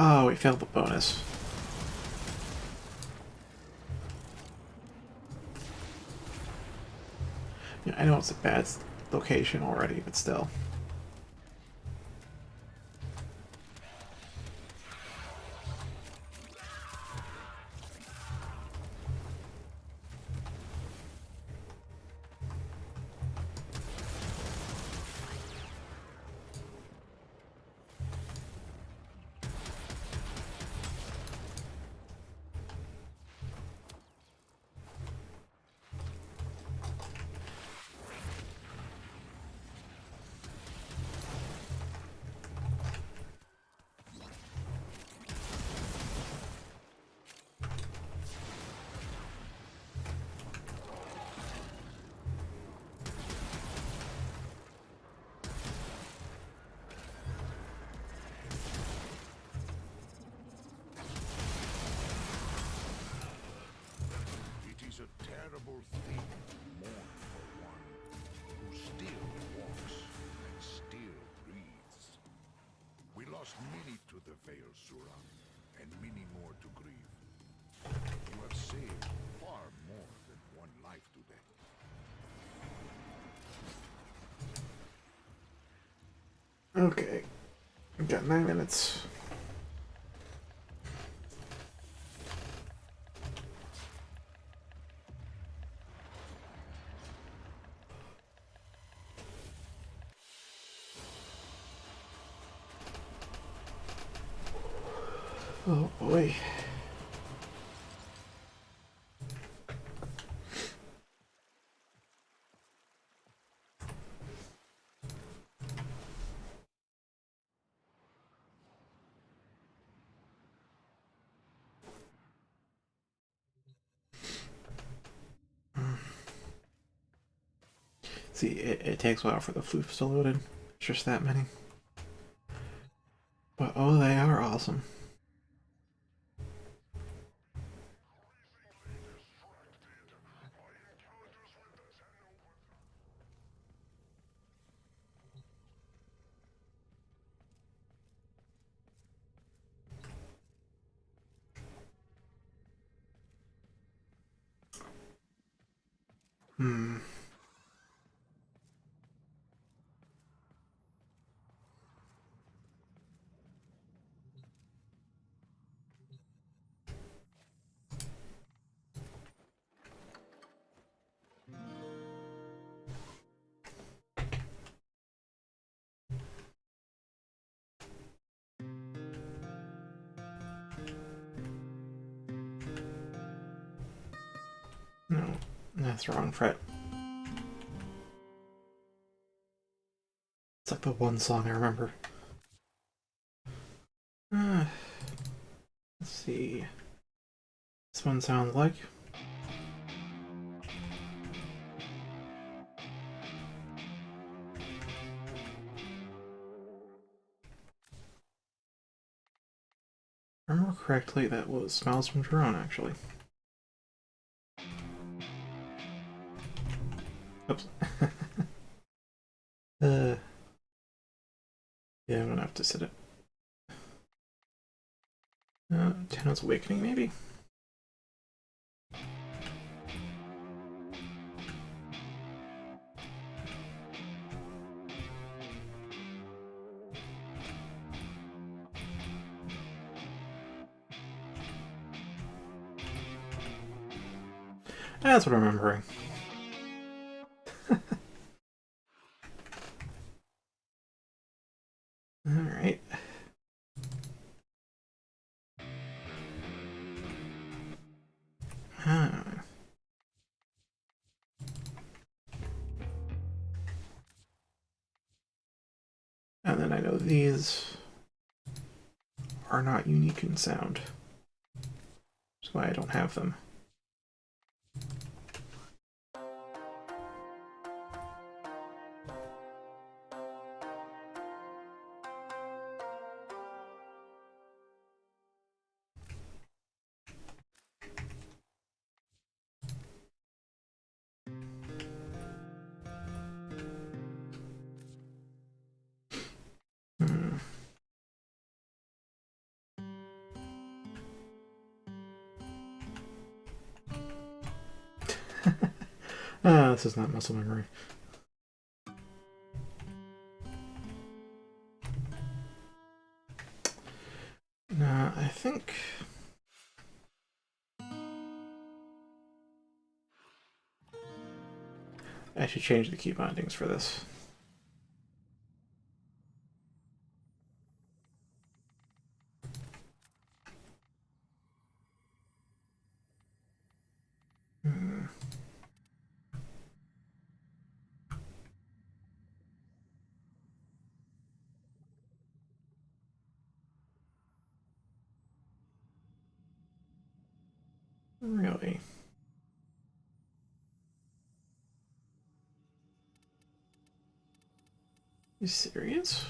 Oh, we failed the bonus. Yeah, I know it's a bad location already, but still. It is a terrible thing to mourn for one who still walks and still breathes. We lost many to the Veil, Sura, and many more to grieve. You have saved far more than one life today. Okay. We've got 9 minutes. Oh boy. See, it takes a while for the floofs to load in. It's just that many. But oh, they are awesome. Hmm. No, that's the wrong fret. It's like the one song I remember. Let's see. This one sounds like. If I remember correctly, that was Smiles from Drone, actually. Oops. Yeah, I'm gonna have to set it. Tenno's Awakening, maybe? That's what I'm remembering. Alright. And then I know these are not unique in sound. That's why I don't have them. This is not muscle memory. Nah, I think... I should change the key bindings for this. Really? You serious?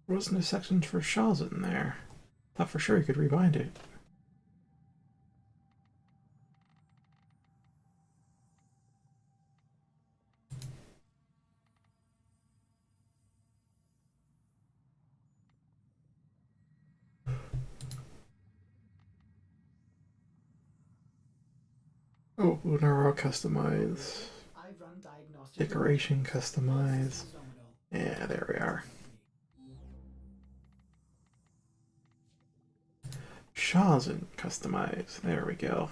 There wasn't a section for Shaw's in there. Thought for sure you could rebind it. Oh, Lunaro customize. I've run diagnostic Decoration reports. customize. Phenomenal. Yeah, there we are. Shaw's customize. There we go.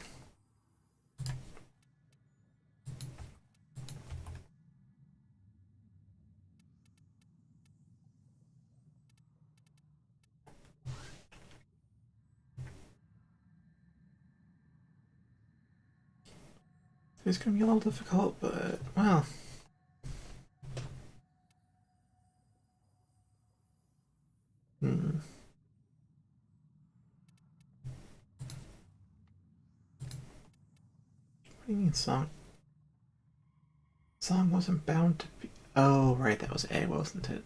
It's gonna be a little difficult, but well. What do you mean song? Song wasn't bound to be. Oh, right, that was A, wasn't it?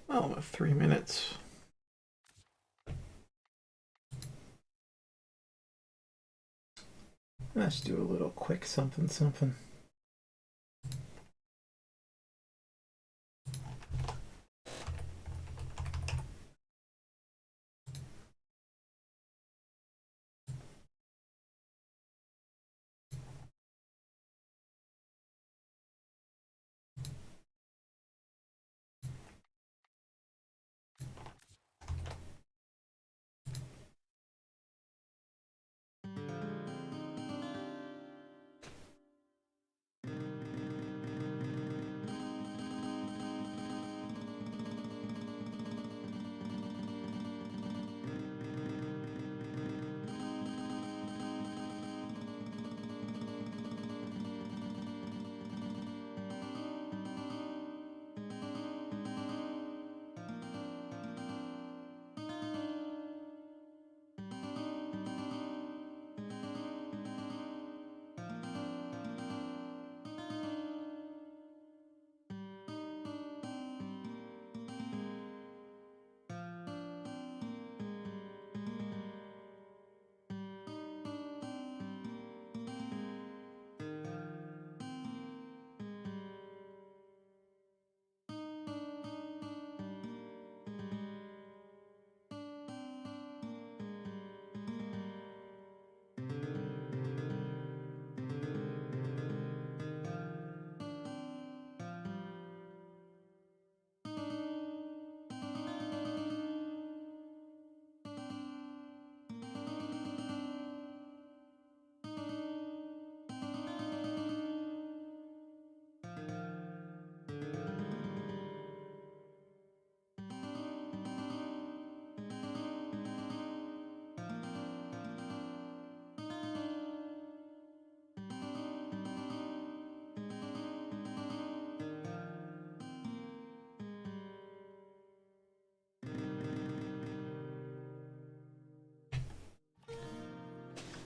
Well, with 3 minutes. Let's do a little quick something something.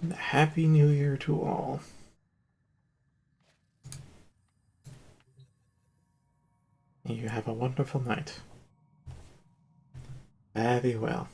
Happy New Year to all. You have a wonderful night. Fare thee well.